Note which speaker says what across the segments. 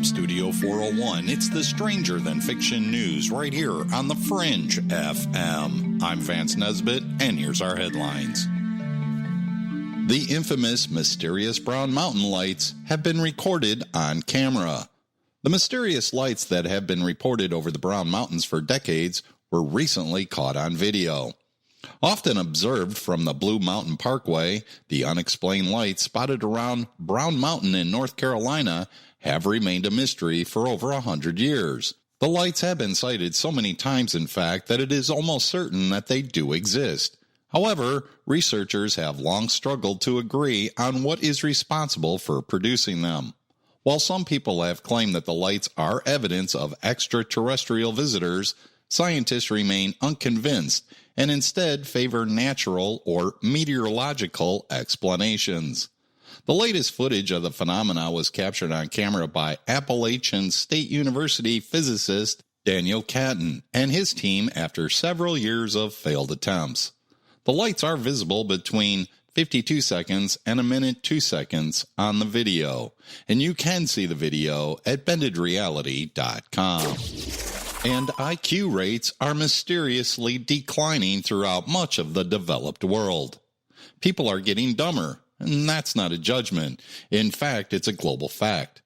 Speaker 1: From Studio 401, it's the Stranger Than Fiction News right here on The Fringe FM. I'm Vance Nesbitt, and here's our headlines. The infamous mysterious brown mountain lights have been recorded on camera. The mysterious lights that have been reported over the Brown Mountains for decades were recently caught on video. Often observed from the Blue Mountain Parkway, the unexplained lights spotted around Brown Mountain in North Carolina have remained a mystery for over 100 years. The lights have been sighted so many times, in fact, that it is almost certain that they do exist. However, researchers have long struggled to agree on what is responsible for producing them. While some people have claimed that the lights are evidence of extraterrestrial visitors, scientists remain unconvinced and instead favor natural or meteorological explanations. The latest footage of the phenomena was captured on camera by Appalachian State University physicist Daniel Catton and his team after several years of failed attempts. The lights are visible between 52 seconds and a minute 2 seconds on the video, and you can see the video at bendedreality.com. And IQ rates are mysteriously declining throughout much of the developed world. People are getting dumber, and that's not a judgment. In fact, it's a global fact.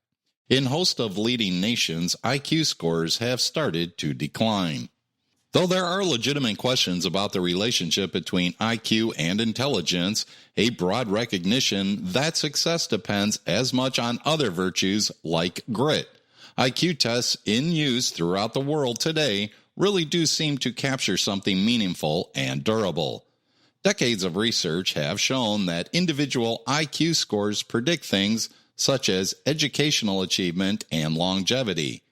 Speaker 1: In a host of leading nations, IQ scores have started to decline. Though there are legitimate questions about the relationship between IQ and intelligence, a broad recognition that success depends as much on other virtues like grit. IQ tests in use throughout the world today really do seem to capture something meaningful and durable. Decades of research have shown that individual IQ scores predict things such as educational achievement and longevity.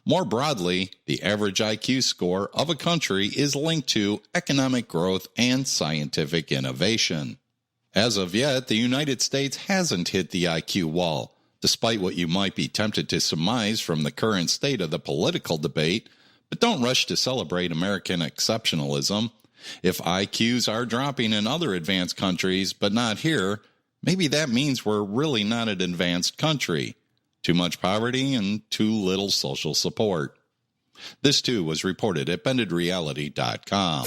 Speaker 1: More broadly, the average IQ score of a country is linked to economic growth and scientific innovation. As of yet, the United States hasn't hit the IQ wall, despite what you might be tempted to surmise from the current state of the political debate, but don't rush to celebrate American exceptionalism. If IQs are dropping in other advanced countries, but not here, maybe that means we're really not an advanced country. Too much poverty and too little social support. This too was reported at bendedreality.com.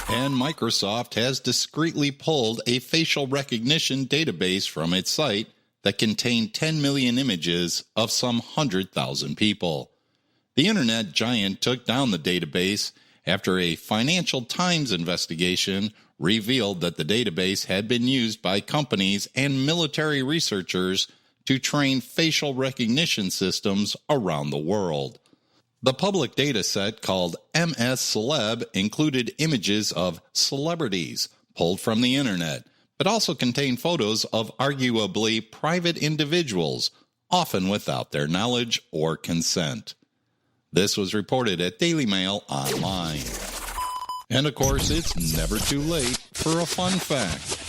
Speaker 1: And Microsoft has discreetly pulled a facial recognition database from its site that contained 10 million images of some 100,000 people. The internet giant took down the database after a Financial Times investigation revealed that the database had been used by companies and military researchers to train facial recognition systems around the world. The public data set called MS Celeb included images of celebrities pulled from the internet, but also contained photos of arguably private individuals, often without their knowledge or consent. This was reported at Daily Mail Online. And of course, it's never too late for a fun fact.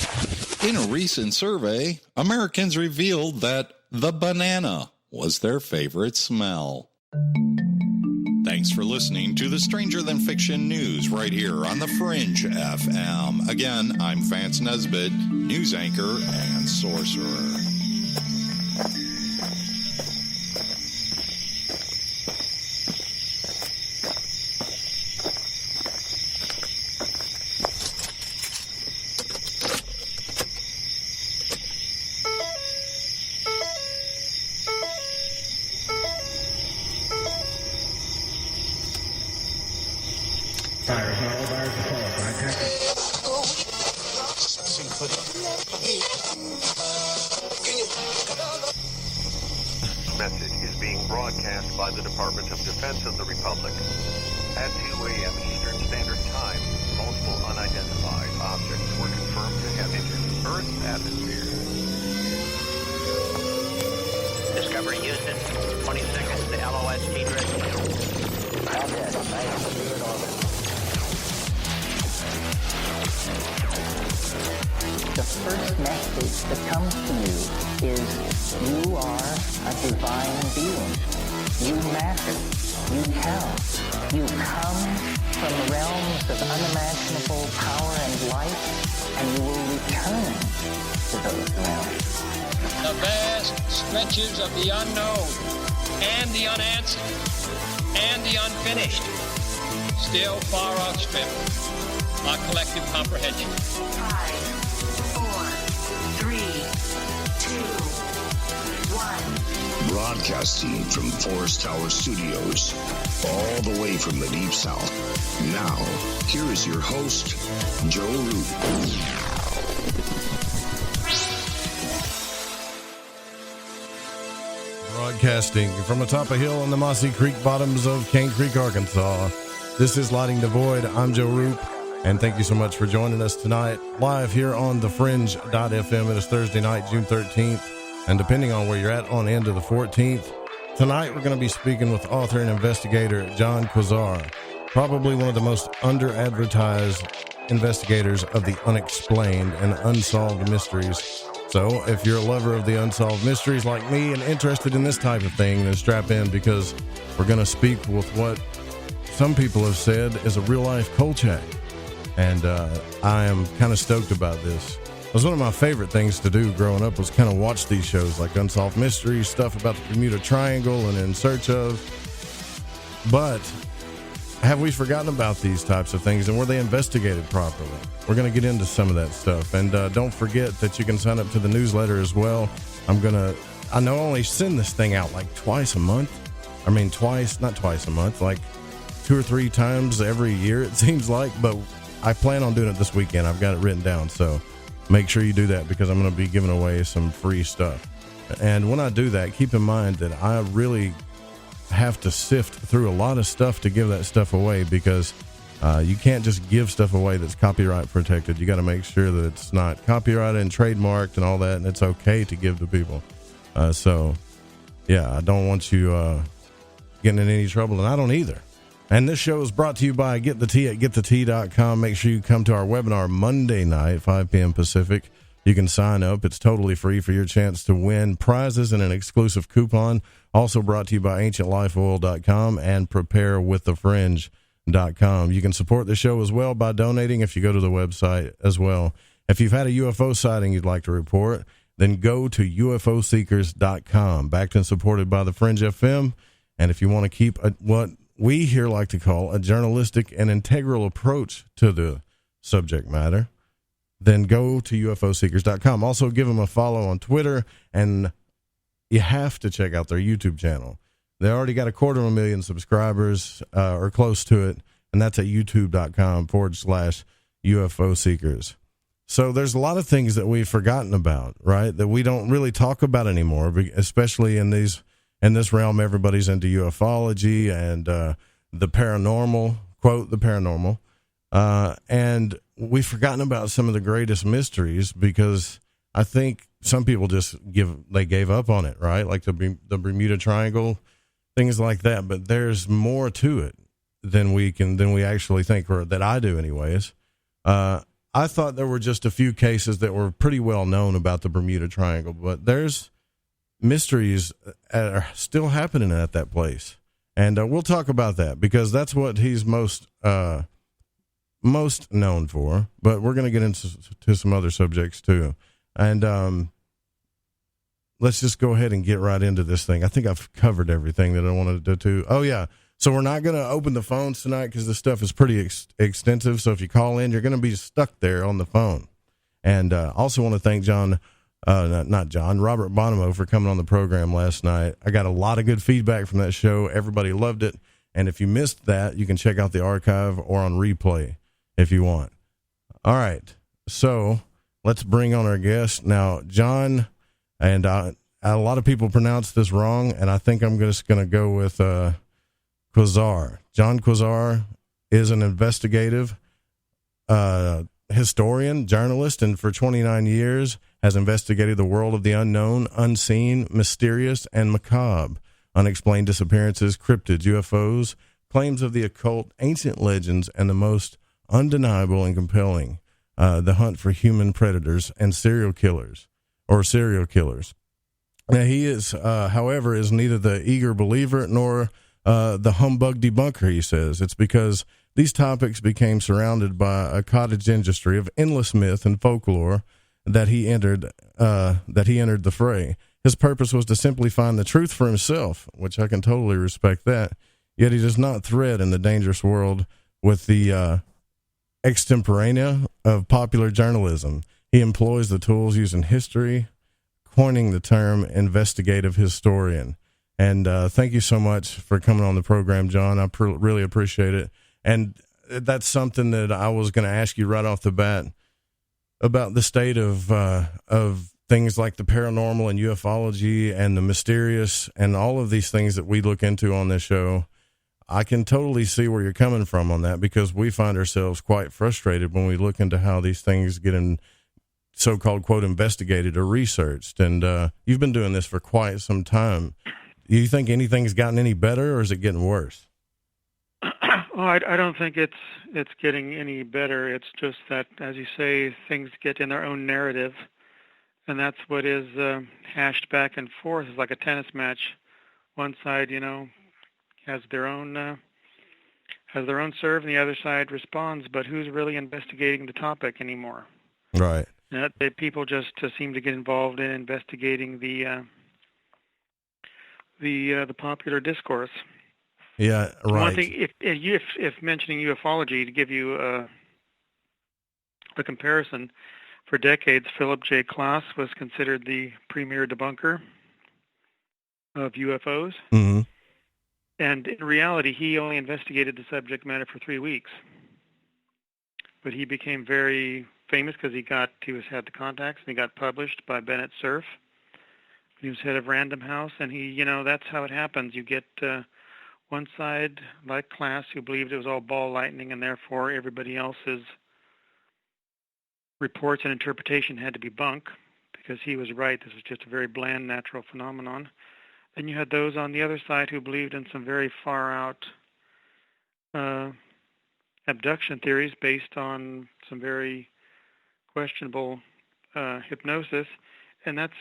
Speaker 1: In a recent survey, Americans revealed that the banana was their favorite smell. Thanks for listening to the Stranger Than Fiction News right here on the Fringe FM. Again, I'm Vance Nesbitt, news anchor and sorcerer.
Speaker 2: Message is being broadcast by the Department of Defense of the Republic. At 2 a.m. Eastern Standard Time, multiple unidentified objects were confirmed to have entered Earth's atmosphere.
Speaker 3: Discovery Houston, 20 seconds to LOS T-Drift.
Speaker 4: The first message that comes to you is you are a divine being. You matter. You count. You come from realms of unimaginable power and light, and you will return to those realms.
Speaker 5: The vast stretches of the unknown and the unanswered, and the unfinished still far outstrip our collective comprehension.
Speaker 6: 5, 4, 3, 2, 1.
Speaker 7: Broadcasting from Forest Tower Studios, all the way from the Deep South. Now, here is your host, Joe Root.
Speaker 8: Broadcasting from atop a hill in the mossy creek bottoms of Cane Creek, Arkansas. This is Lighting the Void. I'm Joe Roop, and thank you so much for joining us tonight, live here on thefringe.fm. It is Thursday night, June 13th, and depending on where you're at, on into the 14th. Tonight, we're going to be speaking with author and investigator Gian Quasar, probably one of the most under-advertised investigators of the unexplained and unsolved mysteries. So if you're a lover of the unsolved mysteries like me and interested in this type of thing, then strap in, because we're going to speak with what some people have said is a real-life Kolchak. And I am kind of stoked about this. It was one of my favorite things to do growing up, was kind of watch these shows like Unsolved Mysteries, stuff about the Bermuda Triangle and In Search Of. But have we forgotten about these types of things, and were they investigated properly? We're going to get into some of that stuff. And don't forget that you can sign up to the newsletter as well. I know I only send this thing out like twice a month. I mean, not twice a month, like 2 or 3 times every year, it seems like. But I plan on doing it this weekend. I've got it written down. So make sure you do that, because I'm going to be giving away some free stuff. And when I do that, keep in mind that I really have to sift through a lot of stuff to give that stuff away, because you can't just give stuff away that's copyright protected. You got to make sure that it's not copyrighted and trademarked and all that, and it's okay to give to people. So yeah, I don't want you getting in any trouble, and I don't either. And this show is brought to you by Get the Tea at getthetea.com. Make sure you come to our webinar Monday night, 5 p.m. Pacific. You can sign up. It's totally free for your chance to win prizes and an exclusive coupon. Also brought to you by ancientlifeoil.com and preparewiththefringe.com. You can support the show as well by donating if you go to the website as well. If you've had a UFO sighting you'd like to report, then go to ufoseekers.com. Backed and supported by the Fringe FM. And if you want to keep what we here like to call a journalistic and integral approach to the subject matter, then go to ufoseekers.com. Also give them a follow on Twitter, and you have to check out their YouTube channel. They already got 250,000 subscribers, or close to it, and that's at youtube.com/UFO Seekers. So there's a lot of things that we've forgotten about, right, that we don't really talk about anymore, especially in this realm. Everybody's into ufology and the paranormal, quote, the paranormal. And we've forgotten about some of the greatest mysteries, because I think some people just gave up on it, right? Like the Bermuda Triangle, things like that. But there's more to it than we actually think, or that I do anyways. I thought there were just a few cases that were pretty well known about the Bermuda Triangle, but there's mysteries are still happening at that place. And we'll talk about that, because that's what he's most known for. But we're going to get into some other subjects too. And let's just go ahead and get right into this thing. I think I've covered everything that I wanted to do. Oh, yeah. So we're not going to open the phones tonight, because this stuff is pretty extensive. So if you call in, you're going to be stuck there on the phone. And also want to thank Robert Bonomo for coming on the program last night. I got a lot of good feedback from that show. Everybody loved it. And if you missed that, you can check out the archive or on replay if you want. All right. So let's bring on our guest. Now, Gian, and a lot of people pronounce this wrong, and I think I'm just going to go with Quasar. Gian Quasar is an investigative historian, journalist, and for 29 years has investigated the world of the unknown, unseen, mysterious, and macabre, unexplained disappearances, cryptids, UFOs, claims of the occult, ancient legends, and the most undeniable and compelling, the hunt for human predators and serial killers. Now, he is, however, is neither the eager believer nor the humbug debunker, he says. It's because these topics became surrounded by a cottage industry of endless myth and folklore that he entered the fray. His purpose was to simply find the truth for himself, which I can totally respect that. Yet he does not thread in the dangerous world with the extemporanea of popular journalism. He employs the tools used in history, coining the term investigative historian. And thank you so much for coming on the program, John. I really appreciate it. And that's something that I was going to ask you right off the bat about the state of things like the paranormal and ufology and the mysterious and all of these things that we look into on this show. I can totally see where you're coming from on that, because we find ourselves quite frustrated when we look into how these things get in so-called, quote, investigated or researched. And you've been doing this for quite some time. Do you think anything's gotten any better, or is it getting worse?
Speaker 9: Well, I don't think it's getting any better. It's just that, as you say, things get in their own narrative, and that's what is hashed back and forth. It's like a tennis match. One side, has their own serve, and the other side responds. But who's really investigating the topic anymore?
Speaker 8: Right.
Speaker 9: People just seem to get involved in investigating the popular discourse.
Speaker 8: Yeah, right.
Speaker 9: One thing, if mentioning ufology, to give you a comparison, for decades, Philip J. Klass was considered the premier debunker of UFOs.
Speaker 8: Mm-hmm.
Speaker 9: And in reality, he only investigated the subject matter for 3 weeks. But he became very famous because he had the contacts, and he got published by Bennett Cerf. He was head of Random House, and that's how it happens. You get one side, like Klass, who believed it was all ball lightning, and therefore everybody else's reports and interpretation had to be bunk, because he was right. This was just a very bland natural phenomenon. Then you had those on the other side who believed in some very far-out abduction theories based on some very questionable hypnosis, and that's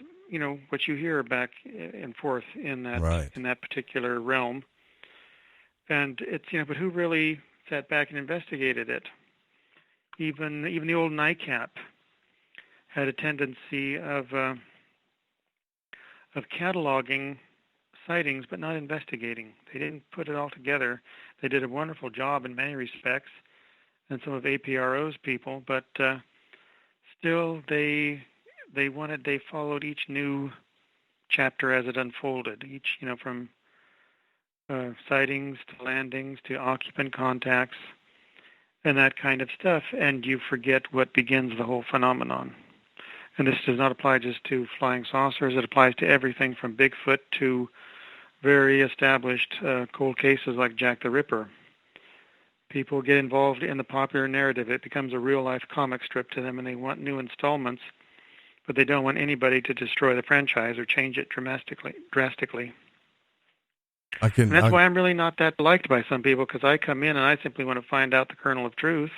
Speaker 9: what you hear back and forth in that
Speaker 8: right.
Speaker 9: in that particular realm. And it's but who really sat back and investigated it? Even the old NICAP had a tendency of cataloging sightings, but not investigating. They didn't put it all together. They did a wonderful job in many respects, and some of APRO's people, but still they followed each new chapter as it unfolded. Each, from sightings to landings to occupant contacts and that kind of stuff, and you forget what begins the whole phenomenon. And this does not apply just to flying saucers. It applies to everything from Bigfoot to very established cold cases like Jack the Ripper. People get involved in the popular narrative. It becomes a real-life comic strip to them, and they want new installments, but they don't want anybody to destroy the franchise or change it drastically. And that's why I'm really not that liked by some people, because I come in and I simply want to find out the kernel of truth.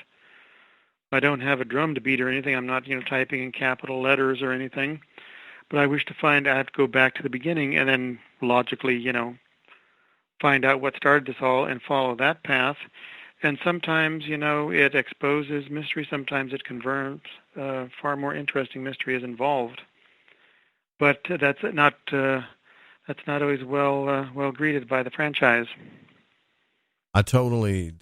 Speaker 9: I don't have a drum to beat or anything. I'm not, typing in capital letters or anything. But I wish to I have to go back to the beginning and then logically, find out what started this all and follow that path. And sometimes, it exposes mystery. Sometimes it confirms far more interesting mystery is involved. But that's not always well greeted by the franchise.
Speaker 8: I totally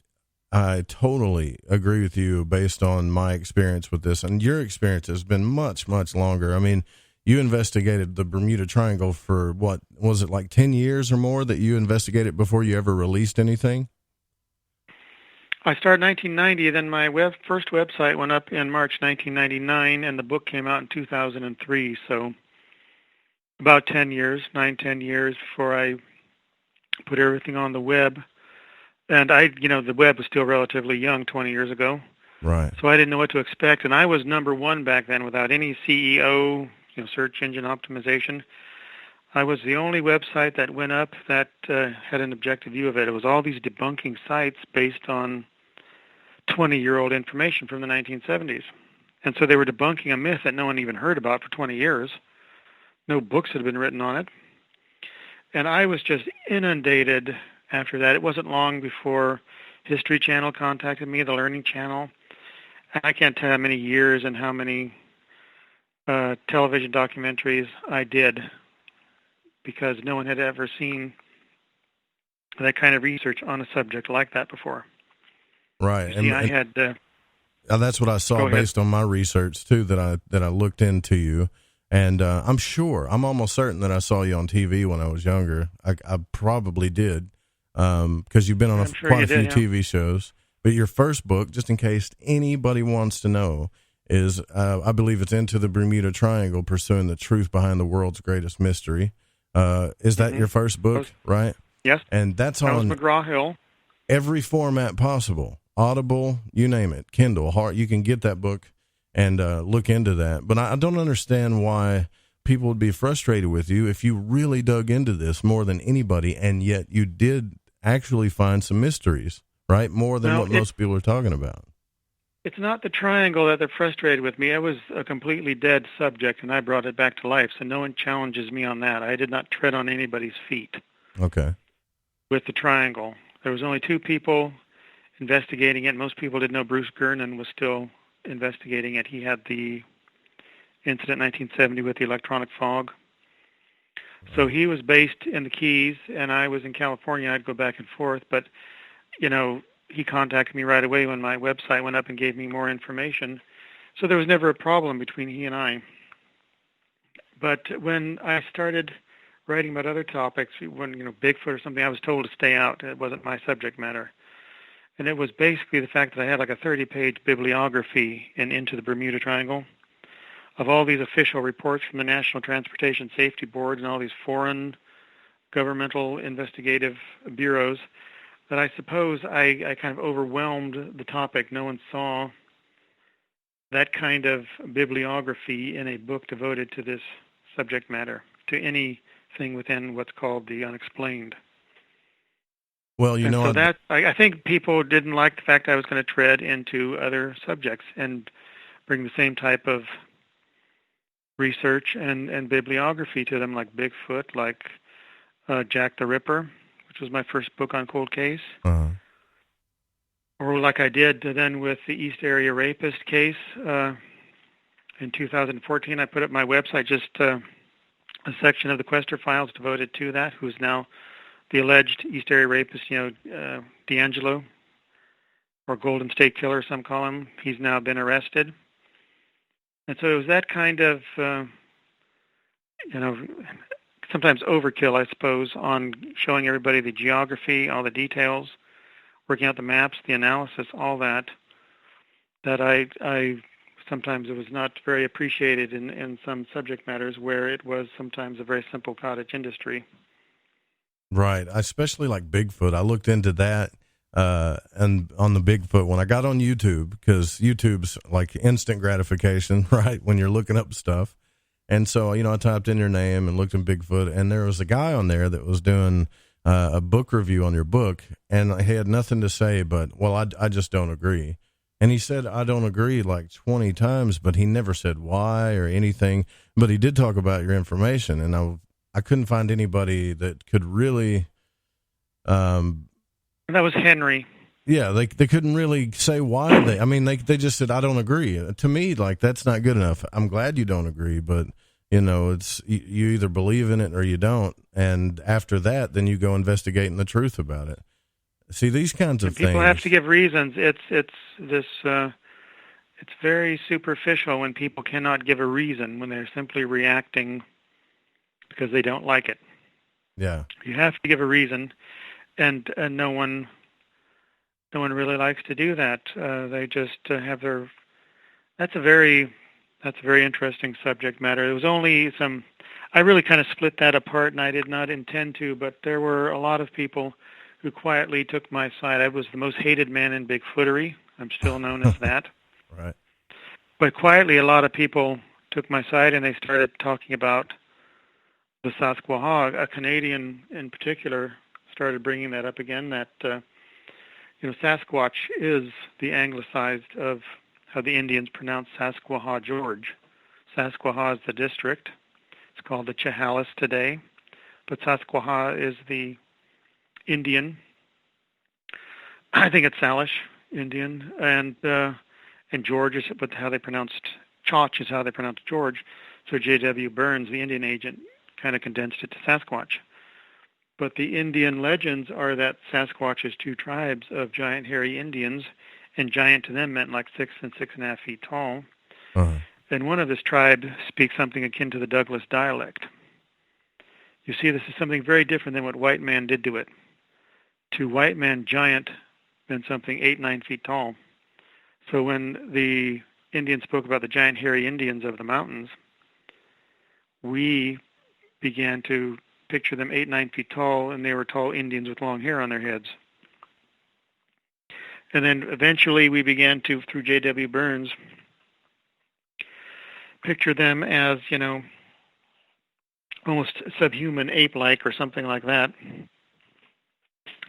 Speaker 8: agree with you based on my experience with this, and your experience has been much, much longer. I mean, you investigated the Bermuda Triangle for what was it, like 10 years or more that you investigated before you ever released anything?
Speaker 9: I started in 1990, then my first website went up in March 1999, and the book came out in 2003, so about 10 years before I put everything on the web. And the web was still relatively young 20 years ago.
Speaker 8: Right.
Speaker 9: So I didn't know what to expect. And I was number one back then without any SEO, search engine optimization. I was the only website that went up that had an objective view of it. It was all these debunking sites based on 20-year-old information from the 1970s. And so they were debunking a myth that no one even heard about for 20 years. No books had been written on it. And I was just inundated after that. It wasn't long before History Channel contacted me, the Learning Channel. I can't tell how many years and how many television documentaries I did because no one had ever seen that kind of research on a subject like that before.
Speaker 8: Right.
Speaker 9: See, I had...
Speaker 8: that's what I saw based on my research, too, that I looked into you. And I'm almost certain that I saw you on TV when I was younger. I probably did, because you've been on quite a few TV shows. But your first book, just in case anybody wants to know, is, I believe it's Into the Bermuda Triangle, Pursuing the Truth Behind the World's Greatest Mystery. Is that your first book, right?
Speaker 9: Yes.
Speaker 8: And that's on
Speaker 9: McGraw-Hill.
Speaker 8: Every format possible. Audible, you name it, Kindle, you can get that book and look into that. But I don't understand why people would be frustrated with you if you really dug into this more than anybody, and yet you did actually find some mysteries, right? More than what most people are talking about.
Speaker 9: It's not the triangle that they're frustrated with me. I was a completely dead subject, and I brought it back to life, so no one challenges me on that. I did not tread on anybody's feet.
Speaker 8: Okay. With
Speaker 9: the triangle. There was only 2 people investigating it. Most people didn't know Bruce Gernon was still investigating it. He had the incident in 1970 with the electronic fog. So he was based in the Keys, and I was in California. I'd go back and forth, but, he contacted me right away when my website went up and gave me more information. So there was never a problem between he and I. But when I started writing about other topics, when, Bigfoot or something, I was told to stay out. It wasn't my subject matter. And it was basically the fact that I had like a 30-page bibliography Into the Bermuda Triangle of all these official reports from the National Transportation Safety Board and all these foreign governmental investigative bureaus that I suppose I kind of overwhelmed the topic. No one saw that kind of bibliography in a book devoted to this subject matter, to anything within what's called the unexplained.
Speaker 8: Well,
Speaker 9: I think people didn't like the fact I was going to tread into other subjects and bring the same type of research and bibliography to them, like Bigfoot, like Jack the Ripper, which was my first book on cold case, or like I did then with the East Area Rapist case in 2014. I put up my website just a section of the Quester files devoted to that, who's now the alleged East Area Rapist, D'Angelo, or Golden State Killer, some call him. He's now been arrested. And so it was that kind of, sometimes overkill, I suppose, on showing everybody the geography, all the details, working out the maps, the analysis, all that I sometimes it was not very appreciated in some subject matters where it was sometimes a very simple cottage industry.
Speaker 8: Right. Especially like Bigfoot. I looked into that and on the Bigfoot when I got on YouTube, because YouTube's like instant gratification, right, when you're looking up stuff. And so, I typed in your name and looked in Bigfoot, and there was a guy on there that was doing a book review on your book, and he had nothing to say but, well, I just don't agree. And he said, I don't agree like 20 times, but he never said why or anything, but he did talk about your information, and I couldn't find anybody that could really...
Speaker 9: that was Henry.
Speaker 8: Yeah, they couldn't really say why they just said, I don't agree. To me, like, that's not good enough. I'm glad you don't agree, but it's you either believe in it or you don't. And after that, then you go investigating the truth about it. See, these kinds of things.
Speaker 9: People have to give reasons. It's very superficial when people cannot give a reason, when they're simply reacting because they don't like it.
Speaker 8: Yeah.
Speaker 9: You have to give a reason, and no one really likes to do that. They just have their. That's a very interesting subject matter. There was only some. I really kind of split that apart, and I did not intend to, but there were a lot of people who quietly took my side. I was the most hated man in Bigfootery. I'm still known as that.
Speaker 8: Right.
Speaker 9: But quietly, a lot of people took my side, and they started talking about the Sasquatch. A Canadian in particular started bringing that up again, that Sasquatch is the anglicized of how the Indians pronounce Sasquatch George. Sasquatch is the district. It's called the Chehalis today, but Sasquatch is the Indian. I think it's Salish Indian, and George is how they pronounced Chotch is how they pronounced George. So J.W. Burns, the Indian agent, kind of condensed it to Sasquatch. But the Indian legends are that Sasquatch is two tribes of giant hairy Indians, and giant to them meant like 6 and 6.5 feet tall.
Speaker 8: Uh-huh.
Speaker 9: And one of this tribe speaks something akin to the Douglas dialect. You see, this is something very different than what white man did to it. To white man, giant meant something 8, 9 feet tall. So when the Indians spoke about the giant hairy Indians of the mountains, we began to picture them 8, 9 feet tall, and they were tall Indians with long hair on their heads. And then eventually we began to, through J.W. Burns, picture them as, almost subhuman, ape-like, or something like that.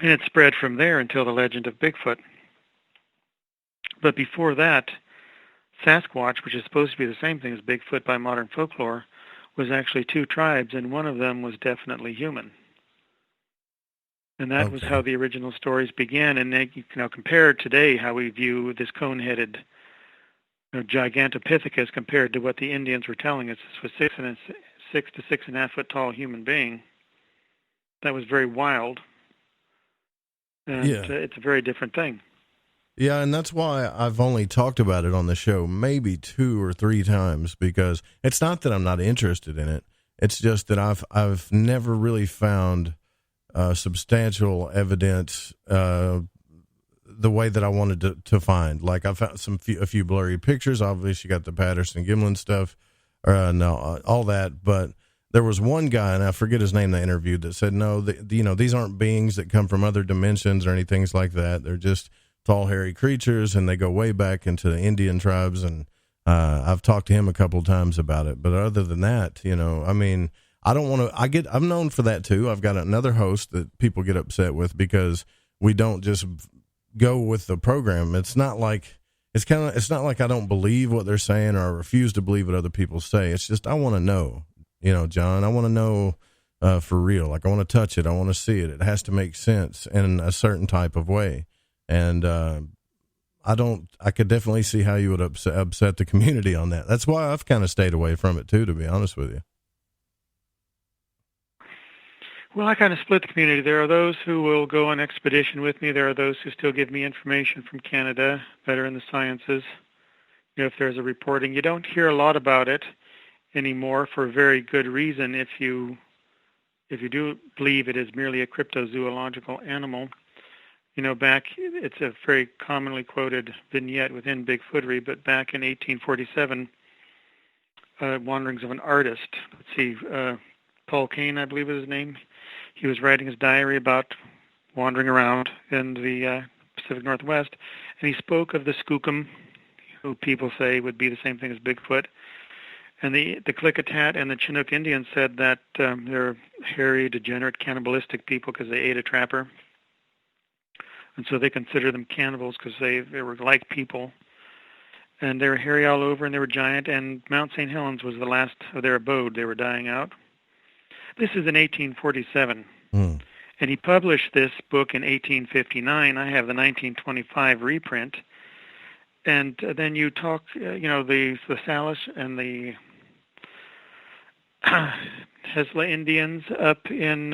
Speaker 9: And it spread from there until the legend of Bigfoot. But before that, Sasquatch, which is supposed to be the same thing as Bigfoot by modern folklore, was actually two tribes, and one of them was definitely human. And that was how the original stories began. And they, compare today how we view this cone-headed Gigantopithecus compared to what the Indians were telling us. This was 6 to 6.5 foot tall human being. That was very wild. And it's a very different thing.
Speaker 8: Yeah, and that's why I've only talked about it on the show maybe 2 or 3 times, because it's not that I'm not interested in it. It's just that I've never really found substantial evidence the way that I wanted to find. Like, I found a few blurry pictures. Obviously, you got the Patterson-Gimlin stuff, all that. But there was one guy, and I forget his name, they interviewed, that said, no, these aren't beings that come from other dimensions or anything like that. They're just tall, hairy creatures, and they go way back into the Indian tribes. And I've talked to him a couple of times about it. But other than that, I don't want to. I'm known for that too. I've got another host that people get upset with because we don't just go with the program. It's not like I don't believe what they're saying or I refuse to believe what other people say. It's just I want to know, John. I want to know for real. Like, I want to touch it. I want to see it. It has to make sense in a certain type of way. And I could definitely see how you would upset the community on that. That's why I've kind of stayed away from it too, to be honest with you.
Speaker 9: Well, I kind of split the community. There are those who will go on expedition with me. There are those who still give me information from Canada that are in the sciences. If there's a reporting, you don't hear a lot about it anymore for a very good reason. If you do believe it is merely a cryptozoological animal, back, it's a very commonly quoted vignette within Bigfootery, but back in 1847, Wanderings of an Artist, Paul Kane, I believe is his name. He was writing his diary about wandering around in the Pacific Northwest, and he spoke of the skookum, who people say would be the same thing as Bigfoot. And the Klickitat and the Chinook Indians said that they're hairy, degenerate, cannibalistic people because they ate a trapper. And so they consider them cannibals because they were like people. And they were hairy all over, and they were giant, and Mount St. Helens was the last of their abode. They were dying out. This is in 1847. And he published this book in 1859. I have the 1925 reprint. And then you talk, the Salish and the Hesla Indians up in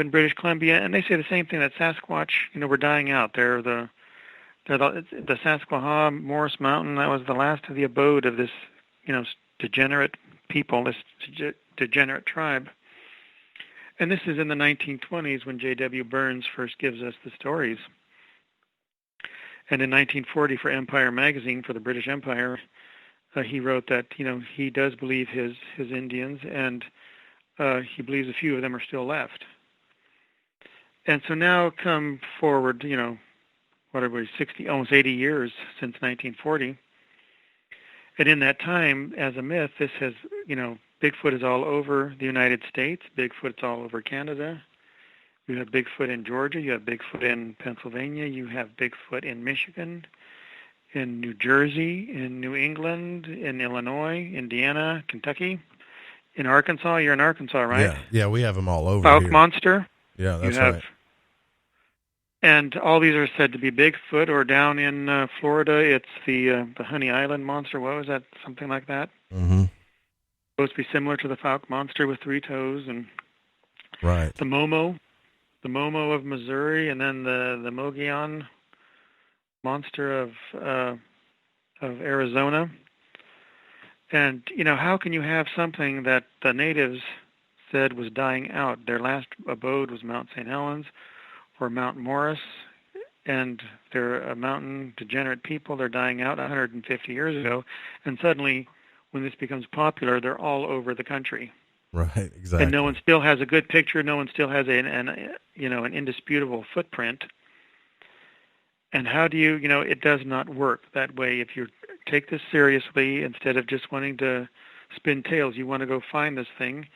Speaker 9: British Columbia, and they say the same thing, that Sasquatch, were dying out. They're the Saskwaha, Morris Mountain. That was the last of the abode of this, degenerate people, this degenerate tribe. And this is in the 1920s when J.W. Burns first gives us the stories. And in 1940 for Empire magazine, for the British Empire, he wrote that, he does believe his Indians, and he believes a few of them are still left. And so now come forward, 60, almost 80 years since 1940. And in that time, as a myth, this has, Bigfoot is all over the United States. Bigfoot's all over Canada. You have Bigfoot in Georgia. You have Bigfoot in Pennsylvania. You have Bigfoot in Michigan, in New Jersey, in New England, in Illinois, Indiana, Kentucky. In Arkansas, you're in Arkansas, right?
Speaker 8: Yeah, we have them all over
Speaker 9: Elk
Speaker 8: here.
Speaker 9: Monster.
Speaker 8: Yeah, that's right.
Speaker 9: And all these are said to be Bigfoot, or down in Florida, it's the Honey Island monster. What was that? Something like that.
Speaker 8: Mm-hmm.
Speaker 9: supposed to be similar to the Fouke monster with 3 toes, and
Speaker 8: right.
Speaker 9: the Momo of Missouri, and then the Mogollon monster of Arizona. And, how can you have something that the natives said was dying out? Their last abode was Mount St. Helens or Mount Morris, and they're a mountain degenerate people. They're dying out 150 years ago, and suddenly, when this becomes popular, they're all over the country.
Speaker 8: Right, exactly.
Speaker 9: And no one still has a good picture. No one still has an indisputable footprint. And how do you, it does not work that way. If you take this seriously, instead of just wanting to spin tales, you want to go find this thing.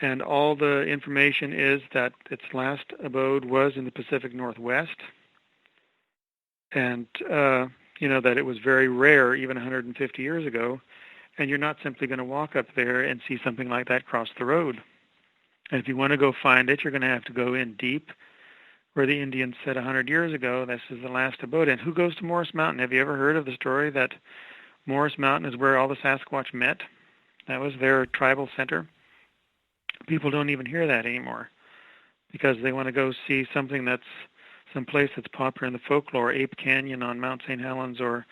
Speaker 9: And all the information is that its last abode was in the Pacific Northwest. And, that it was very rare even 150 years ago. And you're not simply going to walk up there and see something like that cross the road. And if you want to go find it, you're going to have to go in deep, where the Indians said 100 years ago, this is the last abode. And who goes to Morris Mountain? Have you ever heard of the story that Morris Mountain is where all the Sasquatch met? That was their tribal center. People don't even hear that anymore because they want to go see something that's someplace that's popular in the folklore, Ape Canyon on Mount St. Helens, or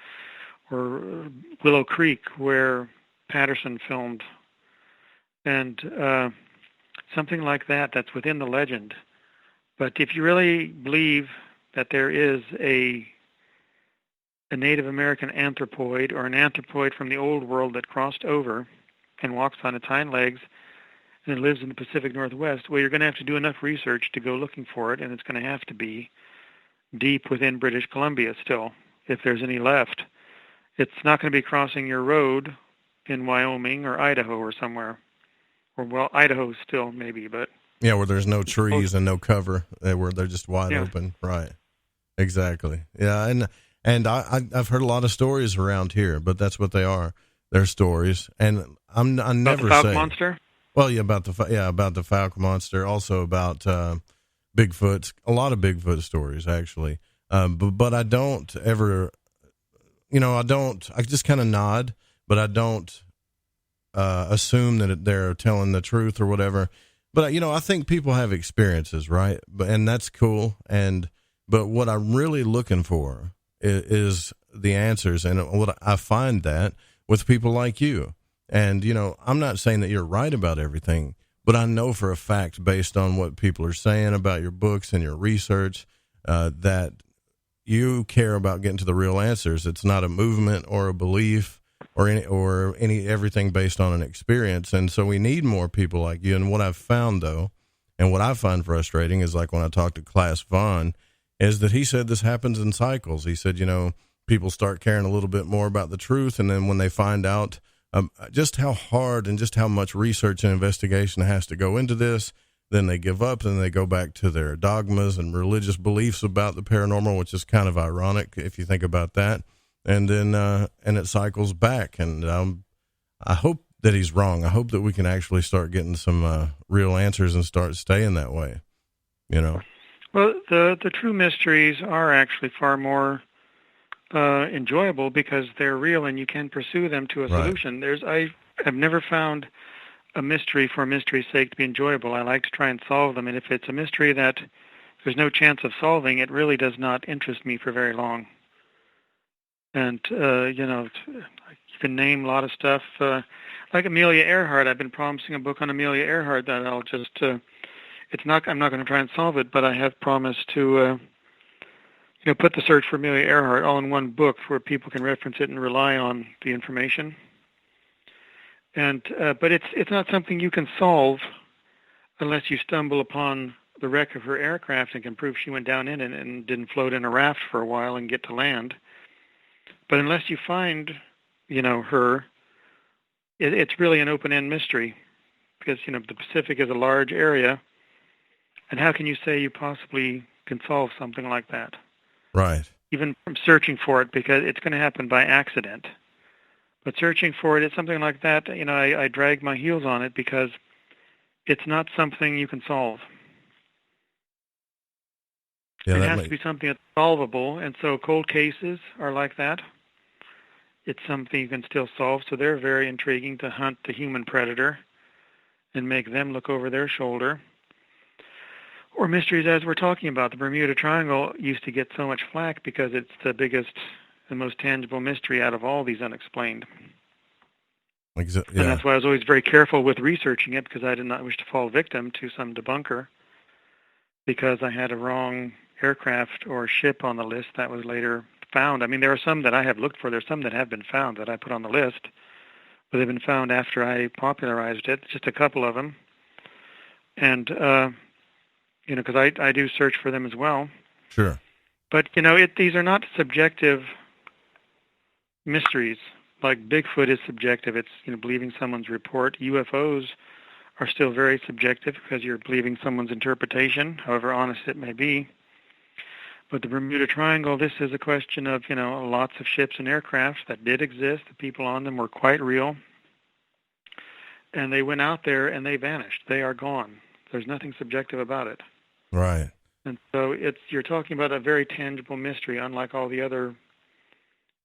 Speaker 9: Willow Creek, where Patterson filmed, and something like that that's within the legend. But if you really believe that there is a Native American anthropoid or an anthropoid from the old world that crossed over and walks on its hind legs and it lives in the Pacific Northwest, well, you're going to have to do enough research to go looking for it, and it's going to have to be deep within British Columbia still, if there's any left. It's not going to be crossing your road in Wyoming or Idaho or somewhere. Or, well, Idaho still maybe, but...
Speaker 8: Yeah, where there's no trees and no cover, where they're just wide open. Right. Exactly. Yeah, and I've heard a lot of stories around here, but that's what they are. They're stories. And I never
Speaker 9: about the
Speaker 8: say...
Speaker 9: Fouke monster?
Speaker 8: Well, yeah, about the Fouke monster, also about Bigfoot, a lot of Bigfoot stories, actually. But I don't ever... I just kind of nod, but I don't assume that they're telling the truth or whatever. But, I think people have experiences, right? And that's cool. But what I'm really looking for is the answers. And what I find that with people like you. And, I'm not saying that you're right about everything, but I know for a fact, based on what people are saying about your books and your research, that you care about getting to the real answers. It's not a movement or a belief or everything based on an experience. And so we need more people like you. And what I've found, though, and what I find frustrating is, like when I talked to Class Vaughn, is that he said this happens in cycles. He said, people start caring a little bit more about the truth, and then when they find out just how hard and just how much research and investigation has to go into this, then they give up, and they go back to their dogmas and religious beliefs about the paranormal, which is kind of ironic if you think about that. And then and it cycles back. And I hope that he's wrong. I hope that we can actually start getting some real answers and start staying that way. Well,
Speaker 9: the true mysteries are actually far more enjoyable because they're real and you can pursue them to a solution. I have never found a mystery for mystery's sake to be enjoyable. I like to try and solve them, and if it's a mystery that there's no chance of solving, it really does not interest me for very long. And you can name a lot of stuff like Amelia Earhart. I've been promising a book on Amelia Earhart that I'll just I'm not going to try and solve it, but I have promised to put the search for Amelia Earhart all in one book where people can reference it and rely on the information. And but it's not something you can solve unless you stumble upon the wreck of her aircraft and can prove she went down in it and didn't float in a raft for a while and get to land. But unless you find, her, it's really an open-end mystery because, the Pacific is a large area. And how can you say you possibly can solve something like that?
Speaker 8: Right.
Speaker 9: Even from searching for it, because it's going to happen by accident. But searching for it, it's something like that, I drag my heels on it because it's not something you can solve. Yeah, it has to be something that's solvable, and so cold cases are like that. it's something you can still solve. So they're very intriguing to hunt the human predator and make them look over their shoulder. Or mysteries, as we're talking about. The Bermuda Triangle used to get so much flack because it's the biggest and most tangible mystery out of all these unexplained.
Speaker 8: Exactly.
Speaker 9: And that's why I was always very careful with researching it, because I did not wish to fall victim to some debunker because I had a wrong aircraft or ship on the list that was later found. I mean, there are some that I have looked for. There's some that have been found that I put on the list, but they've been found after I popularized it, just a couple of them. And, because I do search for them as well.
Speaker 8: Sure.
Speaker 9: But, these are not subjective mysteries. Like Bigfoot is subjective. It's, believing someone's report. UFOs are still very subjective because you're believing someone's interpretation, however honest it may be. But the Bermuda Triangle, this is a question of, lots of ships and aircraft that did exist. The people on them were quite real. And they went out there and they vanished. They are gone. There's nothing subjective about it.
Speaker 8: Right.
Speaker 9: And so you're talking about a very tangible mystery, unlike all the other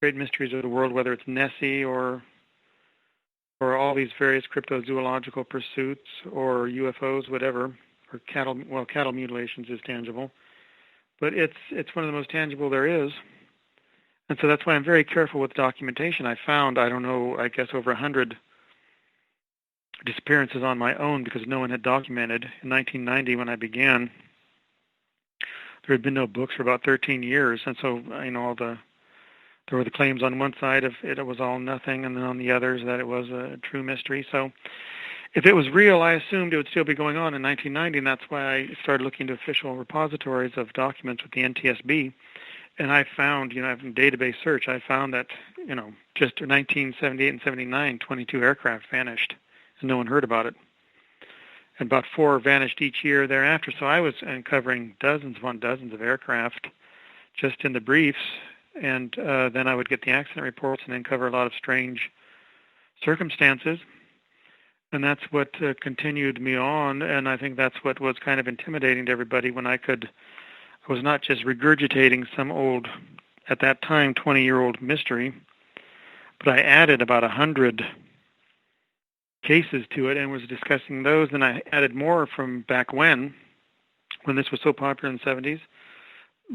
Speaker 9: great mysteries of the world, whether it's Nessie or all these various cryptozoological pursuits or UFOs, whatever, or cattle mutilations is tangible. But it's one of the most tangible there is. And so that's why I'm very careful with documentation. I found, I guess over 100 disappearances on my own because no one had documented. In 1990, when I began, there had been no books for about 13 years. And so, there were the claims on one side of it was all nothing, and then on the others that it was a true mystery. So if it was real, I assumed it would still be going on in 1990, and that's why I started looking to official repositories of documents with the NTSB. And I found, in database search, I found that, just in 1978 and 79, 22 aircraft vanished, and no one heard about it. And about 4 vanished each year thereafter. So I was uncovering dozens upon dozens of aircraft just in the briefs. And then I would get the accident reports and uncover a lot of strange circumstances. And that's what continued me on. And I think that's what was kind of intimidating to everybody when I was not just regurgitating some old, at that time, 20-year-old mystery, but I added about 100 cases to it and was discussing those. And I added more from back when this was so popular in the 70s.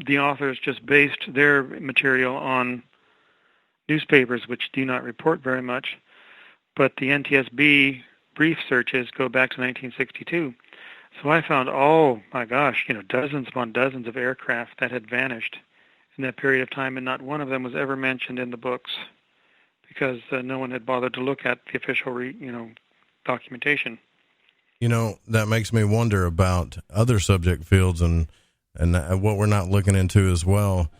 Speaker 9: The authors just based their material on newspapers, which do not report very much, but the NTSB brief searches go back to 1962. So I found, dozens upon dozens of aircraft that had vanished in that period of time, and not one of them was ever mentioned in the books because no one had bothered to look at the official, documentation.
Speaker 8: That makes me wonder about other subject fields and what we're not looking into as well.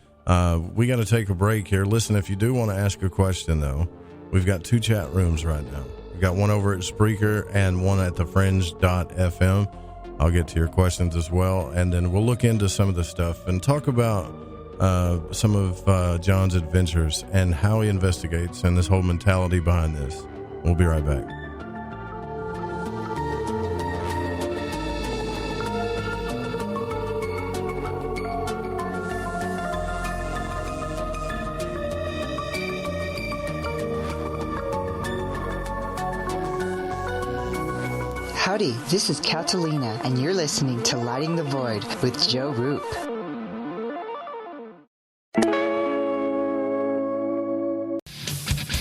Speaker 8: We got to take a break here. Listen, if you do want to ask a question, though, we've got 2 chat rooms right now. We've got one over at Spreaker and one at thefringe.fm. I'll get to your questions as well, and then we'll look into some of the stuff and talk about some of John's adventures and how he investigates and this whole mentality behind this. We'll be right back.
Speaker 10: Howdy, this is Catalina, and you're listening to Lighting the Void with Joe Roop.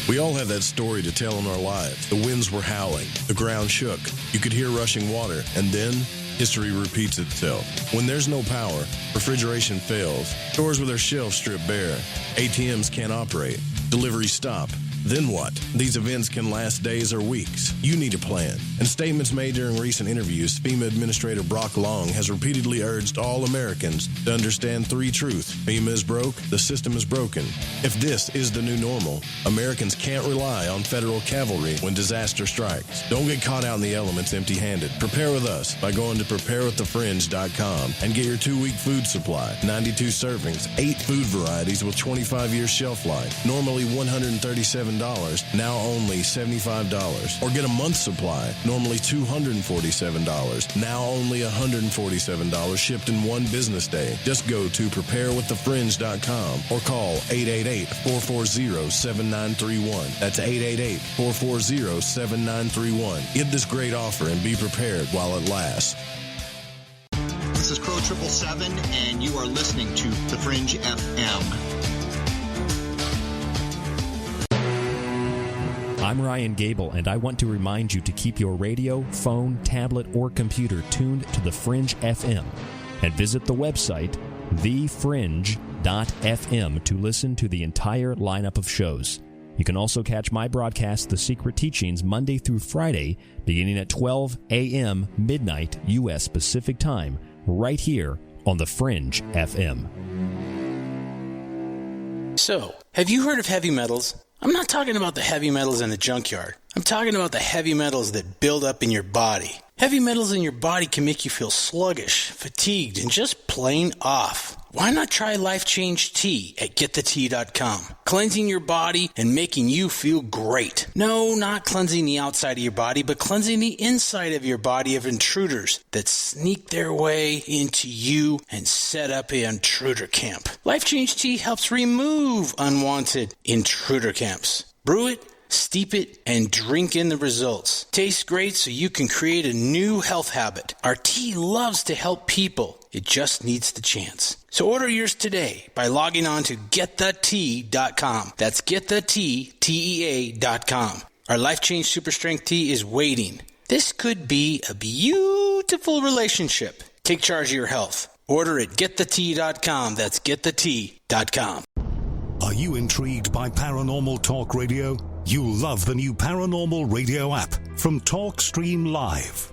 Speaker 11: We all have that story to tell in our lives. The winds were howling, the ground shook, you could hear rushing water, and then history repeats itself. When there's no power, refrigeration fails, stores with their shelves strip bare, ATMs can't operate, deliveries stop. Then what? These events can last days or weeks. You need a plan. In statements made during recent interviews, FEMA Administrator Brock Long has repeatedly urged all Americans to understand 3 truths. FEMA is broke, the system is broken. If this is the new normal, Americans can't rely on federal cavalry when disaster strikes. Don't get caught out in the elements empty-handed. Prepare with us by going to preparewiththefringe.com and get your 2-week food supply. 92 servings, 8 food varieties with 25-year shelf life. Normally $137 $47, now only $75. Or get a month's supply, normally $247, now only $147, shipped in one business day. Just go to preparewiththefringe.com or call 888-440-7931. That's 888-440-7931. Get this great offer and be prepared while it lasts.
Speaker 12: This is Crow 777, and you are listening to The Fringe FM.
Speaker 13: I'm Ryan Gable, and I want to remind you to keep your radio, phone, tablet, or computer tuned to The Fringe FM, and visit the website thefringe.fm to listen to the entire lineup of shows. You can also catch my broadcast, The Secret Teachings, Monday through Friday, beginning at 12 a.m. midnight U.S. Pacific Time, right here on The Fringe FM.
Speaker 14: So, have you heard of heavy metals? I'm not talking about the heavy metals in the junkyard. I'm talking about the heavy metals that build up in your body. Heavy metals in your body can make you feel sluggish, fatigued, and just plain off. Why not try Life Change Tea at GetTheTea.com? Cleansing your body and making you feel great. No, not cleansing the outside of your body, but cleansing the inside of your body of intruders that sneak their way into you and set up an intruder camp. Life Change Tea helps remove unwanted intruder camps. Brew it, steep it, and drink in the results. Tastes great, so you can create a new health habit. Our tea loves to help people. It just needs the chance. So order yours today by logging on to getthetea.com. That's getthetea.com. Our Life Change Super Strength Tea is waiting. This could be a beautiful relationship. Take charge of your health. Order at getthetea.com. That's getthetea.com.
Speaker 15: Are you intrigued by Paranormal Talk Radio? You'll love the new Paranormal Radio app from TalkStream Live.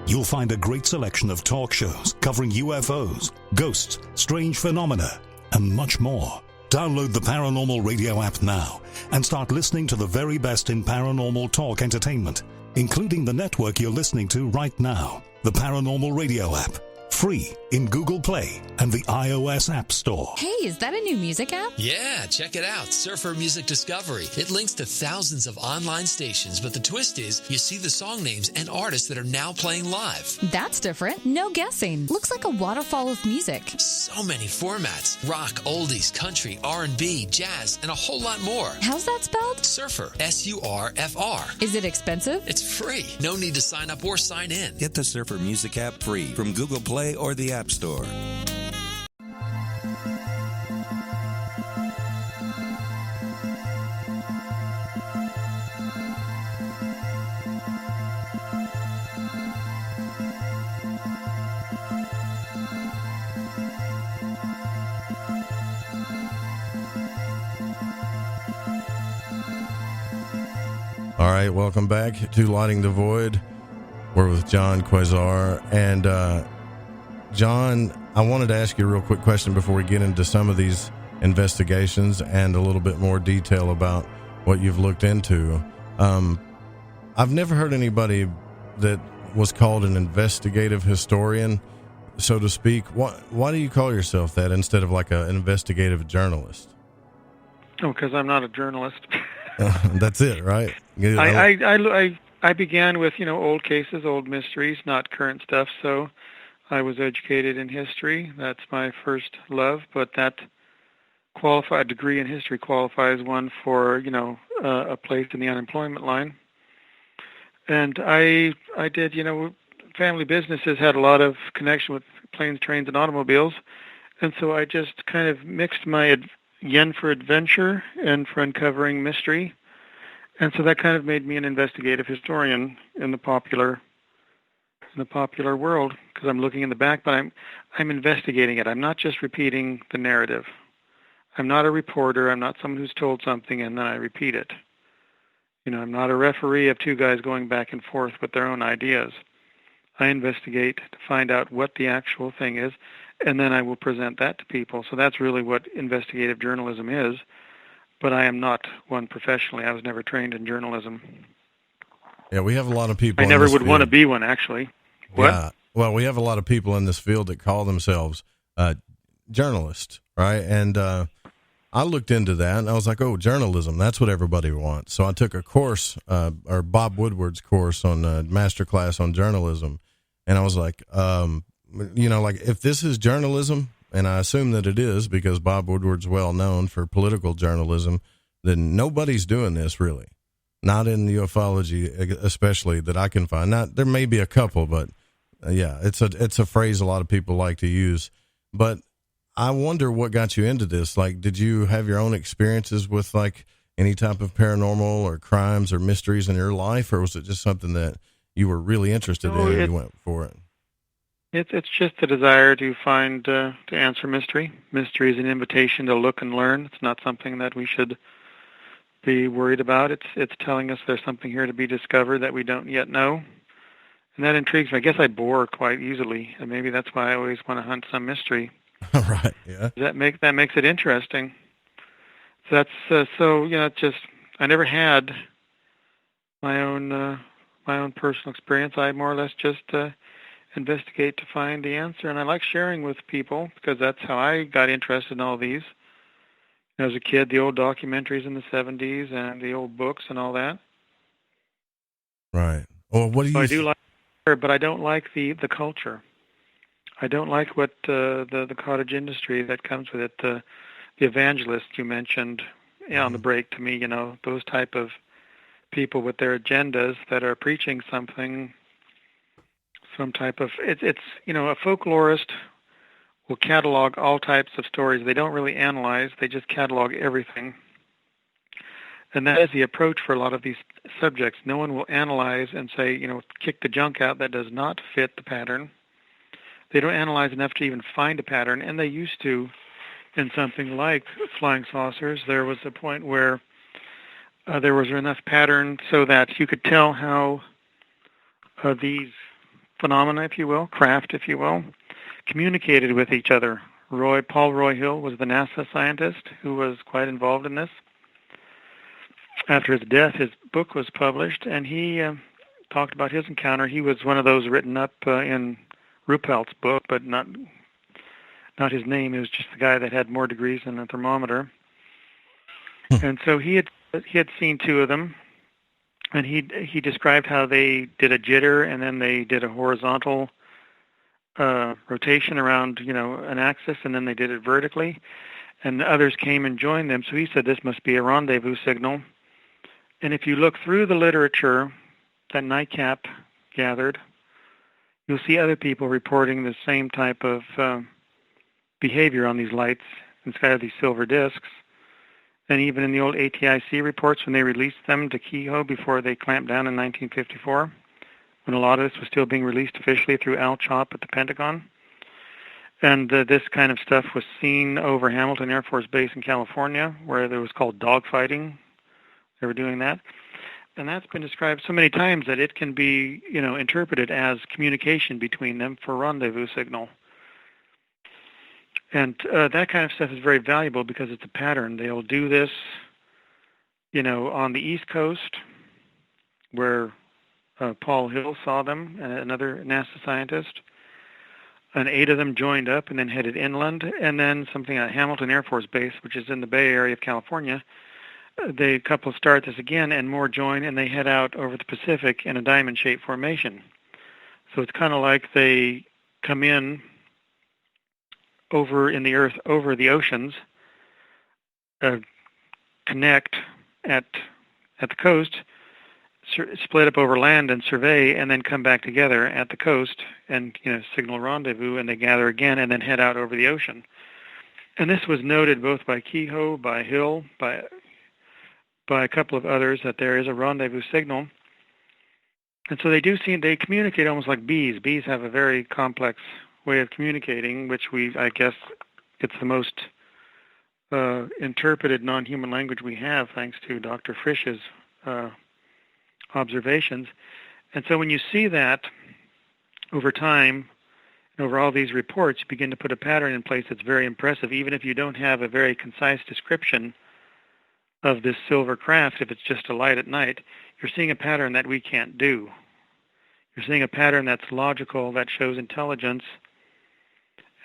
Speaker 15: You'll find a great selection of talk shows covering UFOs, ghosts, strange phenomena, and much more. Download the Paranormal Radio app now and start listening to the very best in paranormal talk entertainment, including the network you're listening to right now. The Paranormal Radio app. Free in Google Play and the iOS App Store.
Speaker 16: Hey, is that a new music app?
Speaker 17: Yeah, check it out. Surfer Music Discovery. It links to thousands of online stations, but the twist is you see the song names and artists that are now playing live.
Speaker 16: That's different. No guessing. Looks like a waterfall of music.
Speaker 17: So many formats. Rock, oldies, country, R&B, jazz, and a whole lot more.
Speaker 16: How's that spelled?
Speaker 17: Surfer. S-U-R-F-R.
Speaker 16: Is it expensive?
Speaker 17: It's free. No need to sign up or sign in.
Speaker 18: Get the Surfer Music app free from Google Play or the App Store.
Speaker 8: All right, welcome back to Lighting the Void. We're with Gian Quasar. And John, I wanted to ask you a real quick question before we get into some of these investigations and a little bit more detail about what you've looked into. I've never heard anybody that was called an investigative historian, so to speak. Why do you call yourself that instead of like an investigative journalist?
Speaker 9: Oh, because I'm not a journalist.
Speaker 8: That's it, right?
Speaker 9: I began with, old cases, old mysteries, not current stuff. So I was educated in history. That's my first love. But that qualified degree in history qualifies one for, a place in the unemployment line. And I did, family businesses had a lot of connection with planes, trains, and automobiles. And so I just kind of mixed my yen for adventure and for uncovering mystery. And so that kind of made me an investigative historian in the popular world, because I'm looking in the back, but I'm investigating it. I'm not just repeating the narrative. I'm not a reporter. I'm not someone who's told something and then I repeat it. I'm not a referee of two guys going back and forth with their own ideas. I investigate to find out what the actual thing is, and then I will present that to people. So that's really what investigative journalism is. But I am not one professionally. I was never trained in journalism.
Speaker 8: Yeah, we have a lot of people.
Speaker 9: I never would want to be one, actually. What?
Speaker 8: Yeah. Well, we have a lot of people in this field that call themselves journalists, right? And I looked into that and I was like, oh, journalism, that's what everybody wants. So I took a course, or Bob Woodward's course on masterclass on journalism. And I was like, like if this is journalism, and I assume that it is because Bob Woodward's well known for political journalism, then nobody's doing this really. Not in ufology, especially that I can find. Not, there may be a couple, but yeah, it's a phrase a lot of people like to use. But I wonder what got you into this. Like, did you have your own experiences with like any type of paranormal or crimes or mysteries in your life, or was it just something that you were really interested in and you went for it?
Speaker 9: It's just a desire to find to answer mystery. Mystery is an invitation to look and learn. It's not something that we should be worried about. It's telling us there's something here to be discovered that we don't yet know, and that intrigues me. I guess I bore quite easily, and maybe that's why I always want to hunt some mystery.
Speaker 8: Right. Yeah.
Speaker 9: That makes it interesting. So that's It's just I never had my own personal experience. I more or less just investigate to find the answer, and I like sharing with people because that's how I got interested in all these. As a kid, the old documentaries in the 70s and the old books and all that.
Speaker 8: Right. Well, what do you?
Speaker 9: I do like it, but I don't like the culture. I don't like what the cottage industry that comes with it. The evangelists you mentioned on the break to me, those type of people with their agendas that are preaching something, some type of a folklorist will catalog all types of stories. They don't really analyze, they just catalog everything. And that is the approach for a lot of these subjects. No one will analyze and say, kick the junk out that does not fit the pattern. They don't analyze enough to even find a pattern, and they used to in something like flying saucers. There was a point where there was enough pattern so that you could tell how these phenomena, if you will, craft, if you will, communicated with each other. Paul Roy Hill was the NASA scientist who was quite involved in this. After his death, his book was published, and he talked about his encounter. He was one of those written up in Ruppelt's book, but not his name. It was just the guy that had more degrees than a thermometer. And so he had seen two of them, and he described how they did a jitter, and then they did a horizontal rotation around an axis, and then they did it vertically, and others came and joined them. So he said this must be a rendezvous signal. And if you look through the literature that NICAP gathered, you'll see other people reporting the same type of behavior on these lights instead of these silver discs. And even in the old ATIC reports, when they released them to Kehoe before they clamped down in 1954, when a lot of this was still being released officially through Al Chop at the Pentagon. And this kind of stuff was seen over Hamilton Air Force Base in California, where there was called dogfighting. They were doing that. And that's been described so many times that it can be, interpreted as communication between them for rendezvous signal. And that kind of stuff is very valuable because it's a pattern. They'll do this, on the East Coast, where Paul Hill saw them, and another NASA scientist. And 8 of them joined up and then headed inland. And then something at Hamilton Air Force Base, which is in the Bay Area of California, the couple start this again, and more join, and they head out over the Pacific in a diamond-shaped formation. So it's kind of like they come in over in the earth, over the oceans, connect at the coast, split up over land and survey, and then come back together at the coast and signal rendezvous, and they gather again and then head out over the ocean. And this was noted both by Kehoe, by Hill, by a couple of others, that there is a rendezvous signal. And so they communicate almost like bees. Bees have a very complex way of communicating, which I guess it's the most interpreted non-human language we have, thanks to Dr. Frisch's observations. And so when you see that over time, and over all these reports, you begin to put a pattern in place that's very impressive, even if you don't have a very concise description of this silver craft. If it's just a light at night, you're seeing a pattern that we can't do. You're seeing a pattern that's logical, that shows intelligence,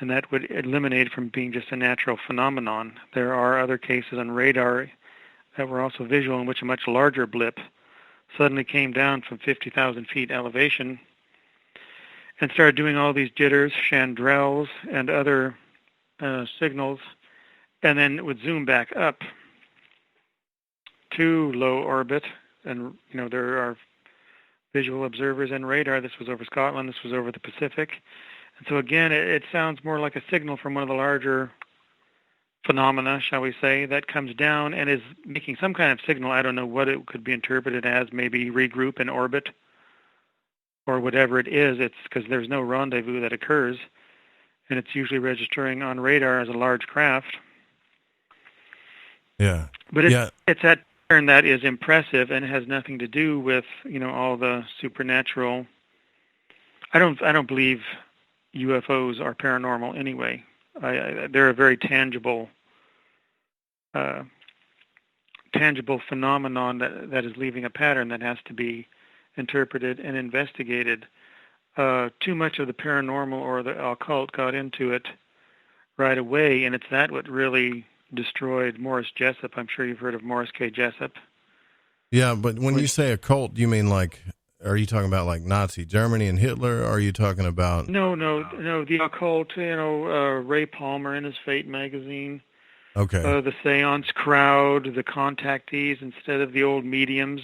Speaker 9: and that would eliminate it from being just a natural phenomenon. There are other cases on radar that were also visual, in which a much larger blip suddenly came down from 50,000 feet elevation and started doing all these jitters, chandrels, and other signals, and then it would zoom back up to low orbit. And, there are visual observers and radar. This was over Scotland. This was over the Pacific. And so, again, it sounds more like a signal from one of the larger phenomena, shall we say, that comes down and is making some kind of signal. I don't know what it could be interpreted as, maybe regroup in orbit or whatever it is. It's because there's no rendezvous that occurs, and it's usually registering on radar as a large craft.
Speaker 8: Yeah.
Speaker 9: But it's that pattern that is impressive and has nothing to do with, all the supernatural. I don't believe UFOs are paranormal anyway. They're a very tangible phenomenon that is leaving a pattern that has to be interpreted and investigated. Too much of the paranormal or the occult got into it right away, and it's that what really destroyed Morris Jessup. I'm sure you've heard of Morris K. Jessup.
Speaker 8: Yeah, but when you say occult, you mean are you talking about like Nazi Germany and Hitler, or are you talking about...
Speaker 9: No, the occult, Ray Palmer in his Fate magazine.
Speaker 8: Okay.
Speaker 9: The seance crowd, the contactees, instead of the old mediums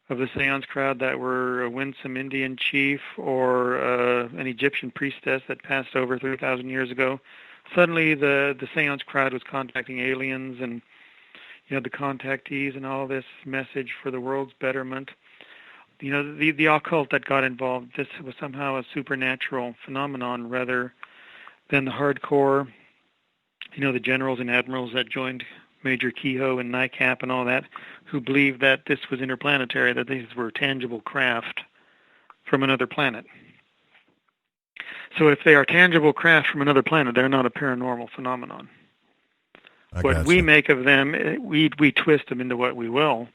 Speaker 9: of the seance crowd that were a winsome Indian chief or an Egyptian priestess that passed over 3,000 years ago. Suddenly the seance crowd was contacting aliens and, the contactees and all this message for the world's betterment. The occult that got involved, this was somehow a supernatural phenomenon rather than the hardcore, the generals and admirals that joined Major Kehoe and NICAP and all that, who believed that this was interplanetary, that these were tangible craft from another planet. So if they are tangible craft from another planet, they're not a paranormal phenomenon. What we make of them, we twist them into what we will.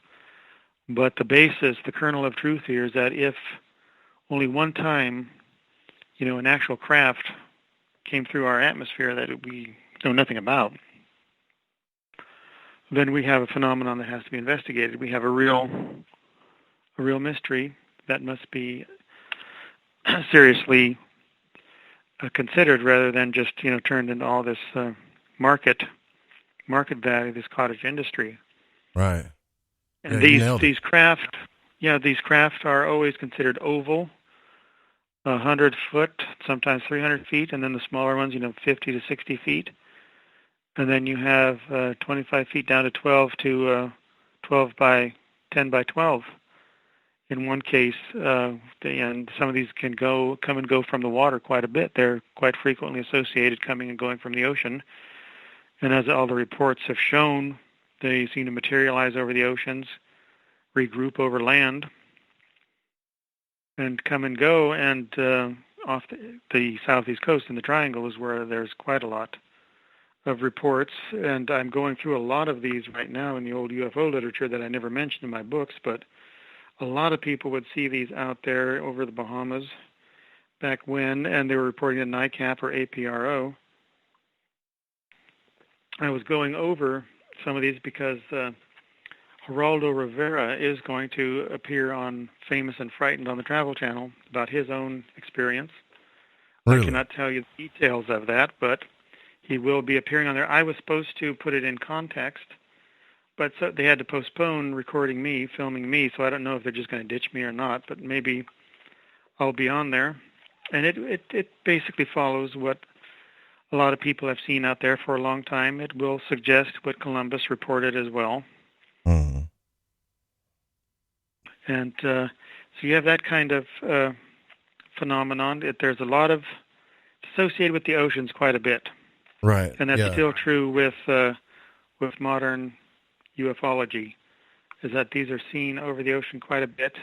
Speaker 9: But the basis, the kernel of truth here is that if only one time, an actual craft came through our atmosphere that we know nothing about, then we have a phenomenon that has to be investigated. We have a real mystery that must be seriously considered rather than just, turned into all this market value, this cottage industry.
Speaker 8: Right.
Speaker 9: And these craft are always considered oval, 100 foot, sometimes 300 feet, and then the smaller ones, 50 to 60 feet. And then you have 25 feet down to 12 by 10 by 12. In one case, and some of these can come and go from the water quite a bit. They're quite frequently associated coming and going from the ocean. And as all the reports have shown, they seem to materialize over the oceans, regroup over land, and come and go. And off the southeast coast in the Triangle is where there's quite a lot of reports. And I'm going through a lot of these right now in the old UFO literature that I never mentioned in my books, but a lot of people would see these out there over the Bahamas back when, and they were reporting to NICAP or APRO. I was going over some of these because Geraldo Rivera is going to appear on Famous and Frightened on the Travel Channel about his own experience. Really? I cannot tell you the details of that, but he will be appearing on there. I was supposed to put it in context, but so they had to postpone recording me, filming me, so I don't know if they're just going to ditch me or not, but maybe I'll be on there. And it basically follows what a lot of people have seen out there for a long time. It will suggest what Columbus reported as well.
Speaker 8: Mm-hmm.
Speaker 9: And so you have that kind of phenomenon. There's a lot of associated with the oceans quite a bit.
Speaker 8: Right.
Speaker 9: And that's still true with modern ufology, is that these are seen over the ocean quite a bit,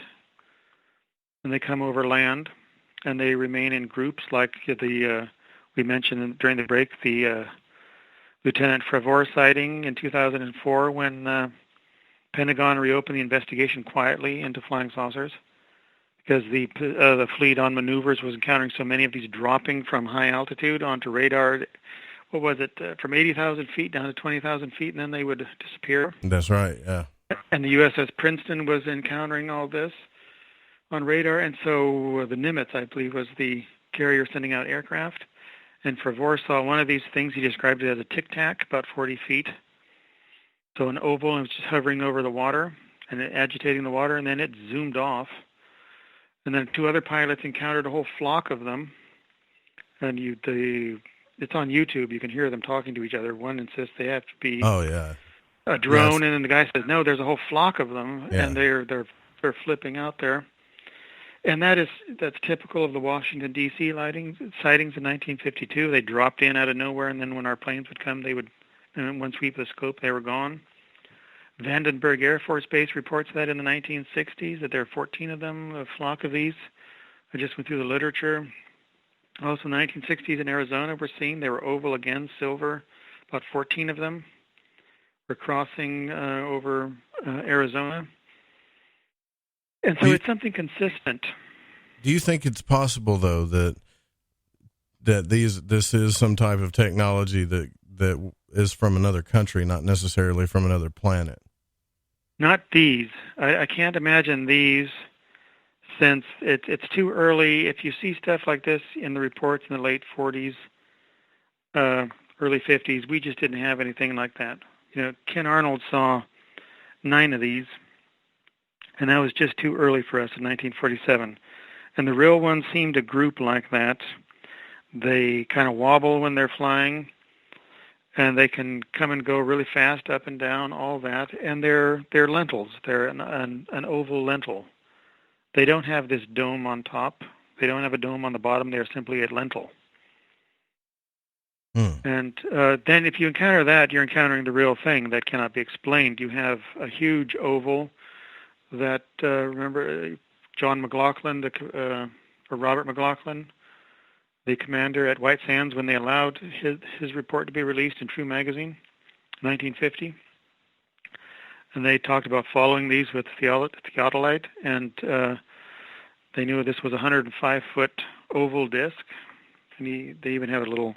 Speaker 9: and they come over land, and they remain in groups like we mentioned during the break, the Lieutenant Favor sighting in 2004 when Pentagon reopened the investigation quietly into flying saucers. because the fleet on maneuvers was encountering so many of these dropping from high altitude onto radar. What was it, from 80,000 feet down to 20,000 feet, and then they would disappear?
Speaker 8: That's right, yeah.
Speaker 9: And the USS Princeton was encountering all this on radar, and so the Nimitz, I believe, was the carrier sending out aircraft. And for Warsaw, one of these things, he described it as a tic-tac, about 40 feet. So an oval, and it was just hovering over the water and agitating the water, and then it zoomed off. And then 2 other pilots encountered a whole flock of them. And it's on YouTube. You can hear them talking to each other. One insists they have to be a drone, yes. And then the guy says, no, there's a whole flock of them, and they're flipping out there. And that's typical of the Washington, D.C. sightings in 1952. They dropped in out of nowhere, and then when our planes would come, they would, in one sweep of the scope, they were gone. Vandenberg Air Force Base reports that in the 1960s, that there are 14 of them, a flock of these. I just went through the literature. Also, in the 1960s in Arizona were seen. They were oval again, silver. About 14 of them were crossing over Arizona. And so it's something consistent.
Speaker 8: Do you think it's possible, though, that this is some type of technology that is from another country, not necessarily from another planet?
Speaker 9: Not these. I can't imagine these, since it's too early. If you see stuff like this in the reports in the late 40s, early 50s, we just didn't have anything like that. Ken Arnold saw 9 of these, and that was just too early for us in 1947. And the real ones seem to group like that. They kind of wobble when they're flying, and they can come and go really fast, up and down, all that. And they're lentils. They're an oval lentil. They don't have this dome on top. They don't have a dome on the bottom. They're simply a lentil. And then if you encounter that, you're encountering the real thing that cannot be explained. You have a huge oval that, remember, John McLaughlin, or Robert McLaughlin, the commander at White Sands, when they allowed his report to be released in True Magazine, 1950. And they talked about following these with theodolite, and they knew this was a 105-foot oval disc. And they even had a little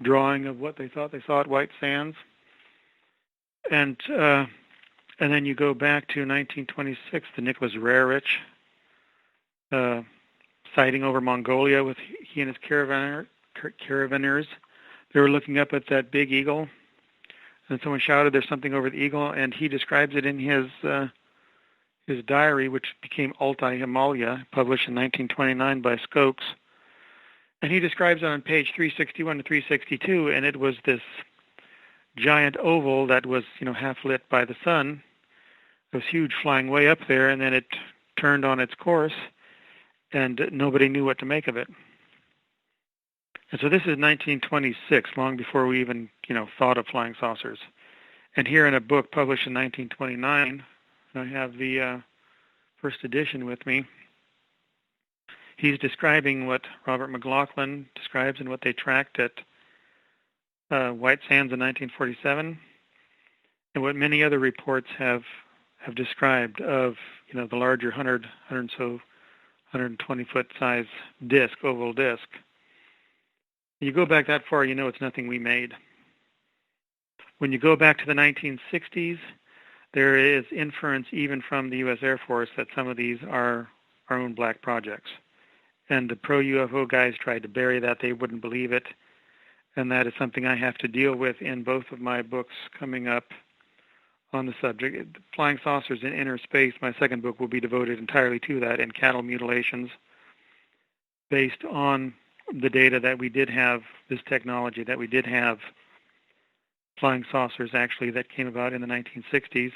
Speaker 9: drawing of what they thought they saw at White Sands. And then you go back to 1926, the Nicholas Rarich sighting over Mongolia with he and his caravanners. They were looking up at that big eagle, and someone shouted, "There's something over the eagle," and he describes it in his diary, which became Altai Himalaya, published in 1929 by Skokes. And he describes it on page 361 to 362, and it was this giant oval that was, half lit by the sun. It was huge, flying way up there, and then it turned on its course, and nobody knew what to make of it. And so this is 1926, long before we even, thought of flying saucers. And here in a book published in 1929, I have the first edition with me. He's describing what Robert McLaughlin describes and what they tracked at White Sands in 1947, and what many other reports have described of, the larger 120-foot size disc, oval disc. You go back that far, it's nothing we made. When you go back to the 1960s, there is inference even from the U.S. Air Force that some of these are our own black projects. And the pro-UFO guys tried to bury that. They wouldn't believe it. And that is something I have to deal with in both of my books coming up on the subject. Flying Saucers in Inner Space, my second book, will be devoted entirely to that, and cattle mutilations, based on the data that we did have, this technology that we did have, flying saucers actually, that came about in the 1960s.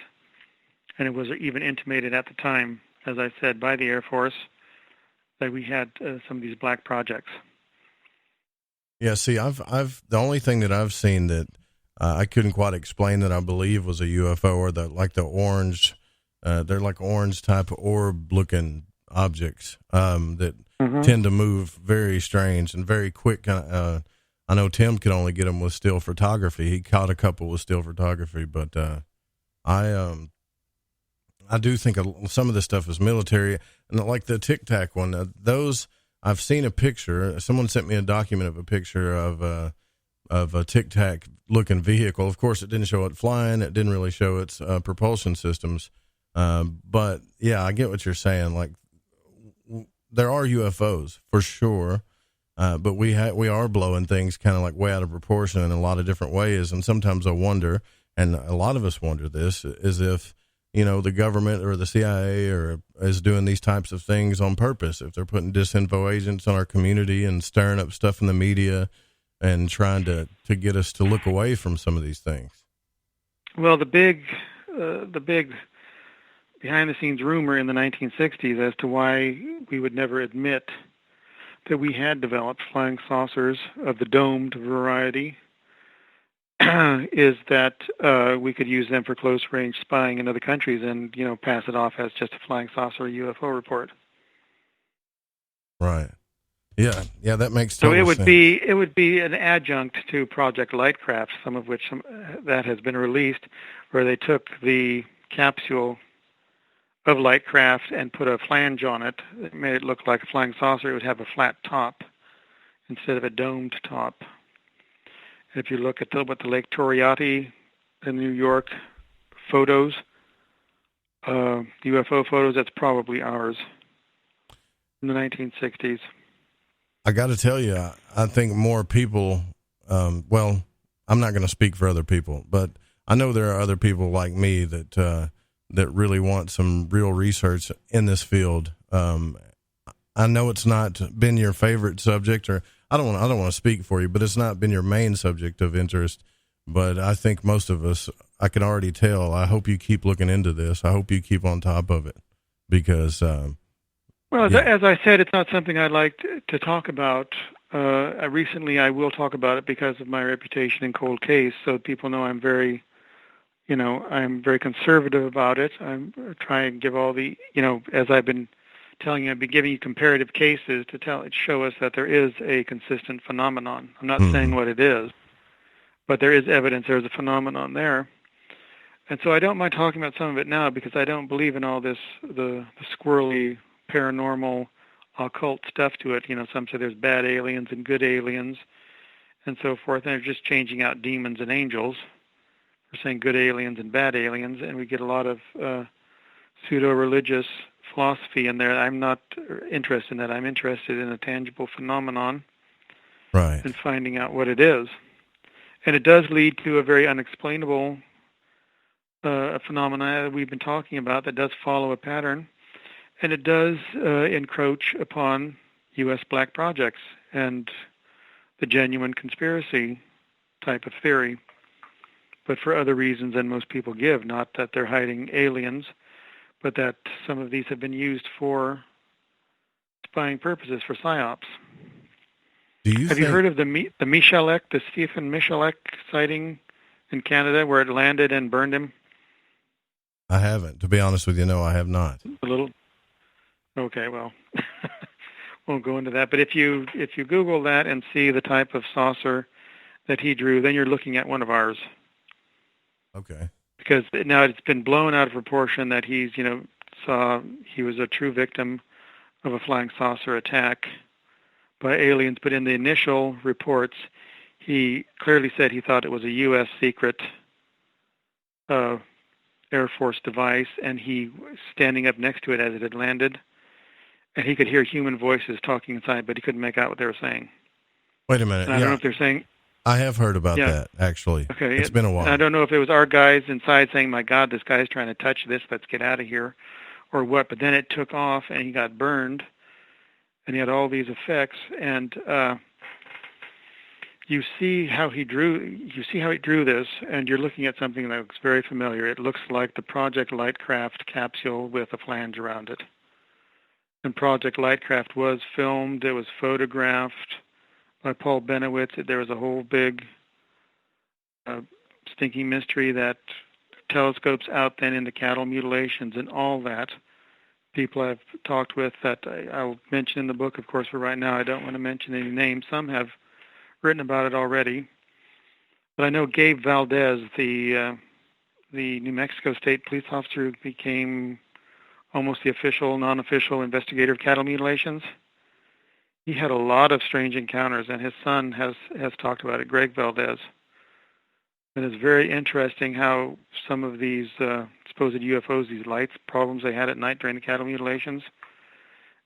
Speaker 9: And it was even intimated at the time, as I said, by the Air Force, that we had some of these black projects.
Speaker 8: Yeah, see, the only thing that I've seen that I couldn't quite explain that I believe was a UFO, or the orange, they're like orange type of orb looking objects that tend to move very strange and very quick. I know Tim could only get them with still photography. He caught a couple with still photography, but I I do think some of this stuff is military, and like the Tic Tac one, those I've seen a picture. Someone sent me a document of a picture of a Tic Tac looking vehicle. Of course, it didn't show it flying. It didn't really show its propulsion systems. But yeah, I get what you're saying. Like there are UFOs for sure. But we are blowing things kind of like way out of proportion in a lot of different ways. And sometimes I wonder, and a lot of us wonder this, is if, the government or the CIA is doing these types of things on purpose, if they're putting disinfo agents on our community and stirring up stuff in the media and trying to get us to look away from some of these things.
Speaker 9: Well, the big behind-the-scenes rumor in the 1960s as to why we would never admit that we had developed flying saucers of the domed variety is that we could use them for close-range spying in other countries and, pass it off as just a flying saucer UFO report.
Speaker 8: Right. Yeah, that makes total sense.
Speaker 9: So it would be an adjunct to Project Lightcraft, some of which that has been released, where they took the capsule of Lightcraft and put a flange on it. It made it look like a flying saucer. It would have a flat top instead of a domed top. If you look at what the Lake Toryati in New York photos, UFO photos, that's probably ours in the 1960s.
Speaker 8: I got to tell you, I think more people, well, I'm not going to speak for other people, but I know there are other people like me that really want some real research in this field. I know it's not been your favorite subject, or I don't want to speak for you, but it's not been your main subject of interest. But I think most of us, I can already tell. I hope you keep looking into this. I hope you keep on top of it, because.
Speaker 9: As I said, it's not something I like to talk about. Recently, I will talk about it because of my reputation in cold case, so people know I'm very. I'm very conservative about it. I'm trying to give all the, as I've been telling you, I've been giving you comparative cases to show us that there is a consistent phenomenon. I'm not saying what it is, but there is evidence there's a phenomenon there. And so I don't mind talking about some of it now because I don't believe in all this, the squirrely, paranormal, occult stuff to it. Some say there's bad aliens and good aliens and so forth, and they're just changing out demons and angels. We're saying good aliens and bad aliens, and we get a lot of pseudo-religious philosophy in there. I'm not interested in that. I'm interested in a tangible phenomenon,
Speaker 8: right,
Speaker 9: and finding out what it is. And it does lead to a very unexplainable phenomena that we've been talking about that does follow a pattern, and it does encroach upon U.S. black projects and the genuine conspiracy type of theory, but for other reasons than most people give, not that they're hiding aliens, but that some of these have been used for spying purposes, for psyops. Have you heard of the Michalek, the Stephen Michalek sighting in Canada where it landed and burned him?
Speaker 8: I haven't. To be honest with you, no, I have not.
Speaker 9: Okay, well, won't go into that. But if you Google that and see the type of saucer that he drew, then you're looking at one of ours.
Speaker 8: Okay.
Speaker 9: Because now it's been blown out of proportion that he's, saw he was a true victim of a flying saucer attack by aliens. But in the initial reports, he clearly said he thought it was a U.S. secret Air Force device, and he was standing up next to it as it had landed, and he could hear human voices talking inside, but he couldn't make out what they were saying.
Speaker 8: Wait a minute.
Speaker 9: And I don't know if they're saying...
Speaker 8: I have heard about that, actually.
Speaker 9: Okay.
Speaker 8: It's been a while.
Speaker 9: I don't know if it was our guys inside saying, my God, this guy's trying to touch this, let's get out of here, or what, but then it took off, and he got burned, and he had all these effects, and you see how he drew this, and you're looking at something that looks very familiar. It looks like the Project Lightcraft capsule with a flange around it. And Project Lightcraft was filmed, it was photographed by Paul Benowitz. There was a whole big stinking mystery that telescopes out then into cattle mutilations and all that. People I've talked with that I'll mention in the book, of course, for right now I don't want to mention any names. Some have written about it already. But I know Gabe Valdez, the the New Mexico State police officer who became almost the official, non-official investigator of cattle mutilations. He had a lot of strange encounters, and his son has talked about it, Greg Valdez. And it's very interesting how some of these supposed UFOs, these lights problems they had at night during the cattle mutilations,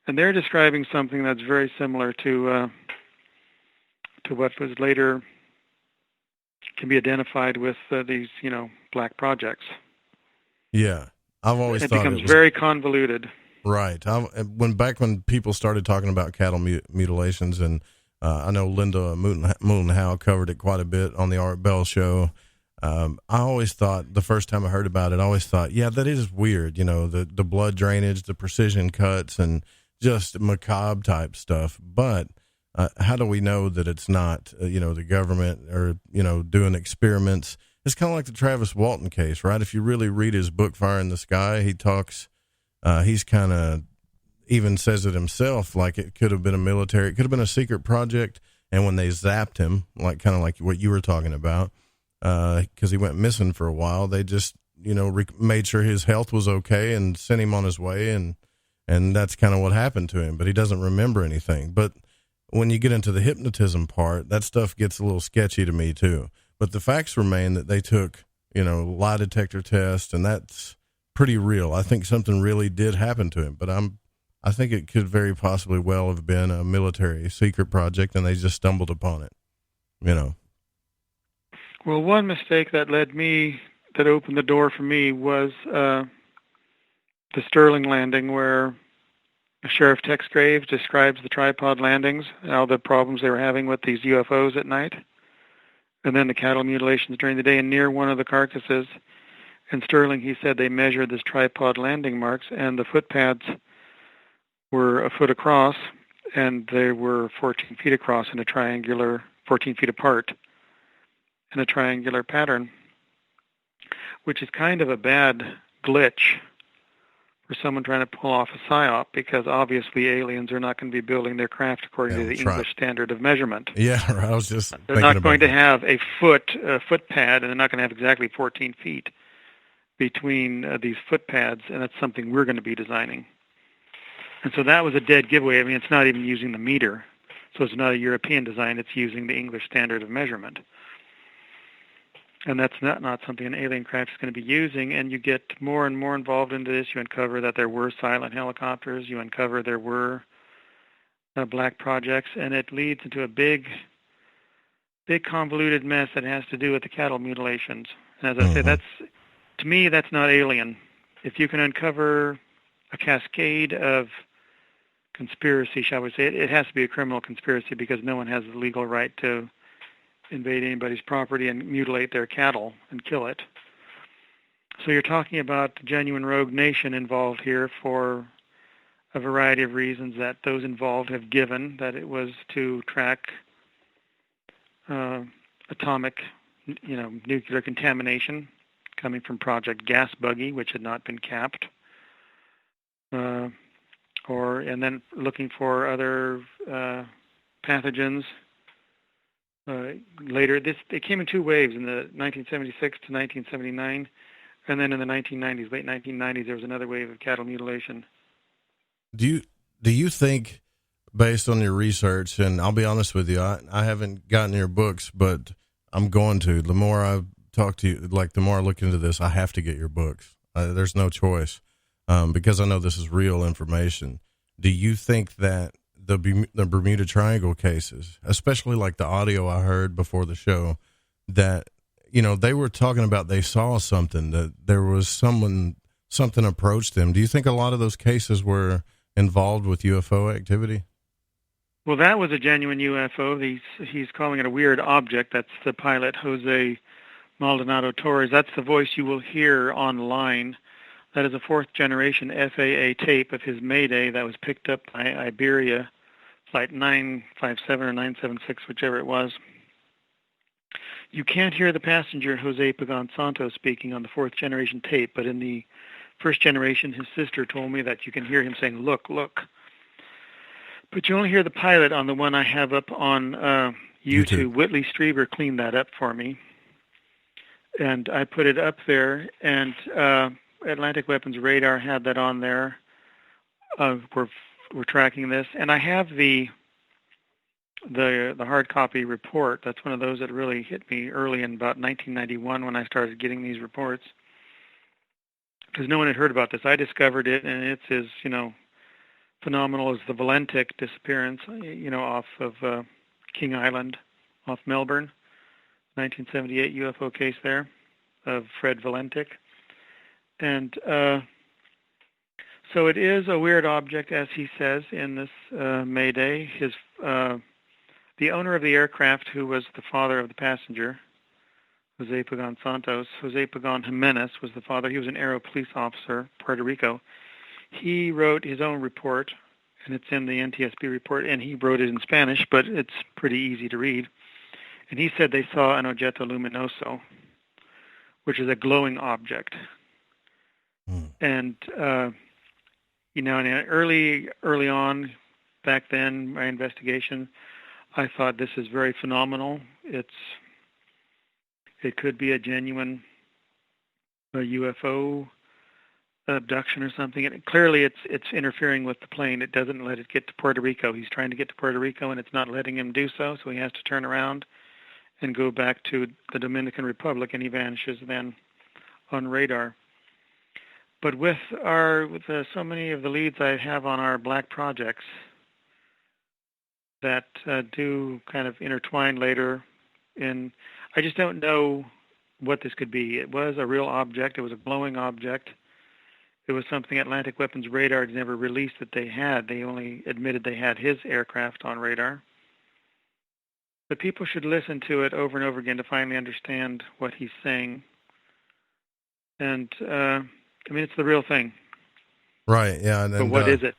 Speaker 9: and they're describing something that's very similar to what was later can be identified with these, black projects.
Speaker 8: Yeah, I've always thought
Speaker 9: it becomes very convoluted.
Speaker 8: Right. Back when people started talking about cattle mutilations, and I know Linda Moulton-Howe covered it quite a bit on the Art Bell show. I always thought, the first time I heard about it, yeah, that is weird. The blood drainage, the precision cuts, and just macabre type stuff. But how do we know that it's not, the government or, doing experiments? It's kind of like the Travis Walton case, right? If you really read his book, Fire in the Sky, he talks, he's kind of even says it himself, like it could have been it could have been a secret project. And when they zapped him, kind of like what you were talking about, because he went missing for a while, they just, made sure his health was okay and sent him on his way. And that's kind of what happened to him, but he doesn't remember anything. But when you get into the hypnotism part, that stuff gets a little sketchy to me too. But the facts remain that they took, lie detector tests, and that's pretty real. I think something really did happen to him, but I think it could very possibly well have been a military secret project, and they just stumbled upon it,
Speaker 9: Well, one mistake that opened the door for me was the Sterling landing, where Sheriff Tex Graves describes the tripod landings and all the problems they were having with these UFOs at night, and then the cattle mutilations during the day. And near one of the carcasses in Sterling, he said they measured this tripod landing marks, and the footpads were a foot across, and they were 14 feet across in a triangular, 14 feet apart in a triangular pattern, which is kind of a bad glitch for someone trying to pull off a psyop, because obviously aliens are not going to be building their craft according to the English standard of measurement.
Speaker 8: Yeah, I was just
Speaker 9: They're not going to have a foot pad, and they're not going to have exactly 14 feet between these foot pads, and that's something we're going to be designing. And so that was a dead giveaway. I mean, it's not even using the meter, so it's not a European design. It's using the English standard of measurement. And that's not something an alien craft is going to be using. And you get more and more involved into this. You uncover that there were silent helicopters. You uncover there were black projects. And it leads into a big convoluted mess that has to do with the cattle mutilations. And as I say, to me, that's not alien. If you can uncover a cascade of conspiracy, shall we say, it has to be a criminal conspiracy, because no one has the legal right to invade anybody's property and mutilate their cattle and kill it. So you're talking about a genuine rogue nation involved here for a variety of reasons that those involved have given, that it was to track atomic, nuclear contamination coming from Project Gas Buggy, which had not been capped, and then looking for other pathogens. Later, it came in two waves, in the 1976 to 1979, and then in the 1990s, late 1990s, there was another wave of cattle mutilation.
Speaker 8: Do you think, based on your research, and I'll be honest with you, I haven't gotten your books, but I'm going to. The more I talk to you, the more I look into this, I have to get your books. There's no choice, because I know this is real information. Do you think that the Bermuda Triangle cases, especially like the audio I heard before the show, that, they were talking about they saw something, that there was something approached them. Do you think a lot of those cases were involved with UFO activity?
Speaker 9: Well, that was a genuine UFO. He's calling it a weird object. That's the pilot, Jose Maldonado Torres. That's the voice you will hear online. That is a fourth-generation FAA tape of his Mayday that was picked up by Iberia, Flight 957 or 976, whichever it was. You can't hear the passenger, Jose Pagan Santos, speaking on the fourth-generation tape, but in the first generation, his sister told me that you can hear him saying, "Look, look." But you only hear the pilot on the one I have up on YouTube. Whitley Strieber cleaned that up for me. And I put it up there, and Atlantic Weapons Radar had that on there. We're tracking this, and I have the hard copy report. That's one of those that really hit me early in about 1991 when I started getting these reports, because no one had heard about this. I discovered it, and it's as phenomenal as the Valentic disappearance, off of King Island, off Melbourne, 1978 UFO case there of Fred Valentic. And so it is a weird object, as he says in this Mayday. The owner of the aircraft, who was the father of the passenger, Jose Pagan Santos, Jose Pagan Jimenez was the father. He was an Aero police officer, Puerto Rico. He wrote his own report, and it's in the NTSB report, and he wrote it in Spanish, but it's pretty easy to read. And he said they saw an objeto luminoso, which is a glowing object. And, early on, back then, my investigation, I thought this is very phenomenal. It could be a genuine UFO abduction or something. And clearly, it's interfering with the plane. It doesn't let it get to Puerto Rico. He's trying to get to Puerto Rico, and it's not letting him do so. So he has to turn around and go back to the Dominican Republic, and he vanishes then on radar. But with so many of the leads I have on our black projects that do kind of intertwine later, and I just don't know what this could be. It was a real object. It was a glowing object. It was something Atlantic Weapons Radar had never released that they had. They only admitted they had his aircraft on radar. But people should listen to it over and over again to finally understand what he's saying. And, it's the real thing.
Speaker 8: Right, yeah.
Speaker 9: But what is it?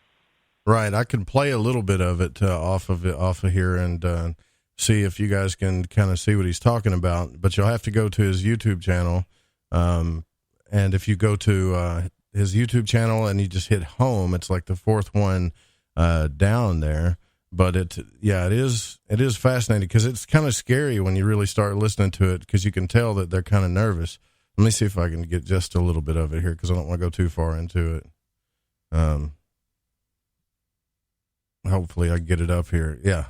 Speaker 8: Right, I could play a little bit of it off of here and see if you guys can kind of see what he's talking about. But you'll have to go to his YouTube channel. And if you go to his YouTube channel and you just hit home, it's like the fourth one down there. But it is fascinating because it's kind of scary when you really start listening to it, because you can tell that they're kind of nervous. Let me see if I can get just a little bit of it here, because I don't want to go too far into it. Hopefully I can get it up here. Yeah.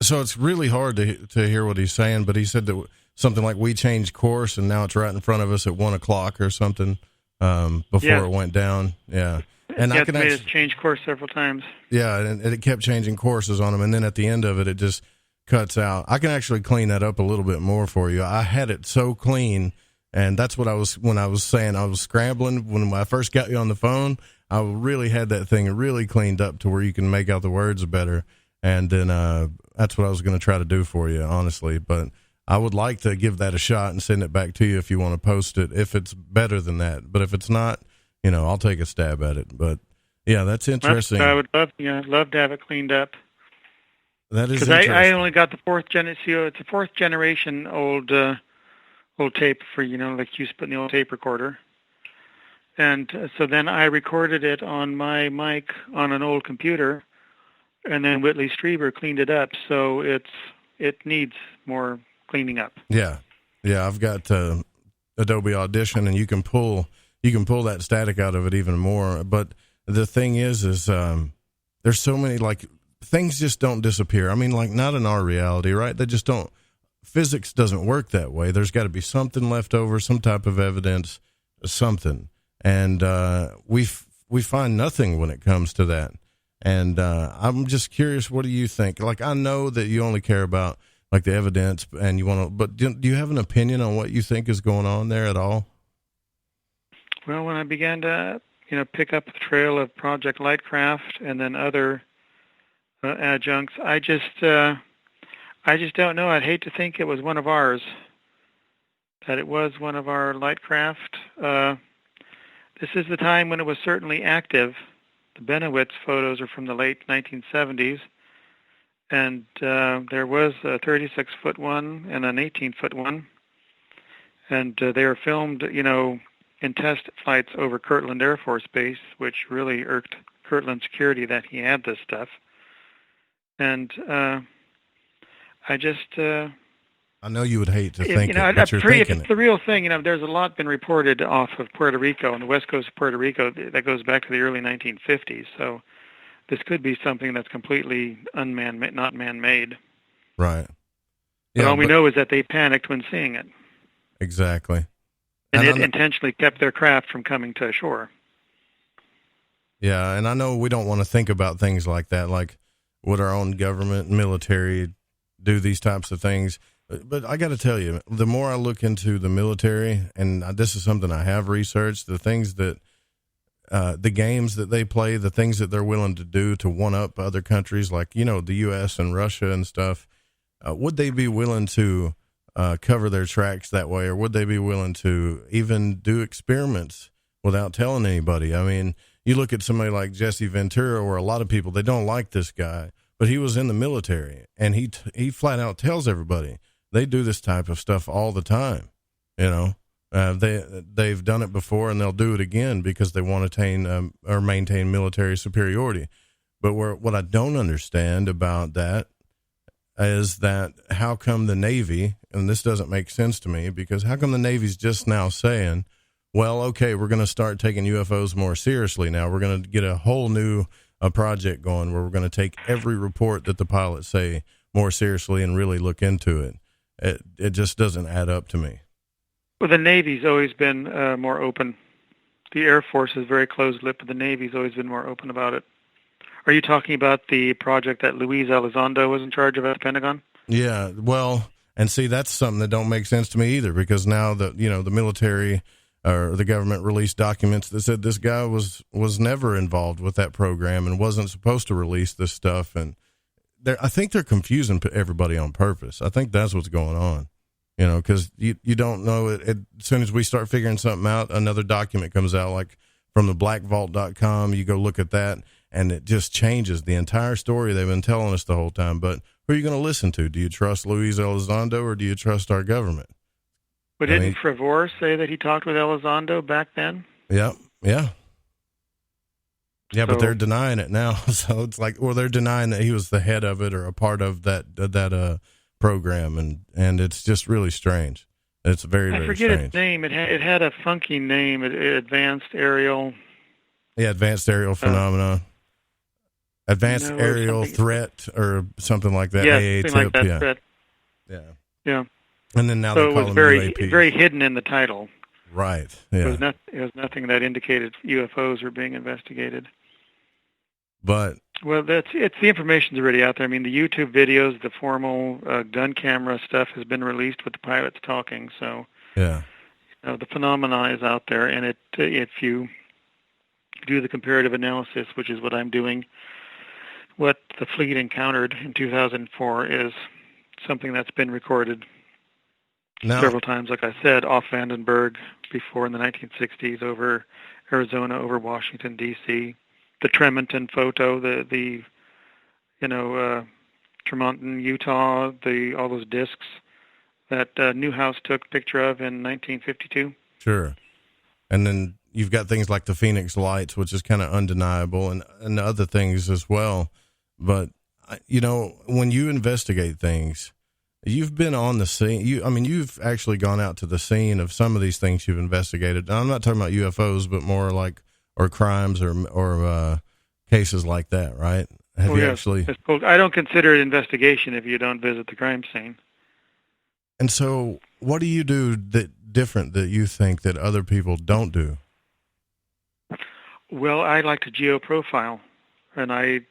Speaker 8: So it's really hard to hear what he's saying, but he said that something like we changed course and now it's right in front of us at 1:00 or something before it went down. Yeah. And I can
Speaker 9: made us change course several times.
Speaker 8: Yeah. And it kept changing courses on him. And then at the end of it, it just cuts out. I can actually clean that up a little bit more for you. I had it so clean. And that's what when I was saying, I was scrambling when I first got you on the phone. I really had that thing really cleaned up to where you can make out the words better. And then that's what I was going to try to do for you, honestly. But I would like to give that a shot and send it back to you if you want to post it, if it's better than that. But if it's not, I'll take a stab at it. But, yeah, that's interesting.
Speaker 9: I would love to have it cleaned up.
Speaker 8: That is
Speaker 9: interesting. Because I only got the fourth generation old tape for, like you used to put in the old tape recorder. And so then I recorded it on my mic on an old computer. And then Whitley Strieber cleaned it up, so it needs more cleaning up.
Speaker 8: Yeah. I've got Adobe Audition, and you can pull that static out of it even more. But the thing is there's so many things just don't disappear. I mean, not in our reality, right? They just don't. Physics doesn't work that way. There's got to be something left over, some type of evidence, something, and we find nothing when it comes to that. And I'm just curious, what do you think? Like, I know that you only care about like the evidence, and you want to, but do you have an opinion on what you think is going on there at all?
Speaker 9: Well, when I began to, pick up the trail of Project Lightcraft and then other adjuncts, I just don't know. I'd hate to think it was one of ours, that it was one of our Lightcraft. This is the time when it was certainly active. The Benowitz photos are from the late 1970s, and there was a 36-foot one and an 18-foot one, and they were filmed, in test flights over Kirtland Air Force Base, which really irked Kirtland security that he had this stuff. And I
Speaker 8: know you would hate to think it, but you're
Speaker 9: if
Speaker 8: thinking
Speaker 9: it's the real thing, there's a lot been reported off of Puerto Rico, on the west coast of Puerto Rico, that goes back to the early 1950s. So this could be something that's completely unman-made, not man-made.
Speaker 8: Right.
Speaker 9: But all we know is that they panicked when seeing it.
Speaker 8: Exactly.
Speaker 9: And it intentionally kept their craft from coming to shore.
Speaker 8: Yeah, and I know we don't want to think about things like that, like would our own government and military do these types of things. But I got to tell you, the more I look into the military, and this is something I have researched, the things that, the games that they play, the things that they're willing to do to one-up other countries, like, the U.S. and Russia and stuff, would they be willing to cover their tracks that way, or would they be willing to even do experiments without telling anybody? I mean, you look at somebody like Jesse Ventura, where a lot of people, they don't like this guy, but he was in the military, and he flat out tells everybody they do this type of stuff all the time. They've done it before, and they'll do it again because they want to attain or maintain military superiority. But what I don't understand about that is that how come the Navy, and this doesn't make sense to me, because how come the Navy's just now saying, well, okay, we're going to start taking UFOs more seriously now. We're going to get a whole new project going where we're going to take every report that the pilots say more seriously and really look into it. It just doesn't add up to me.
Speaker 9: Well, the Navy's always been more open. The Air Force is very closed-lipped, but the Navy's always been more open about it. Are you talking about the project that Luis Elizondo was in charge of at the Pentagon?
Speaker 8: Yeah, well, and see, that's something that don't make sense to me either, because now that, the military or the government released documents that said this guy was never involved with that program and wasn't supposed to release this stuff. And I think they're confusing everybody on purpose. I think that's what's going on, because you don't know it. As soon as we start figuring something out, another document comes out, like from the blackvault.com. You go look at that, and it just changes the entire story they've been telling us the whole time. But who are you going to listen to? Do you trust Luis Elizondo, or do you trust our government?
Speaker 9: But didn't Favor say that he talked with Elizondo back then?
Speaker 8: Yeah. But they're denying it now. So it's like, well, they're denying that he was the head of it or a part of that program, and it's just really strange. It's very, very strange. I forget
Speaker 9: its name. It had a funky name. Advanced Aerial.
Speaker 8: Yeah, Advanced Aerial Phenomena. Advanced Aerial Threat or something like that.
Speaker 9: Yeah, something like that. Threat. Yeah.
Speaker 8: And then now
Speaker 9: so
Speaker 8: they call
Speaker 9: it was
Speaker 8: them
Speaker 9: very hidden in the title.
Speaker 8: Right. Yeah.
Speaker 9: It was nothing that indicated UFOs were being investigated.
Speaker 8: But
Speaker 9: it's the information's already out there. I mean, the YouTube videos, the formal gun camera stuff has been released with the pilots talking. So
Speaker 8: yeah,
Speaker 9: the phenomena is out there, and if you do the comparative analysis, which is what I'm doing, what the fleet encountered in 2004 is something that's been recorded several times, like I said, off Vandenberg before in the 1960s, over Arizona, over Washington, D.C. The Tremonton photo, the Tremonton, Utah, all those discs that Newhouse took picture of in 1952.
Speaker 8: Sure. And then you've got things like the Phoenix Lights, which is kind of undeniable, and other things as well. But, when you investigate things, you've been on the scene. You've actually gone out to the scene of some of these things you've investigated. Now, I'm not talking about UFOs, but more like, or crimes or cases like that, right? Have you actually?
Speaker 9: I don't consider it investigation if you don't visit the crime scene.
Speaker 8: And so what do you do different that you think that other people don't do?
Speaker 9: Well, I like to geoprofile, and I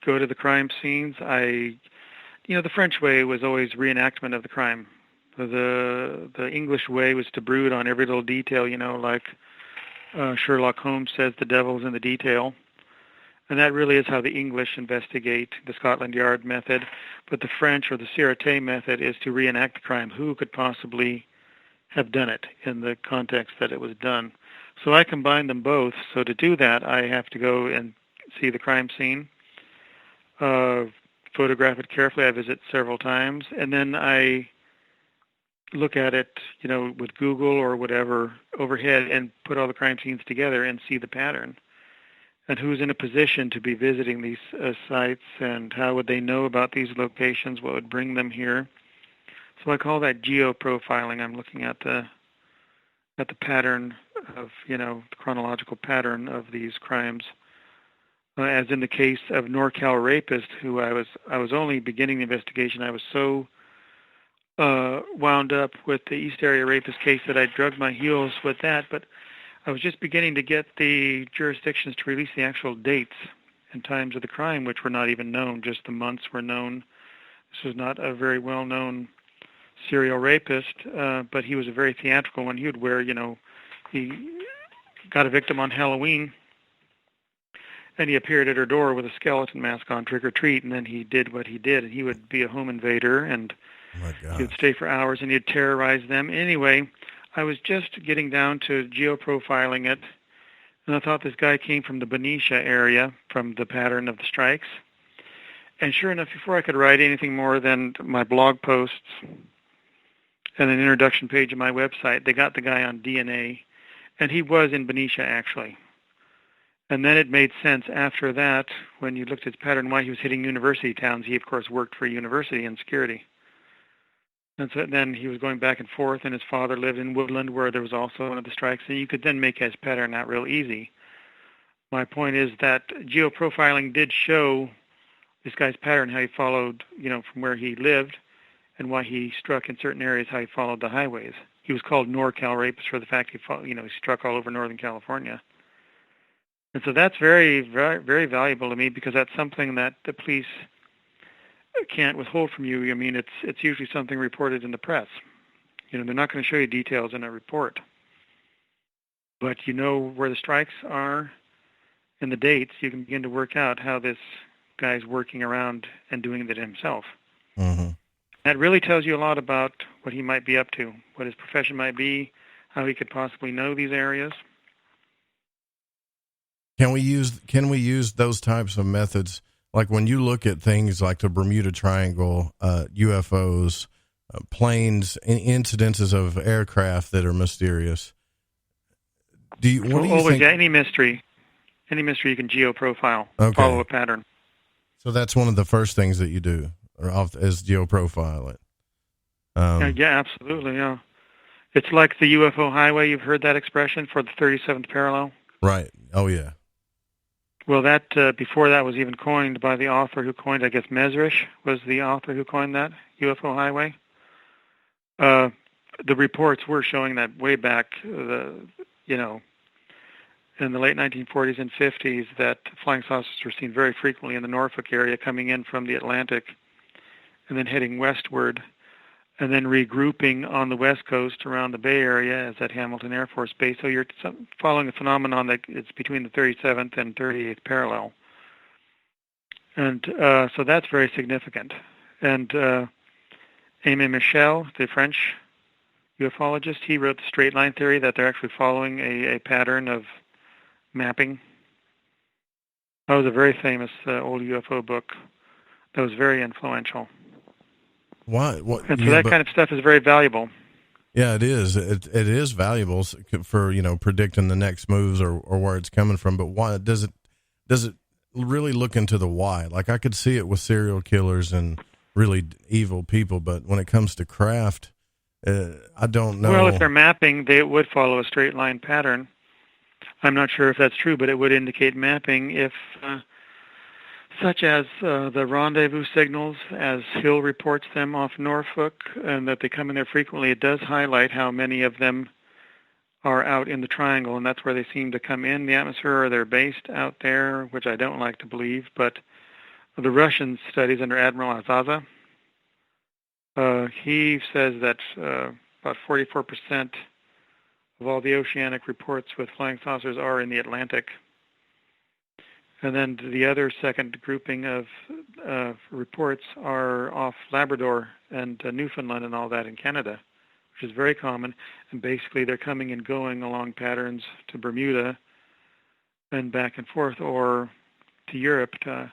Speaker 9: go to the crime scenes. The French way was always reenactment of the crime. The English way was to brood on every little detail, like Sherlock Holmes says, the devil's in the detail. And that really is how the English investigate, the Scotland Yard method. But the French, or the Sûreté method, is to reenact the crime. Who could possibly have done it in the context that it was done? So I combine them both. So to do that, I have to go and see the crime scene, photograph it carefully. I visit several times, and then I look at it, with Google or whatever overhead, and put all the crime scenes together and see the pattern. And who's in a position to be visiting these sites, and how would they know about these locations? What would bring them here? So I call that geoprofiling. I'm looking at the pattern of, the chronological pattern of these crimes. As in the case of NorCal rapist, who I was only beginning the investigation. I was so wound up with the East Area rapist case that I drugged my heels with that, but I was just beginning to get the jurisdictions to release the actual dates and times of the crime, which were not even known. Just the months were known. This was not a very well-known serial rapist, but he was a very theatrical one. He would wear, he got a victim on Halloween, and he appeared at her door with a skeleton mask on, trick or treat, and then he did what he did. And he would be a home invader, and he would stay for hours, and he'd terrorize them. Anyway, I was just getting down to geoprofiling it, and I thought this guy came from the Benicia area, from the pattern of the strikes. And sure enough, before I could write anything more than my blog posts and an introduction page of my website, they got the guy on DNA, and he was in Benicia, actually. And then it made sense after that, when you looked at his pattern, why he was hitting university towns. He, of course, worked for a university in security. And so then he was going back and forth, and his father lived in Woodland, where there was also one of the strikes, and you could then make his pattern out real easy. My point is that geoprofiling did show this guy's pattern, how he followed, from where he lived, and why he struck in certain areas, how he followed the highways. He was called NorCal rapist for the fact he struck all over Northern California. And so that's very, very, very valuable to me, because that's something that the police can't withhold from you. I mean, it's usually something reported in the press. They're not going to show you details in a report. But where the strikes are and the dates, you can begin to work out how this guy's working around and doing it himself.
Speaker 8: Mm-hmm.
Speaker 9: That really tells you a lot about what he might be up to, what his profession might be, how he could possibly know these areas.
Speaker 8: Can we use those types of methods? Like when you look at things like the Bermuda Triangle, UFOs, planes, incidences of aircraft that are mysterious. What do you think?
Speaker 9: Any mystery you can geoprofile, follow a pattern.
Speaker 8: So that's one of the first things that you do, is geoprofile it.
Speaker 9: Yeah, absolutely. Yeah, it's like the UFO highway. You've heard that expression, for the 37th parallel.
Speaker 8: Right. Oh yeah.
Speaker 9: Well, that before that was even coined by the author who coined, I guess Mesrich was the author who coined that UFO highway. The reports were showing that way back, in the late 1940s and 50s, that flying saucers were seen very frequently in the Norfolk area, coming in from the Atlantic and then heading westward, and then regrouping on the west coast around the Bay Area as at Hamilton Air Force Base. So you're following a phenomenon that it's between the 37th and 38th parallel. And so that's very significant. And Aimé Michel, the French ufologist, he wrote the straight line theory, that they're actually following a pattern of mapping. That was a very famous old UFO book that was very influential.
Speaker 8: Why?
Speaker 9: And so that kind of stuff is very valuable.
Speaker 8: Yeah, it is. It is valuable for predicting the next moves or where it's coming from. But why does it really look into the why? Like, I could see it with serial killers and really evil people, but when it comes to craft, I don't know.
Speaker 9: Well, if they're mapping, they would follow a straight line pattern. I'm not sure if that's true, but it would indicate mapping if, such as the rendezvous signals, as Hill reports them off Norfolk, and that they come in there frequently. It does highlight how many of them are out in the triangle, and that's where they seem to come in the atmosphere, or they're based out there, which I don't like to believe. But the Russian studies under Admiral Azaza. He says that about 44% of all the oceanic reports with flying saucers are in the Atlantic. And then the other second grouping of reports are off Labrador and Newfoundland and all that in Canada, which is very common. And basically they're coming and going along patterns to Bermuda and back and forth, or to Europe, to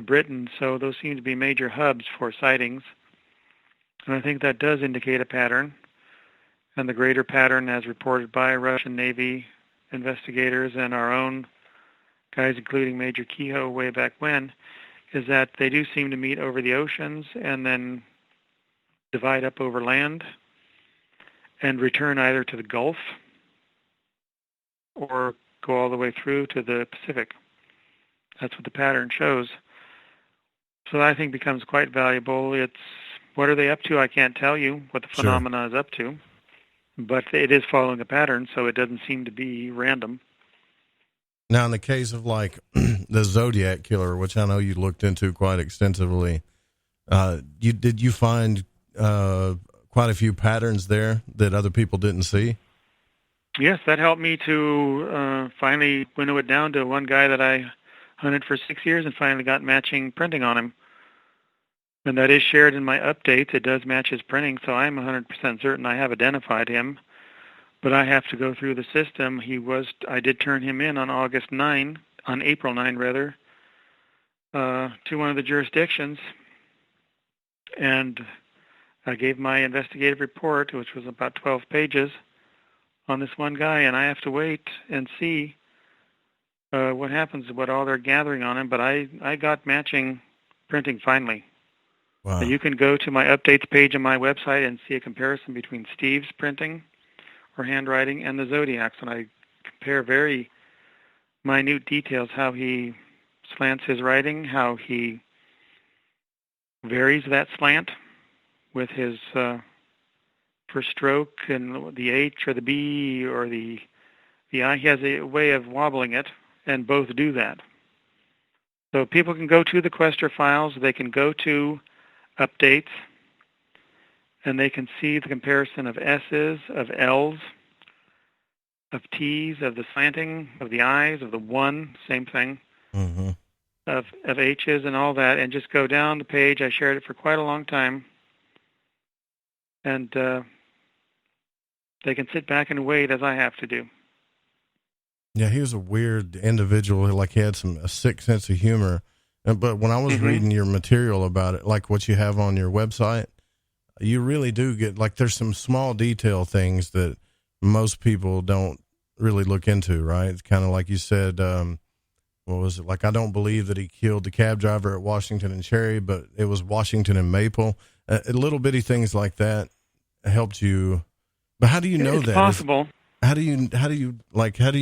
Speaker 9: Britain. So those seem to be major hubs for sightings. And I think that does indicate a pattern. And the greater pattern, as reported by Russian Navy investigators and our own guys, including Major Kehoe way back when, is that they do seem to meet over the oceans and then divide up over land and return either to the Gulf or go all the way through to the Pacific. That's what the pattern shows. So that, I think, becomes quite valuable. It's what are they up to? I can't tell you what the phenomena is up to, but it is following a pattern, so it doesn't seem to be random.
Speaker 8: Now, in the case of like the Zodiac killer, which I know you looked into quite extensively, did you find quite a few patterns there that other people didn't see?
Speaker 9: Yes, that helped me to finally winnow it down to one guy that I hunted for 6 years and finally got matching printing on him. And that is shared in my updates. It does match his printing, so I'm 100% certain I have identified him. But I have to go through the system. I did turn him in on April 9 rather, to one of the jurisdictions. And I gave my investigative report, which was about 12 pages, on this one guy, and I have to wait and see what happens, what all they're gathering on him. But I got matching printing finally.
Speaker 8: Wow.
Speaker 9: So you can go to my updates page on my website and see a comparison between Steve's printing or handwriting and the Zodiac's, and I compare very minute details, how he slants his writing, how he varies that slant with his first stroke and the H or the B or the I. He has a way of wobbling it, and both do that. So people can go to the Quester files, they can go to updates, and they can see the comparison of S's, of L's, of T's, of the slanting, of the I's, of the one, same thing, of H's and all that, and just go down the page. I shared it for quite a long time, and they can sit back and wait as I have to do.
Speaker 8: Yeah, he was a weird individual. Like, he had a sick sense of humor. But when I was reading your material about it, like what you have on your website, you really do get, like, there's some small detail things that most people don't really look into, right? It's kind of like you said, what was it? Like, I don't believe that he killed the cab driver at Washington and Cherry, but it was Washington and Maple. Little bitty things like that helped you. But how do you know
Speaker 9: it's
Speaker 8: that?
Speaker 9: Possible.
Speaker 8: How do you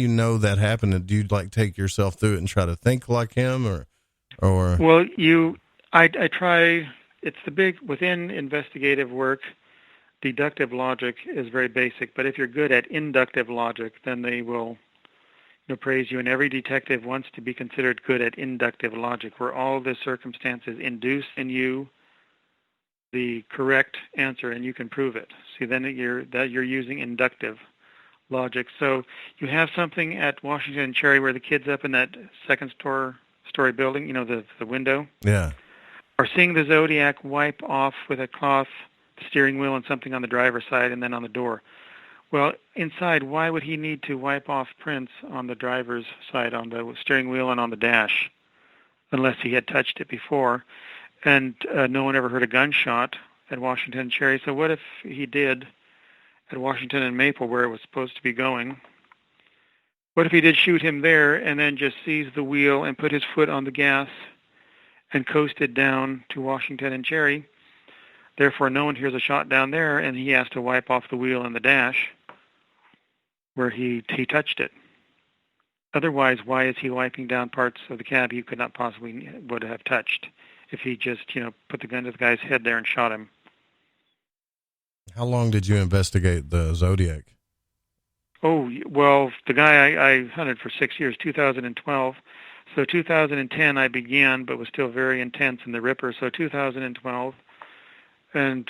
Speaker 8: know that happened? And do you like take yourself through it and try to think like him or?
Speaker 9: Well, I try. It's the big, within investigative work, deductive logic is very basic, but if you're good at inductive logic, then they will praise you. And every detective wants to be considered good at inductive logic, where all the circumstances induce in you the correct answer, and you can prove it. See, then you're using inductive logic. So you have something at Washington and Cherry where the kids up in that second story building, the window.
Speaker 8: Yeah.
Speaker 9: Are seeing the Zodiac wipe off with a cloth the steering wheel and something on the driver's side and then on the door. Well, inside, why would he need to wipe off prints on the driver's side, on the steering wheel and on the dash, unless he had touched it before? And no one ever heard a gunshot at Washington and Cherry. So what if he did at Washington and Maple, where it was supposed to be going? What if he did shoot him there and then just seized the wheel and put his foot on the gas and coasted down to Washington and Cherry? Therefore, no one hears a shot down there, and he has to wipe off the wheel and the dash where he touched it. Otherwise, why is he wiping down parts of the cab he could not possibly would have touched if he just, put the gun to the guy's head there and shot him?
Speaker 8: How long did you investigate the Zodiac?
Speaker 9: Oh, well, the guy I hunted for 6 years, 2012. So 2010 I began, but was still very intense in the Ripper. So 2012, and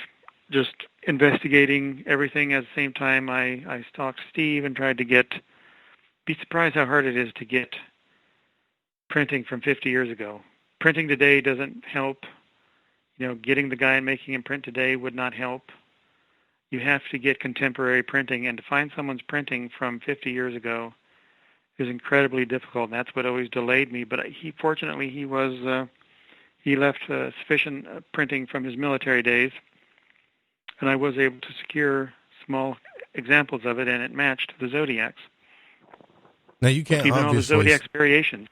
Speaker 9: just investigating everything at the same time. I stalked Steve and tried to be surprised how hard it is to get printing from 50 years ago. Printing today doesn't help. Getting the guy and making him print today would not help. You have to get contemporary printing, and to find someone's printing from 50 years ago is incredibly difficult, and that's what always delayed me. But fortunately, he left sufficient printing from his military days, and I was able to secure small examples of it, and it matched the zodiacs.
Speaker 8: Now you can't
Speaker 9: even
Speaker 8: obviously
Speaker 9: all the zodiacs variations.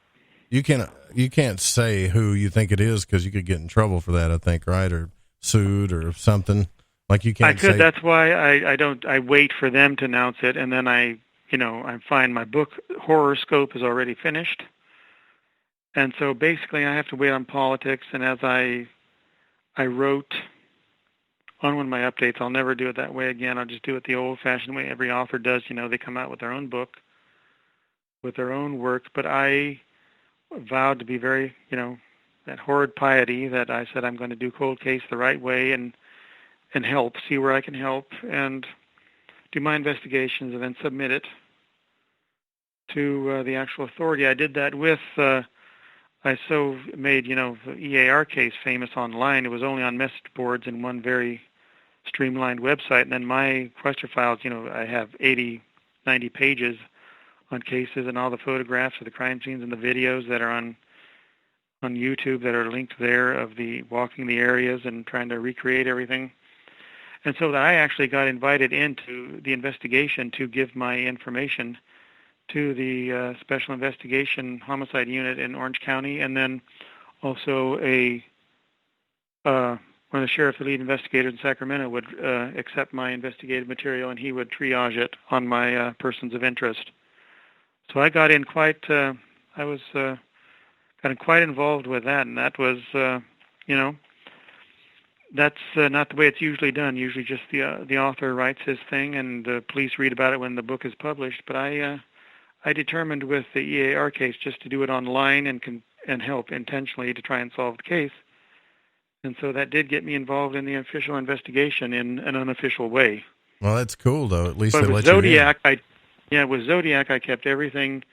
Speaker 8: You can't say who you think it is because you could get in trouble for that. I think, right, or sued or something. Like you can't.
Speaker 9: I could.
Speaker 8: Say,
Speaker 9: that's why I don't. I wait for them to announce it, and then I find my book Horoscope is already finished, and so basically I have to wait on politics. And as I wrote on one of my updates, I'll never do it that way again. I'll just do it the old-fashioned way every author does. They come out with their own book, with their own work. But I vowed to be very, that horrid piety that I said I'm going to do Cold Case the right way and help, see where I can help, and do my investigations and then submit it to the actual authority. I did that with, I made, the EAR case famous online. It was only on message boards and one very streamlined website. And then my question files, I have 80, 90 pages on cases and all the photographs of the crime scenes and the videos that are on YouTube that are linked there of the walking the areas and trying to recreate everything. And so that I actually got invited into the investigation to give my information to the Special Investigation Homicide Unit in Orange County, and then also one of the sheriff's lead investigators in Sacramento would accept my investigative material, and he would triage it on my persons of interest. So I got in quite involved with that, and that was, that's not the way it's usually done. Usually just the author writes his thing, and the police read about it when the book is published. But I determined with the EAR case just to do it online and help intentionally to try and solve the case. And so that did get me involved in the official investigation in an unofficial way.
Speaker 8: Well, that's cool, though. At least
Speaker 9: but
Speaker 8: they
Speaker 9: with
Speaker 8: let
Speaker 9: Zodiac,
Speaker 8: you in.
Speaker 9: with Zodiac, I kept everything.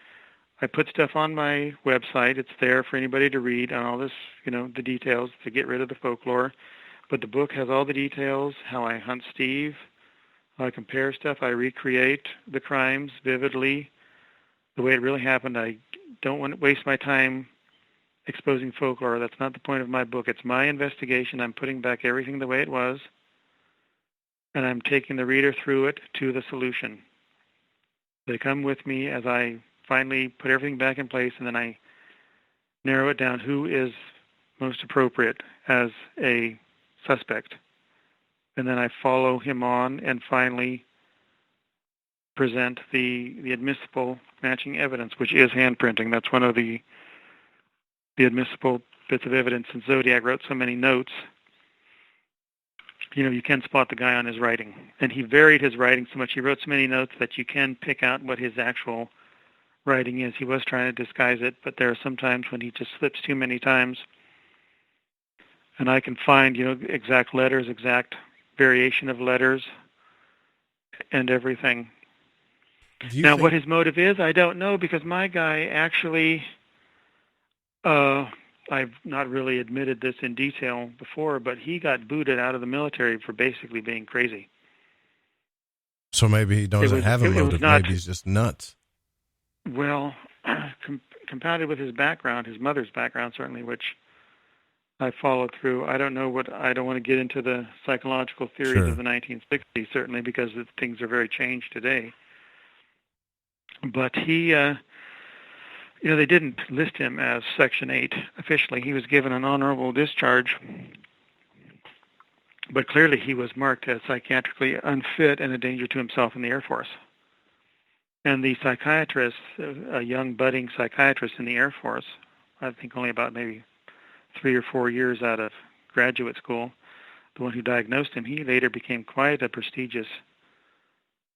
Speaker 9: I put stuff on my website. It's there for anybody to read on all this, the details to get rid of the folklore. But the book has all the details, how I hunt Steve, how I compare stuff, I recreate the crimes vividly, the way it really happened. I don't want to waste my time exposing folklore. That's not the point of my book. It's my investigation. I'm putting back everything the way it was, and I'm taking the reader through it to the solution. They come with me as I finally put everything back in place, and then I narrow it down who is most appropriate as a suspect. And then I follow him on and finally present the admissible matching evidence, which is handprinting. That's one of the admissible bits of evidence. Since Zodiac wrote so many notes, you can spot the guy on his writing. And he varied his writing so much. He wrote so many notes that you can pick out what his actual writing is. He was trying to disguise it, but there are some times when he just slips too many times. And I can find, exact letters, exact variation of letters, and everything. Now, what his motive is, I don't know, because my guy actually, I've not really admitted this in detail before, but he got booted out of the military for basically being crazy.
Speaker 8: So maybe he doesn't have a motive. Maybe he's just nuts.
Speaker 9: Well, compounded with his background, his mother's background certainly, which I followed through. I don't want to get into the psychological theories of the 1960s, certainly, because things are very changed today. But he, they didn't list him as Section 8 officially. He was given an honorable discharge, but clearly he was marked as psychiatrically unfit and a danger to himself in the Air Force. And the psychiatrist, a young budding psychiatrist in the Air Force, I think only about maybe 3 or 4 years out of graduate school, the one who diagnosed him, he later became quite a prestigious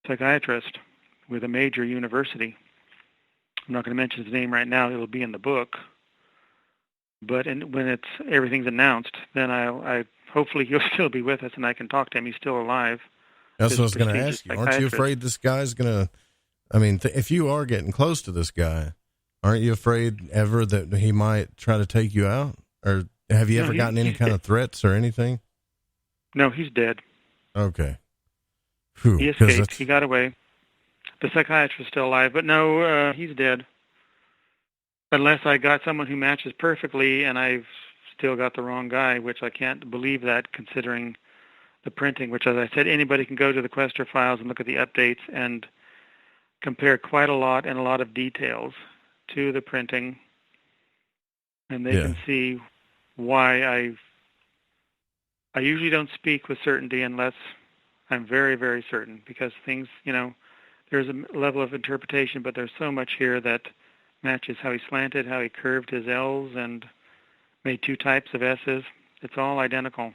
Speaker 9: psychiatrist with a major university. I'm not going to mention his name right now. It'll be in the book. But when everything's announced, then I hopefully he'll still be with us and I can talk to him. He's still alive.
Speaker 8: That's what I was going to ask you. Aren't you afraid this guy's going to, I mean, if you are getting close to this guy, aren't you afraid ever that he might try to take you out? Or have you ever gotten any kind of threats or anything?
Speaker 9: No, he's dead.
Speaker 8: Okay. Whew,
Speaker 9: he escaped. He got away. The psychiatrist is still alive, but no, he's dead. Unless I got someone who matches perfectly and I've still got the wrong guy, which I can't believe that considering the printing, which, as I said, anybody can go to the Quester files and look at the updates and compare quite a lot and a lot of details to the printing. And they can see why I usually don't speak with certainty unless I'm very, very certain, because things, there's a level of interpretation, but there's so much here that matches how he slanted, how he curved his L's and made two types of S's. It's all identical.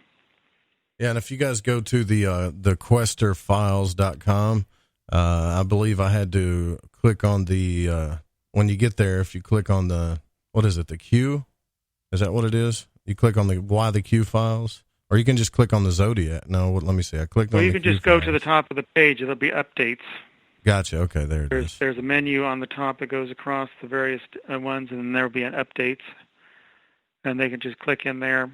Speaker 8: Yeah, and if you guys go to the questerfiles.com, I believe I had to click on the, when you get there, if you click on the, what is it, the Q? Is that what it is? You click on the Why the Q files? Or you can just click on the Zodiac. No, let me see. I clicked on the Q.
Speaker 9: Well, you can just go to the top of the page. It'll be updates.
Speaker 8: Gotcha. Okay, there it is.
Speaker 9: There's a menu on the top that goes across the various ones, and then there'll be an updates. And they can just click in there.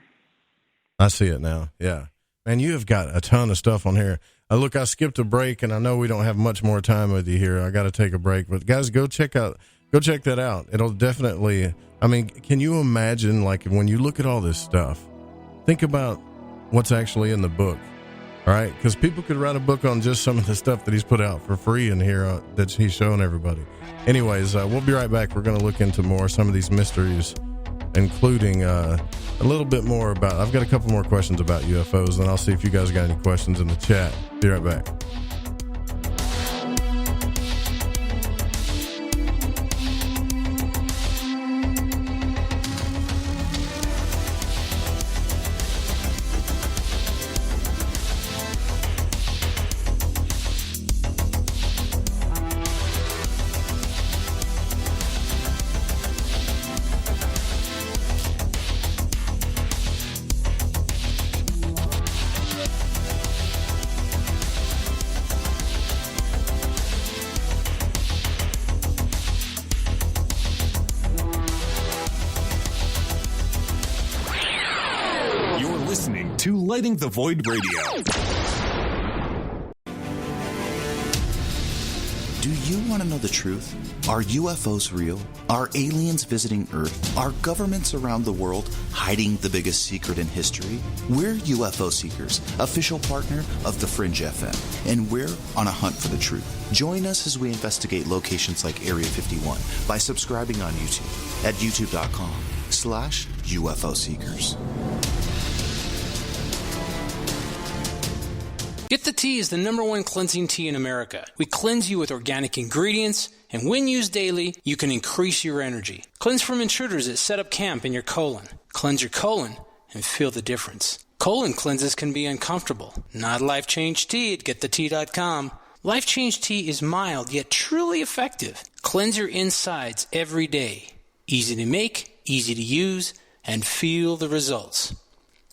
Speaker 8: I see it now. Yeah. Man, you have got a ton of stuff on here. Look, I skipped a break, and I know we don't have much more time with you here. I got to take a break. But, guys, go check that out. It'll definitely, I mean, can you imagine, like, when you look at all this stuff, think about what's actually in the book. All right, because people could write a book on just some of the stuff that he's put out for free in here that he's showing everybody. Anyways, we'll be right back. We're going to look into some of these mysteries, including a little bit more about, I've got a couple more questions about UFOs, and I'll see if you guys got any questions in the chat. Be right back.
Speaker 19: Lighting the Void Radio.
Speaker 20: Do you want to know the truth? Are UFOs real? Are aliens visiting Earth? Are governments around the world hiding the biggest secret in history? We're UFO Seekers, official partner of The Fringe FM, and we're on a hunt for the truth. Join us as we investigate locations like Area 51 by subscribing on YouTube at youtube.com/UFO Seekers.
Speaker 14: Get the Tea is the #1 cleansing tea in America. We cleanse you with organic ingredients, and when used daily, you can increase your energy. Cleanse from intruders that set up camp in your colon. Cleanse your colon and feel the difference. Colon cleanses can be uncomfortable. Not Life Change Tea at getthetea.com. Life Change Tea is mild yet truly effective. Cleanse your insides every day. Easy to make, easy to use, and feel the results.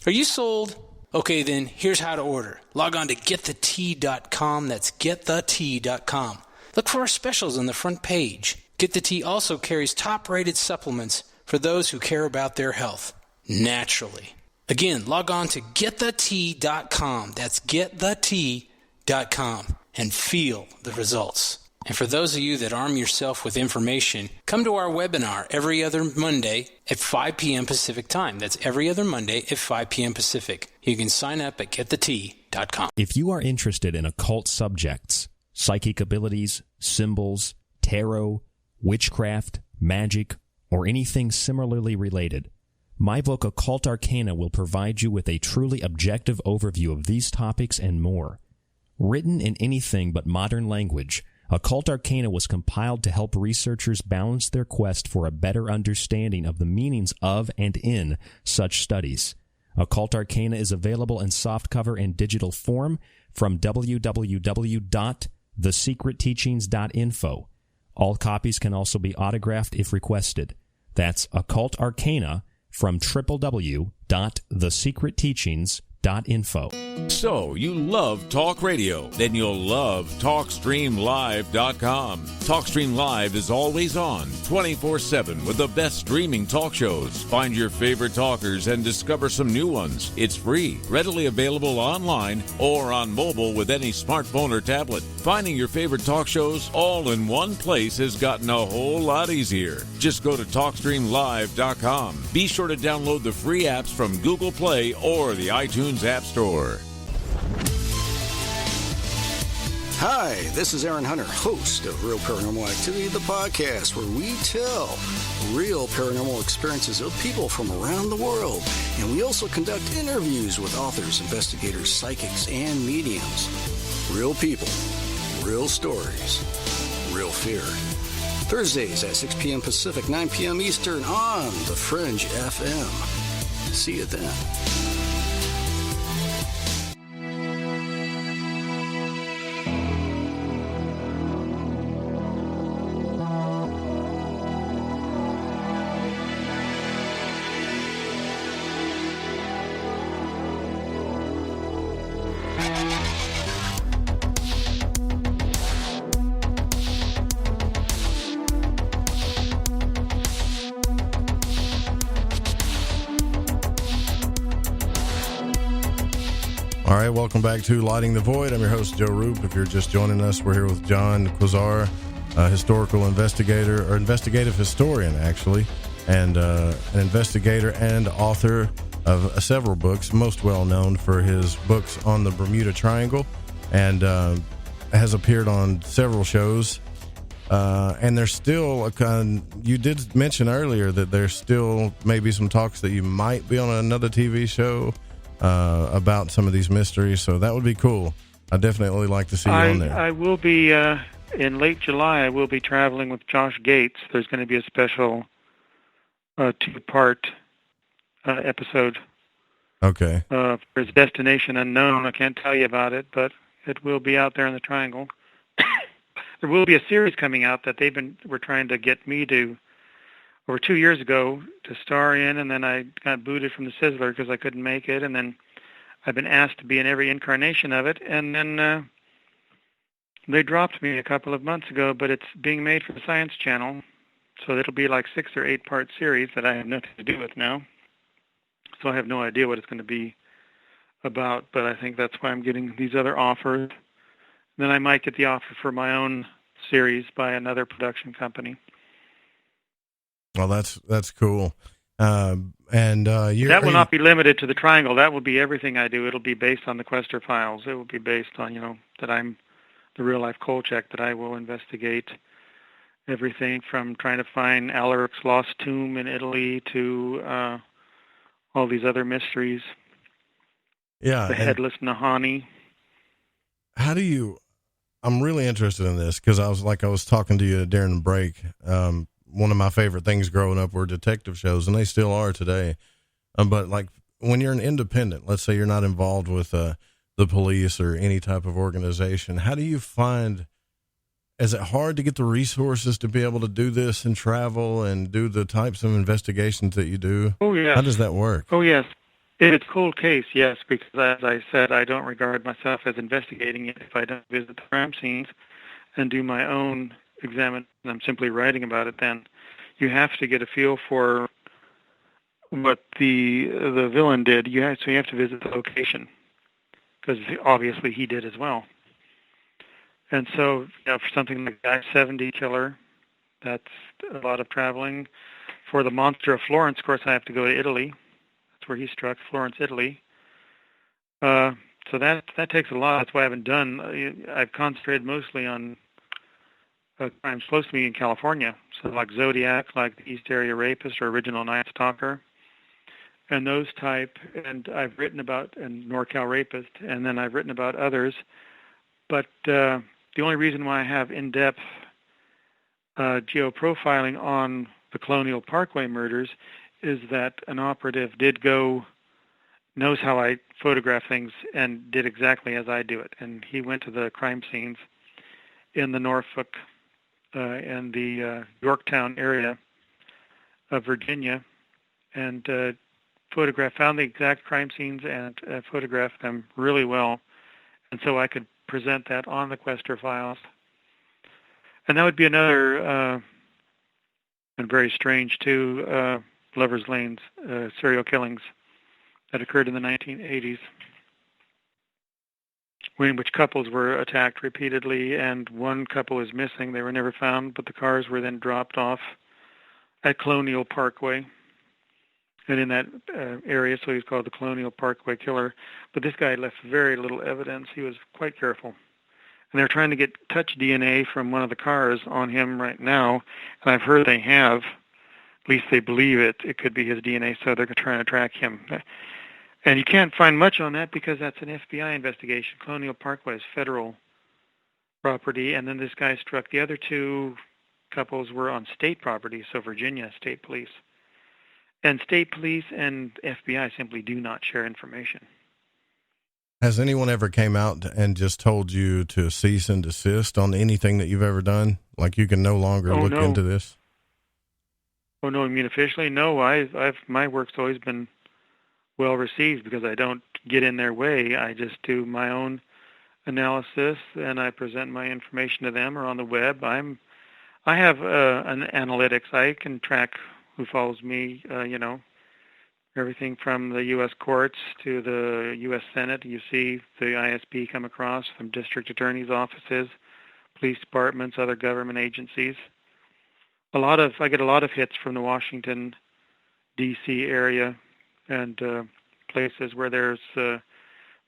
Speaker 14: Are you sold? Okay, then here's how to order. Log on to getthetea.com. That's getthetea.com. Look for our specials on the front page. Get the Tea also carries top-rated supplements for those who care about their health, naturally. Again, log on to getthetea.com. That's getthetea.com and feel the results. And for those of you that arm yourself with information, come to our webinar every other Monday at 5 p.m. Pacific time. That's every other Monday at 5 p.m. Pacific. You can sign up at getthetea.com.
Speaker 13: If you are interested in occult subjects, psychic abilities, symbols, tarot, witchcraft, magic, or anything similarly related, my book Occult Arcana will provide you with a truly objective overview of these topics and more. Written in anything but modern language, Occult Arcana was compiled to help researchers balance their quest for a better understanding of the meanings of and in such studies. Occult Arcana is available in softcover and digital form from www.thesecretteachings.info. All copies can also be autographed if requested. That's Occult Arcana from www.thesecretteachings.info.
Speaker 19: So, you love talk radio? Then you'll love TalkStreamLive.com. TalkStream Live is always on, 24/7, with the best streaming talk shows. Find your favorite talkers and discover some new ones. It's free, readily available online or on mobile with any smartphone or tablet. Finding your favorite talk shows all in one place has gotten a whole lot easier. Just go to TalkStreamLive.com. Be sure to download the free apps from Google Play or the iTunes App Store.
Speaker 21: Hi, this is Aaron Hunter, host of Real Paranormal Activity, the podcast where we tell real paranormal experiences of people from around the world. And we also conduct interviews with authors, investigators, psychics, and mediums. Real people, real stories, real fear. Thursdays at 6 p.m. Pacific, 9 p.m. Eastern on The Fringe FM. See you then.
Speaker 8: All right, welcome back to Lighting the Void. I'm your host, Joe Roop. If you're just joining us, we're here with Gian Quasar, a historical investigator, or investigative historian, actually, and an investigator and author of several books, most well known for his books on the Bermuda Triangle, and has appeared on several shows. And there's still you did mention earlier that there's still maybe some talks that you might be on another TV show about some of these mysteries, so that would be cool. I'd definitely like to see you on there.
Speaker 9: I will be, in late July, I will be traveling with Josh Gates. There's going to be a special two-part episode.
Speaker 8: Okay.
Speaker 9: For his Destination Unknown. I can't tell you about it, but it will be out there in the Triangle. There will be a series coming out that were trying to get me to, over 2 years ago, to star in, and then I got booted from the Sizzler because I couldn't make it, and then I've been asked to be in every incarnation of it, and then they dropped me a couple of months ago, but it's being made for the Science Channel, so it'll be like 6 or 8 part series that I have nothing to do with now, so I have no idea what it's going to be about, but I think that's why I'm getting these other offers. Then I might get the offer for my own series by another production company.
Speaker 8: Well, that's cool. That
Speaker 9: will not be limited to the Triangle. That will be everything I do. It'll be based on the Quester files. It will be based on, that I'm the real-life Kolchak, that I will investigate everything from trying to find Alaric's lost tomb in Italy to all these other mysteries.
Speaker 8: Yeah.
Speaker 9: The headless Nahani.
Speaker 8: How do you... I'm really interested in this because I was talking to you during the break. One of my favorite things growing up were detective shows, and they still are today. But like when you're an independent, let's say you're not involved with the police or any type of organization, how do you find, is it hard to get the resources to be able to do this and travel and do the types of investigations that you do?
Speaker 9: Oh, yes.
Speaker 8: How does that work?
Speaker 9: Oh, yes. It's a cold case, yes, because as I said, I don't regard myself as investigating it if I don't visit the crime scenes and do my own examine. I'm simply writing about it. Then you have to get a feel for what the villain did. So you have to visit the location because obviously he did as well. And so for something like the I-70 killer, that's a lot of traveling. For the monster of Florence, of course, I have to go to Italy. That's where he struck, Florence, Italy. So that takes a lot. That's why I haven't done. I've concentrated mostly on crimes close to me in California, so like Zodiac, like the East Area Rapist or Original Night Stalker, and those type. And I've written about and NorCal Rapist, and then I've written about others. But the only reason why I have in-depth geoprofiling on the Colonial Parkway murders is that an operative knows how I photograph things and did exactly as I do it. And he went to the crime scenes in the Norfolk in the Yorktown area of Virginia, and found the exact crime scenes and photographed them really well, and so I could present that on the Quester files. And that would be another, and very strange too, Lover's Lane's serial killings that occurred in the 1980s, in which couples were attacked repeatedly, and one couple was missing. They were never found, but the cars were then dropped off at Colonial Parkway, and in that area, so he's called the Colonial Parkway Killer. But this guy left very little evidence. He was quite careful. And they're trying to get touch DNA from one of the cars on him right now, and I've heard they have. At least they believe it. It could be his DNA, so they're trying to track him. And you can't find much on that because that's an FBI investigation. Colonial Parkway is federal property, and then this guy struck. The other two couples were on state property, so Virginia State Police. And state police and FBI simply do not share information.
Speaker 8: Has anyone ever came out and just told you to cease and desist on anything that you've ever done? Like you can no longer look into this?
Speaker 9: Oh, no, I mean officially? No, my work's always been well received because I don't get in their way. I just do my own analysis and I present my information to them or on the web. I have an analytics. I can track who follows me, everything from the U.S. courts to the U.S. Senate. You see the ISP come across from district attorneys' offices, police departments, other government agencies. I get a lot of hits from the Washington, D.C. area and places where there's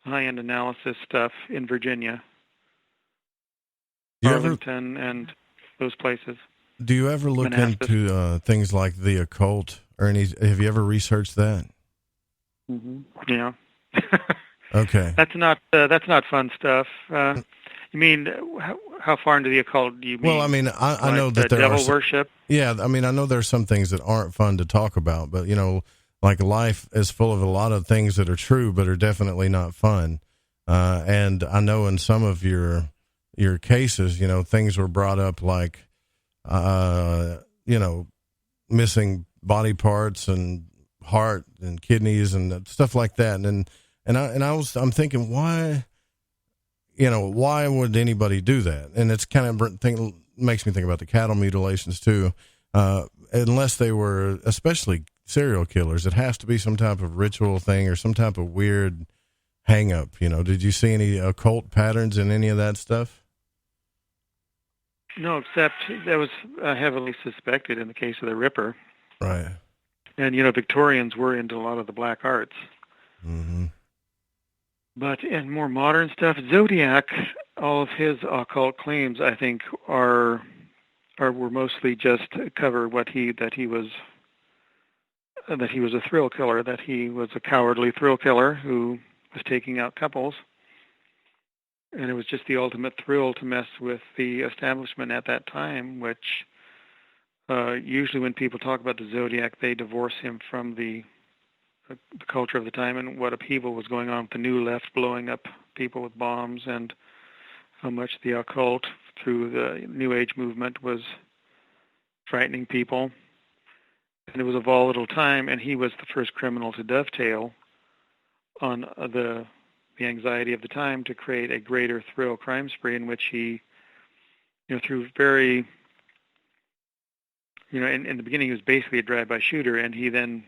Speaker 9: high-end analysis stuff in Virginia, Arlington, and those places.
Speaker 8: Do you ever look into things like the occult or have you ever researched that?
Speaker 9: Mm-hmm. Yeah.
Speaker 8: Okay.
Speaker 9: That's not fun stuff. You mean how far into the occult do you mean?
Speaker 8: Well, I mean, I know that there
Speaker 9: devil
Speaker 8: are
Speaker 9: worship.
Speaker 8: Yeah, I mean, I know there's some things that aren't fun to talk about, but like life is full of a lot of things that are true, but are definitely not fun. And I know in some of your cases, things were brought up like, missing body parts and heart and kidneys and stuff like that. I'm thinking, why would anybody do that? And it's kind of makes me think about the cattle mutilations too. Unless they were, especially serial killers, it has to be some type of ritual thing or some type of weird hang up. Did you see any occult patterns in any of that stuff?
Speaker 9: No, except that was heavily suspected in the case of the Ripper.
Speaker 8: Right.
Speaker 9: And, Victorians were into a lot of the black arts.
Speaker 8: Mm-hmm.
Speaker 9: But in more modern stuff, Zodiac, all of his occult claims, I think, were mostly just cover that he was a thrill killer, that he was a cowardly thrill killer who was taking out couples. And it was just the ultimate thrill to mess with the establishment at that time, which usually when people talk about the Zodiac, they divorce him from the culture of the time and what upheaval was going on with the New Left blowing up people with bombs and how much the occult through the New Age movement was frightening people. And it was a volatile time, and he was the first criminal to dovetail on the anxiety of the time to create a greater thrill crime spree in which he, through very, in the beginning he was basically a drive-by shooter, and he then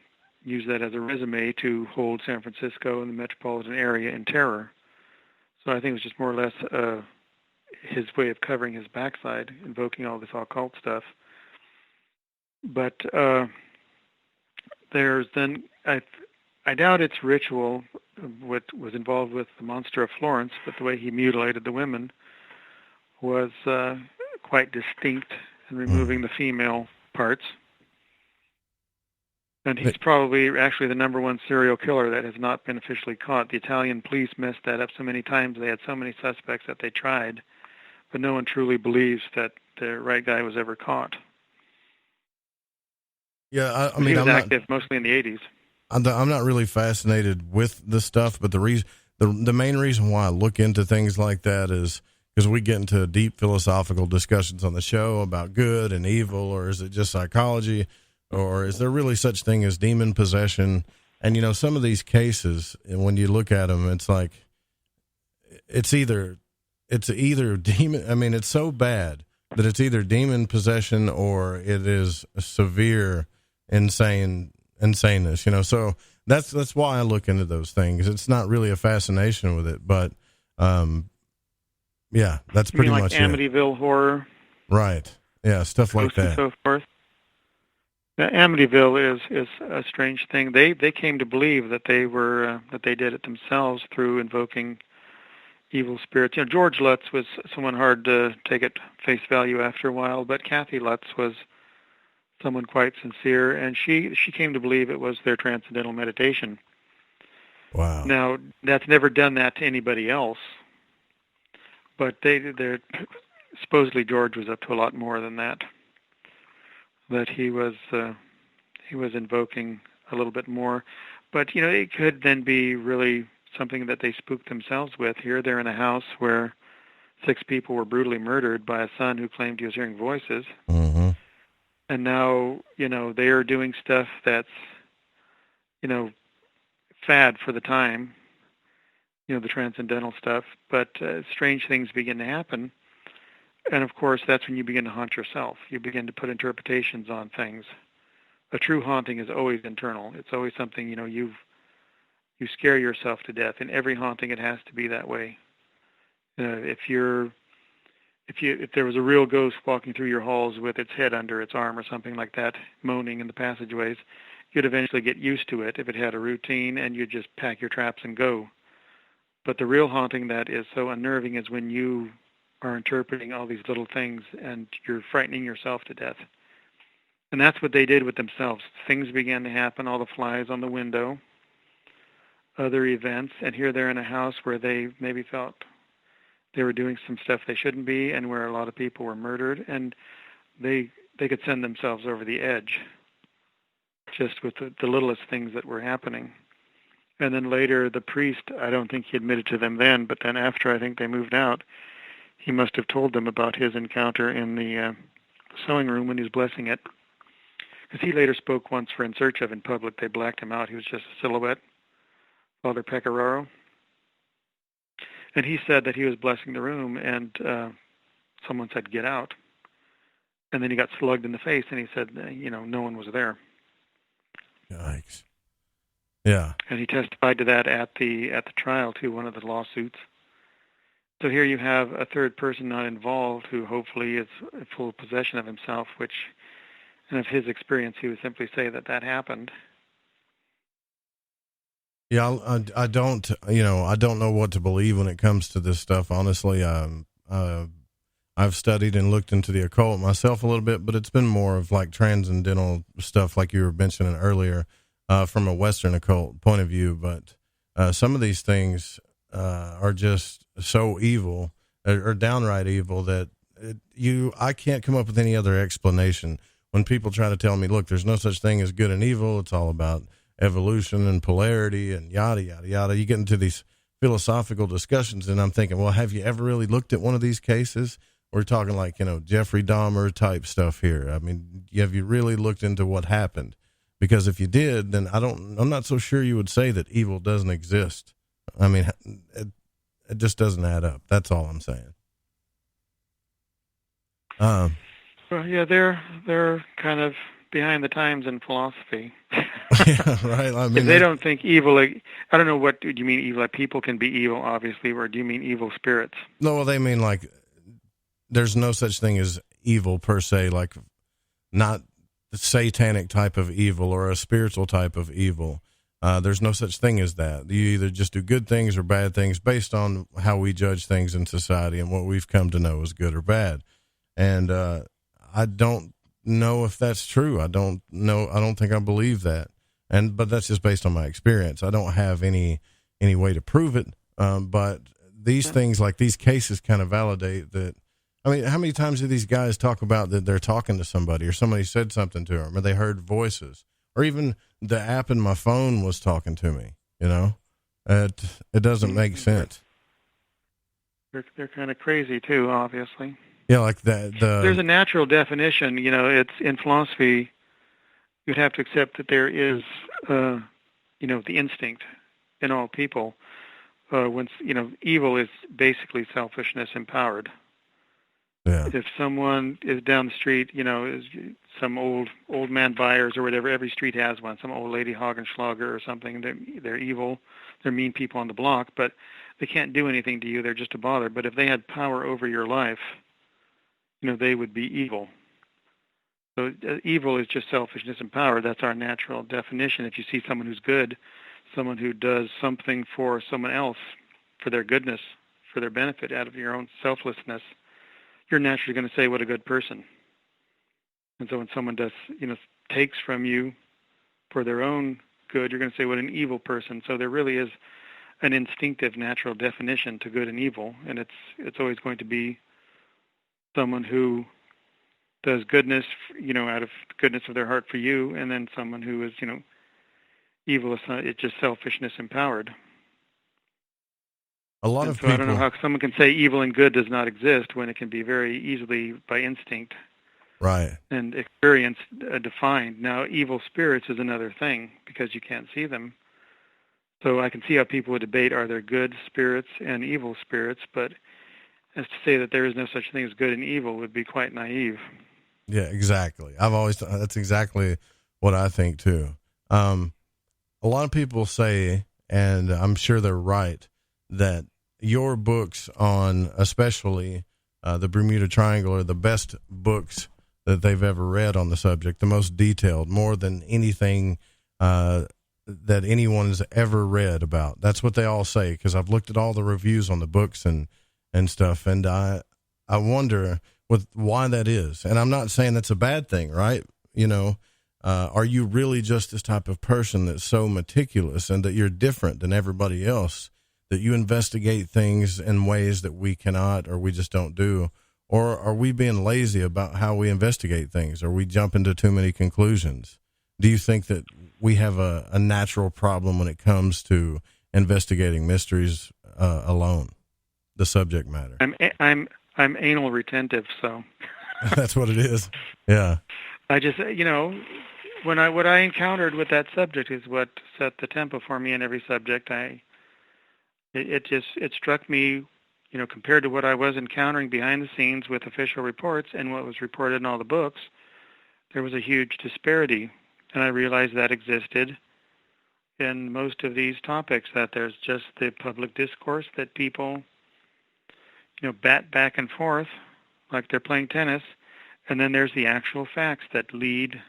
Speaker 9: used that as a resume to hold San Francisco and the metropolitan area in terror. So I think it was just more or less his way of covering his backside, invoking all this occult stuff. But there's then, I doubt it's ritual, what was involved with the Monster of Florence, but the way he mutilated the women was quite distinct in removing the female parts. And he's probably actually the number one serial killer that has not been officially caught. The Italian police messed that up so many times. They had so many suspects that they tried, but no one truly believes that the right guy was ever caught.
Speaker 8: Yeah, I mean,
Speaker 9: he was active mostly in the 80s.
Speaker 8: I'm not really fascinated with the stuff, but the main reason why I look into things like that is because we get into deep philosophical discussions on the show about good and evil, or is it just psychology, or is there really such thing as demon possession? And, you know, some of these cases, and when you look at them, it's like, it's either demon. I mean, it's so bad that it's either demon possession or it is severe insaneness, you know? So that's why I look into those things. It's not really a fascination with it, but, yeah, that's pretty
Speaker 9: like
Speaker 8: much
Speaker 9: Amityville
Speaker 8: it.
Speaker 9: Horror.
Speaker 8: Right. Yeah. Stuff like that.
Speaker 9: And so forth. Now, Amityville is a strange thing. They came to believe that they did it themselves through invoking evil spirits. You know, George Lutz was someone hard to take at face value after a while, but Kathy Lutz was someone quite sincere, and she came to believe it was their transcendental meditation.
Speaker 8: Wow.
Speaker 9: Now, that's never done that to anybody else, but they're supposedly George was up to a lot more than that. That he was invoking a little bit more, but you know, it could then be really something that they spooked themselves with. Here they're in a house where 6 people were brutally murdered by a son who claimed he was hearing voices.
Speaker 8: Mm-hmm.
Speaker 9: And now, you know, they are doing stuff that's, you know, fad for the time, you know, the transcendental stuff, but strange things begin to happen. And of course, that's when you begin to haunt yourself. You begin to put interpretations on things. A true haunting is always internal. It's always something, you know, you scare yourself to death. In every haunting, it has to be that way. If there was a real ghost walking through your halls with its head under its arm or something like that, moaning in the passageways, you'd eventually get used to it if it had a routine, and you'd just pack your traps and go. But the real haunting that is so unnerving is when you are interpreting all these little things and you're frightening yourself to death. And that's what they did with themselves. Things began to happen, all the flies on the window, other events, and here they're in a house where they maybe felt they were doing some stuff they shouldn't be, and where a lot of people were murdered, and they could send themselves over the edge just with the littlest things that were happening. And then later, the priest, I don't think he admitted to them then, but then after I think they moved out, he must have told them about his encounter in the sewing room when he was blessing it, because he later spoke once for In Search Of in public. They blacked him out. He was just a silhouette, Father Pecoraro. And he said that he was blessing the room, and someone said, "Get out." And then he got slugged in the face, and he said, you know, no one was there.
Speaker 8: Yikes. Yeah.
Speaker 9: And he testified to that at the trial, too, one of the lawsuits. So here you have a third person not involved who hopefully is in full possession of himself, which, and of his experience, he would simply say that happened.
Speaker 8: Yeah, I don't know what to believe when it comes to this stuff. Honestly, I've studied and looked into the occult myself a little bit, but it's been more of like transcendental stuff, like you were mentioning earlier, from a Western occult point of view. But some of these things are just so evil, or downright evil, that I can't come up with any other explanation. When people try to tell me, look, there's no such thing as good and evil, it's all about evolution and polarity and yada, yada, yada. You get into these philosophical discussions, and I'm thinking, well, have you ever really looked at one of these cases? We're talking like, you know, Jeffrey Dahmer type stuff here. I mean, have you really looked into what happened? Because if you did, then I'm not so sure you would say that evil doesn't exist. I mean, it just doesn't add up. That's all I'm saying.
Speaker 9: Well, yeah, they're kind of behind the times in philosophy.
Speaker 8: Yeah, right. I mean,
Speaker 9: they don't think evil. Like, I don't know, what do you mean evil? Like, people can be evil, obviously, or do you mean evil spirits?
Speaker 8: No, well, they mean like there's no such thing as evil per se, like not the satanic type of evil or a spiritual type of evil. There's no such thing as that. You either just do good things or bad things based on how we judge things in society and what we've come to know as good or bad. And I don't know if that's true. I don't know. I don't think I believe that. But that's just based on my experience. I don't have any way to prove it. But these things, like these cases, kind of validate that. I mean, how many times do these guys talk about that they're talking to somebody, or somebody said something to them, or they heard voices, or even the app in my phone was talking to me? You know, it doesn't make sense.
Speaker 9: they're kind of crazy too, obviously.
Speaker 8: Yeah, like that.
Speaker 9: There's a natural definition. It's in philosophy. You'd have to accept that there is, the instinct in all people. Evil is basically selfishness empowered.
Speaker 8: Yeah.
Speaker 9: If someone is down the street, is some old man buyers or whatever, every street has one, some old lady Hoggenschlager or something, they're evil, they're mean people on the block, but they can't do anything to you, they're just a bother. But if they had power over your life, they would be evil. So evil is just selfishness and power. That's our natural definition. If you see someone who's good, someone who does something for someone else, for their goodness, for their benefit, out of your own selflessness, you're naturally going to say, what a good person. And so when someone does, takes from you for their own good, you're going to say, what an evil person. So there really is an instinctive, natural definition to good and evil, and it's always going to be someone who does goodness, out of goodness of their heart for you, and then someone who is, evil. It's just selfishness empowered.
Speaker 8: A lot of
Speaker 9: so
Speaker 8: people.
Speaker 9: I don't know how someone can say evil and good does not exist when it can be very easily by instinct,
Speaker 8: right,
Speaker 9: and experience defined. Now, evil spirits is another thing because you can't see them. So I can see how people would debate: are there good spirits and evil spirits? But as to say that there is no such thing as good and evil would be quite naive.
Speaker 8: Yeah, exactly. That's exactly what I think too. A lot of people say, and I'm sure they're right, that your books on especially the Bermuda Triangle are the best books that they've ever read on the subject, the most detailed, more than anything that anyone's ever read about. That's what they all say, because I've looked at all the reviews on the books and stuff, and I wonder why that is. And I'm not saying that's a bad thing, right? Are you really just this type of person that's so meticulous and that you're different than everybody else, that you investigate things in ways that we cannot or we just don't do? Or are we being lazy about how we investigate things? Or we jump into too many conclusions? Do you think that we have a natural problem when it comes to investigating mysteries alone, the subject matter?
Speaker 9: I'm anal retentive, so
Speaker 8: that's what it is. Yeah.
Speaker 9: I just, what I encountered with that subject is what set the tempo for me in every subject. It struck me, compared to what I was encountering behind the scenes with official reports and what was reported in all the books, there was a huge disparity. And I realized that existed in most of these topics, that there's just the public discourse that people, bat back and forth like they're playing tennis, and then there's the actual facts that lead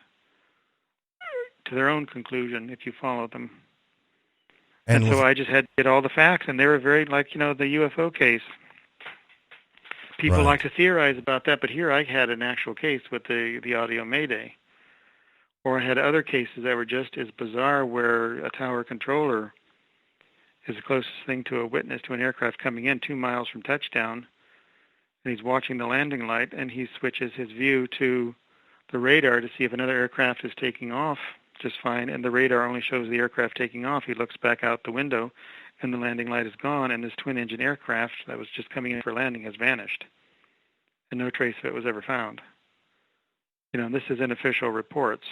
Speaker 9: to their own conclusion if you follow them. And so I just had to get all the facts, and they were very like, the UFO case. People like to theorize about that, but here I had an actual case with the audio Mayday. Or I had other cases that were just as bizarre, where a tower controller is the closest thing to a witness to an aircraft coming in 2 miles from touchdown, and he's watching the landing light, and he switches his view to the radar to see if another aircraft is taking off just fine, and the radar only shows the aircraft taking off. He looks back out the window, and the landing light is gone, and this twin-engine aircraft that was just coming in for landing has vanished, and no trace of it was ever found. This is in official reports.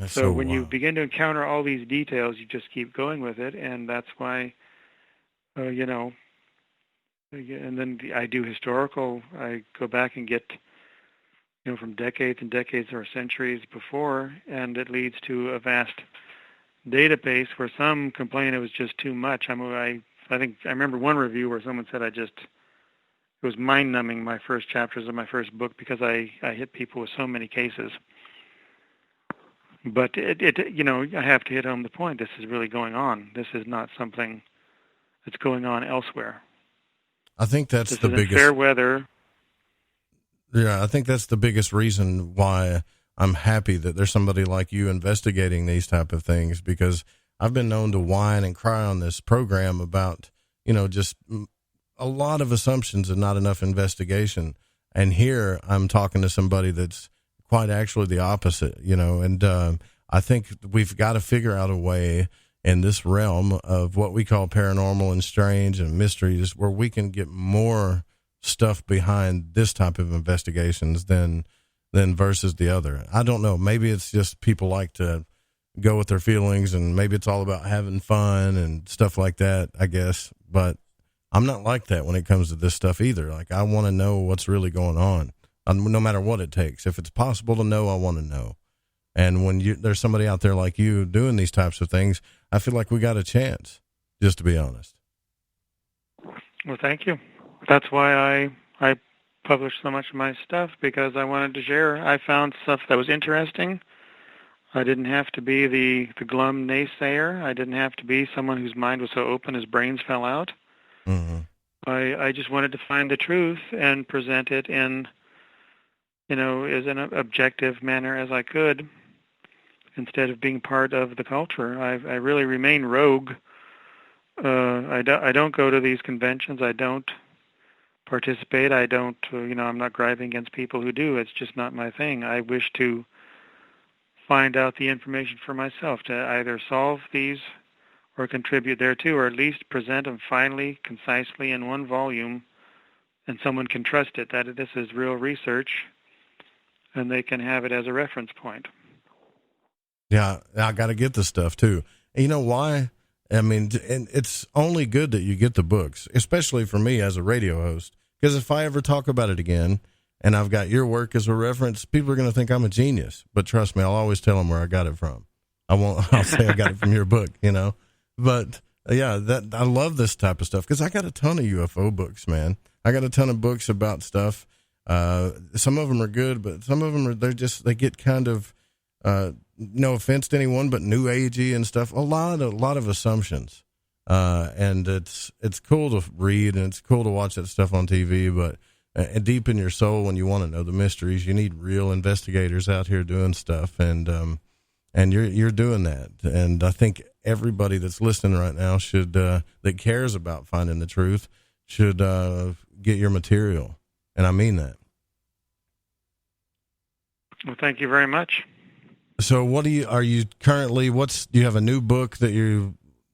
Speaker 9: So when you begin to encounter all these details, you just keep going with it, and that's why, and then I do historical. I go back and get, from decades and decades or centuries before, and it leads to a vast database where some complain it was just too much. I think I remember one review where someone said it was mind-numbing, my first chapters of my first book, because I hit people with so many cases. But I have to hit home the point. This is really going on. This is not something that's going on elsewhere.
Speaker 8: I think that's
Speaker 9: this
Speaker 8: the
Speaker 9: is
Speaker 8: biggest.
Speaker 9: Fair weather.
Speaker 8: Yeah, I think that's the biggest reason why I'm happy that there's somebody like you investigating these type of things, because I've been known to whine and cry on this program about, just a lot of assumptions and not enough investigation. And here I'm talking to somebody that's quite actually the opposite, and I think we've got to figure out a way in this realm of what we call paranormal and strange and mysteries, where we can get more stuff behind this type of investigations than versus the other. I don't know. Maybe it's just people like to go with their feelings, and maybe it's all about having fun and stuff like that, I guess. But I'm not like that when it comes to this stuff either. Like, I want to know what's really going on, no matter what it takes. If it's possible to know, I want to know. And when there's somebody out there like you doing these types of things, I feel like we got a chance, just to be honest.
Speaker 9: Well, thank you. That's why I published so much of my stuff, because I wanted to share. I found stuff that was interesting. I didn't have to be the glum naysayer. I didn't have to be someone whose mind was so open his brains fell out.
Speaker 8: Mm-hmm.
Speaker 9: I just wanted to find the truth and present it in, as an objective manner as I could, instead of being part of the culture. I really remain rogue. I don't go to these conventions. I don't participate. I don't, I'm not griping against people who do. It's just not my thing. I wish to find out the information for myself, to either solve these or contribute thereto, or at least present them finally, concisely in one volume, and someone can trust it, that this is real research, and they can have it as a reference point.
Speaker 8: Yeah, I got to get this stuff too. And you know why? I mean, and it's only good that you get the books, especially for me as a radio host, because if I ever talk about it again and I've got your work as a reference, people are going to think I'm a genius. But trust me, I'll always tell them where I got it from. I'll say I got it from your book, But yeah, I love this type of stuff, because I got a ton of UFO books, man. I got a ton of books about stuff. Some of them are good, but some of them they get kind of, no offense to anyone, but new agey and stuff. A lot of assumptions. And it's cool to read, and it's cool to watch that stuff on TV, but deep in your soul, when you want to know the mysteries, you need real investigators out here doing stuff. And you're doing that. And I think everybody that's listening right now that cares about finding the truth should, get your material. And I mean that.
Speaker 9: Well, thank you very much.
Speaker 8: So do you have a new book that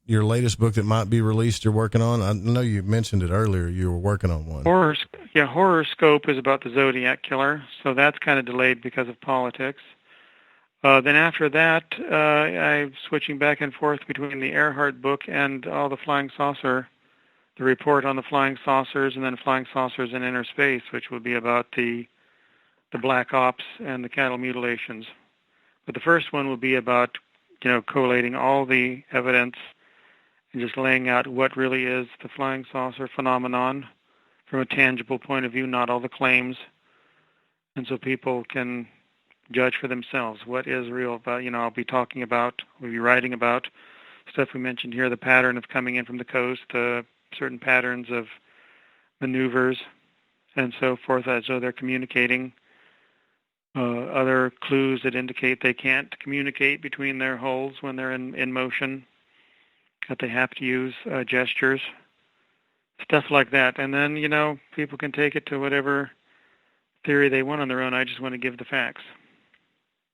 Speaker 8: your latest book that might be released you're working on? I know you mentioned it earlier. You were working on one.
Speaker 9: Horoscope is about the Zodiac Killer. So that's kind of delayed because of politics. Then after that, I'm switching back and forth between the Earhart book and all the flying saucer, the report on the flying saucers, and then flying saucers in inner space, which will be about the black ops and the cattle mutilations. But the first one will be about, collating all the evidence and just laying out what really is the flying saucer phenomenon from a tangible point of view, not all the claims. And so people can judge for themselves what is real. But, we'll be writing about stuff we mentioned here, the pattern of coming in from the coast, certain patterns of maneuvers and so forth, as though they're communicating. Other clues that indicate they can't communicate between their hulls when they're in motion, that they have to use gestures, stuff like that. And then, people can take it to whatever theory they want on their own. I just want to give the facts.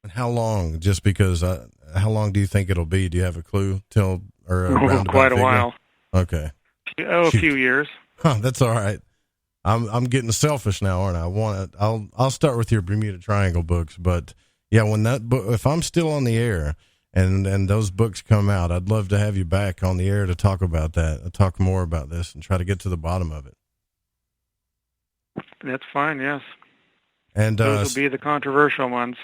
Speaker 8: And how long? Just because, how long do you think it'll be? Do you have a clue?
Speaker 9: Quite a while.
Speaker 8: Okay.
Speaker 9: A few years.
Speaker 8: That's all right. I'm getting selfish now, aren't I? I'll start with your Bermuda Triangle books, but yeah, when that book, if I'm still on the air and those books come out, I'd love to have you back on the air to talk about that, talk more about this, and try to get to the bottom of it.
Speaker 9: That's fine. Yes.
Speaker 8: And
Speaker 9: those will be the controversial ones.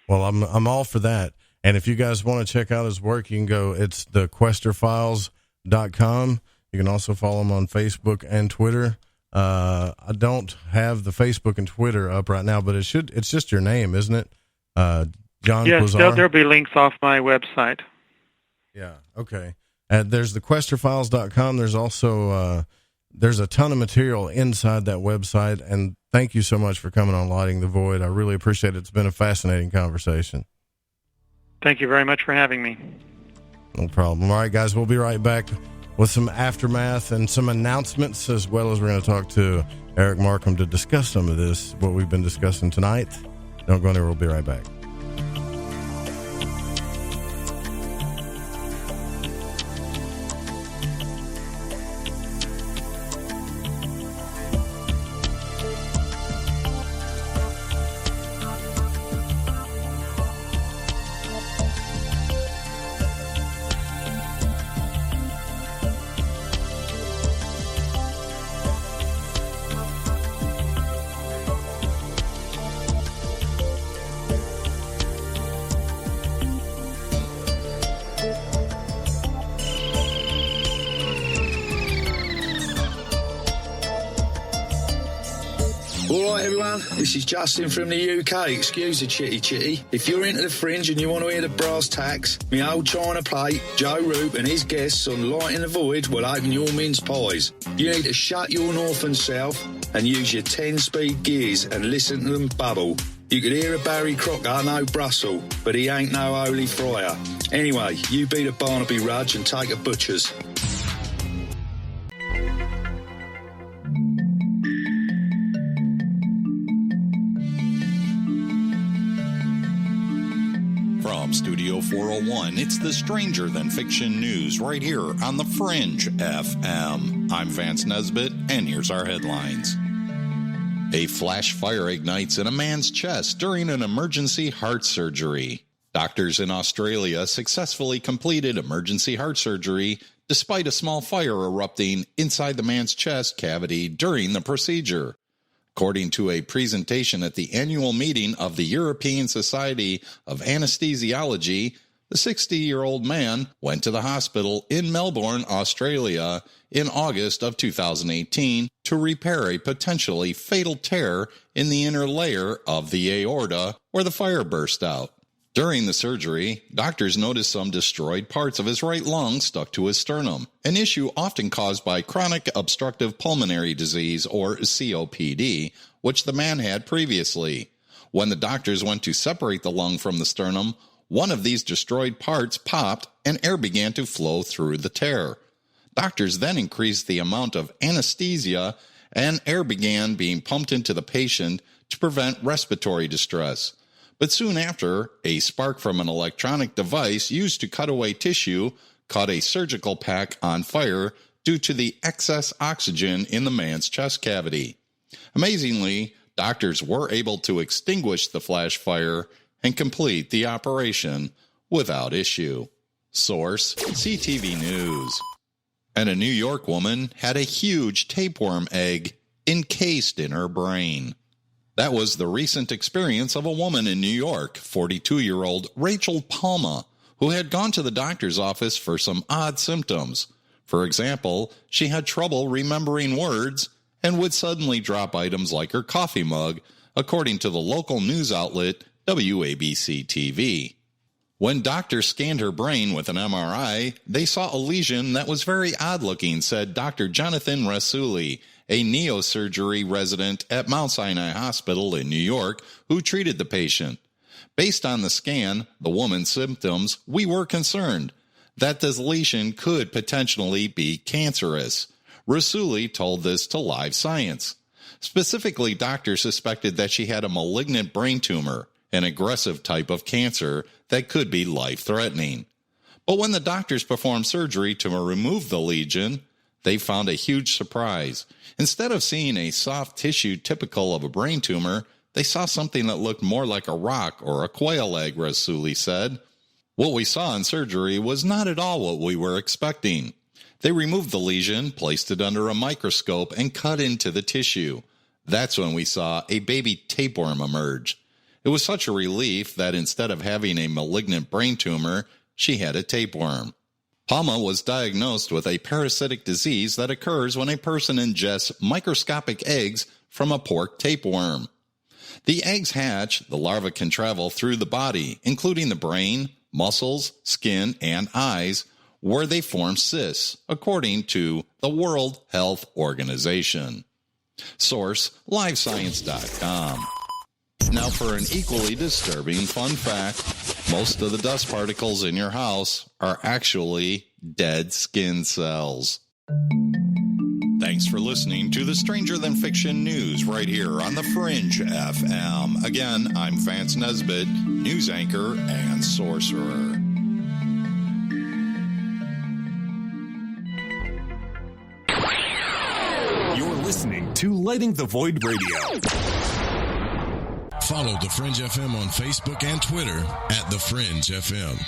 Speaker 8: Well, I'm all for that. And if you guys want to check out his work, you can go. It's thequesterfiles.com. You can also follow him on Facebook and Twitter. I don't have the Facebook and Twitter up right now, but it's just your name, isn't it? Gian Quasar?
Speaker 9: Yes, there'll be links off my website.
Speaker 8: Yeah. Okay. There's thequesterfiles.com. There's also, there's a ton of material inside that website, and thank you so much for coming on Lighting the Void. I really appreciate it. It's been a fascinating conversation.
Speaker 9: Thank you very much for having me.
Speaker 8: No problem. All right, guys, we'll be right back with some aftermath and some announcements, as well as we're going to talk to Eric Markham to discuss some of this, what we've been discussing tonight. Don't go anywhere. We'll be right back.
Speaker 1: All right, everyone, this is Justin from the UK. Excuse the chitty. If you're into the Fringe and you want to hear the brass tacks, my old china plate, Joe Roop and his guests on Lighting the Void will open your mince pies. You need to shut your north and south and use your 10-speed gears and listen to them bubble. You could hear a Barry Crocker, no Brussel, but he ain't no holy friar. Anyway, you be the Barnaby Rudge and take a butcher's.
Speaker 22: From Studio 401, it's the Stranger Than Fiction News right here on the Fringe FM. I'm Vance Nesbitt, and here's our headlines. A flash fire ignites in a man's chest during an emergency heart surgery. Doctors in Australia successfully completed emergency heart surgery despite a small fire erupting inside the man's chest cavity during the procedure. According to a presentation at the annual meeting of the European Society of Anesthesiology, the 60-year-old man went to the hospital in Melbourne, Australia, in August of 2018 to repair a potentially fatal tear in the inner layer of the aorta where the fire burst out. During the surgery, doctors noticed some destroyed parts of his right lung stuck to his sternum, an issue often caused by chronic obstructive pulmonary disease, or COPD, which the man had previously. When the doctors went to separate the lung from the sternum, one of these destroyed parts popped and air began to flow through the tear. Doctors then increased the amount of anesthesia and air began being pumped into the patient to prevent respiratory distress. But soon after, a spark from an electronic device used to cut away tissue caught a surgical pack on fire due to the excess oxygen in the man's chest cavity. Amazingly, doctors were able to extinguish the flash fire and complete the operation without issue. Source: CTV News. And a New York woman had a huge tapeworm egg encased in her brain. That was the recent experience of a woman in New York, 42-year-old Rachel Palma, who had gone to the doctor's office for some odd symptoms. For example, she had trouble remembering words and would suddenly drop items like her coffee mug, according to the local news outlet WABC-TV. When doctors scanned her brain with an MRI, they saw a lesion that was very odd-looking, said Dr. Jonathan Rasuli, a neosurgery resident at Mount Sinai Hospital in New York, who treated the patient. Based on the scan, the woman's symptoms, we were concerned that this lesion could potentially be cancerous. Rasuli told this to Live Science. Specifically, doctors suspected that she had a malignant brain tumor, an aggressive type of cancer that could be life-threatening. But when the doctors performed surgery to remove the lesion, they found a huge surprise. Instead of seeing a soft tissue typical of a brain tumor, they saw something that looked more like a rock or a quail egg, Rasuli said. What we saw in surgery was not at all what we were expecting. They removed the lesion, placed it under a microscope, and cut into the tissue. That's when we saw a baby tapeworm emerge. It was such a relief that instead of having a malignant brain tumor, she had a tapeworm. Palma was diagnosed with a parasitic disease that occurs when a person ingests microscopic eggs from a pork tapeworm. The eggs hatch, the larva can travel through the body, including the brain, muscles, skin, and eyes, where they form cysts, according to the World Health Organization. Source: LiveScience.com. Now for an equally disturbing fun fact, most of the dust particles in your house are actually dead skin cells. Thanks for listening to the Stranger Than Fiction News right here on the Fringe FM. Again, I'm Vance Nesbitt, news anchor and sorcerer.
Speaker 23: You're listening to Lighting the Void Radio.
Speaker 8: Follow The Fringe FM on Facebook and Twitter at The Fringe FM.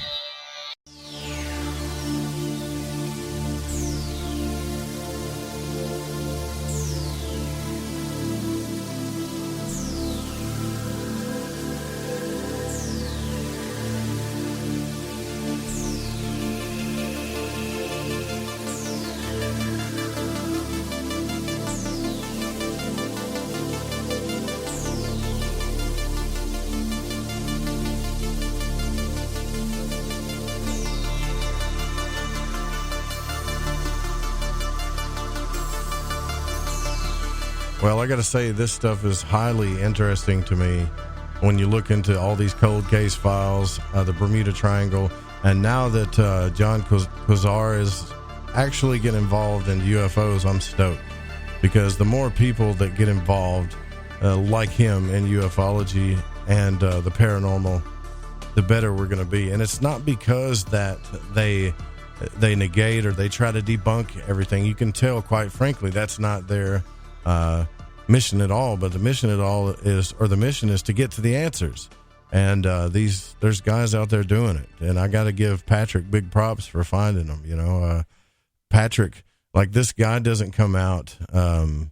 Speaker 8: Well, I got to say, this stuff is highly interesting to me when you look into all these cold case files, the Bermuda Triangle, and now that Gian Quasar is actually getting involved in UFOs, I'm stoked. Because the more people that get involved, like him, in ufology and the paranormal, the better we're going to be. And it's not because that they negate or they try to debunk everything. You can tell, quite frankly, that's not their mission at all. But the mission is to get to the answers. And there's guys out there doing it. And I got to give Patrick big props for finding them. You know, Patrick, like, this guy doesn't come out, and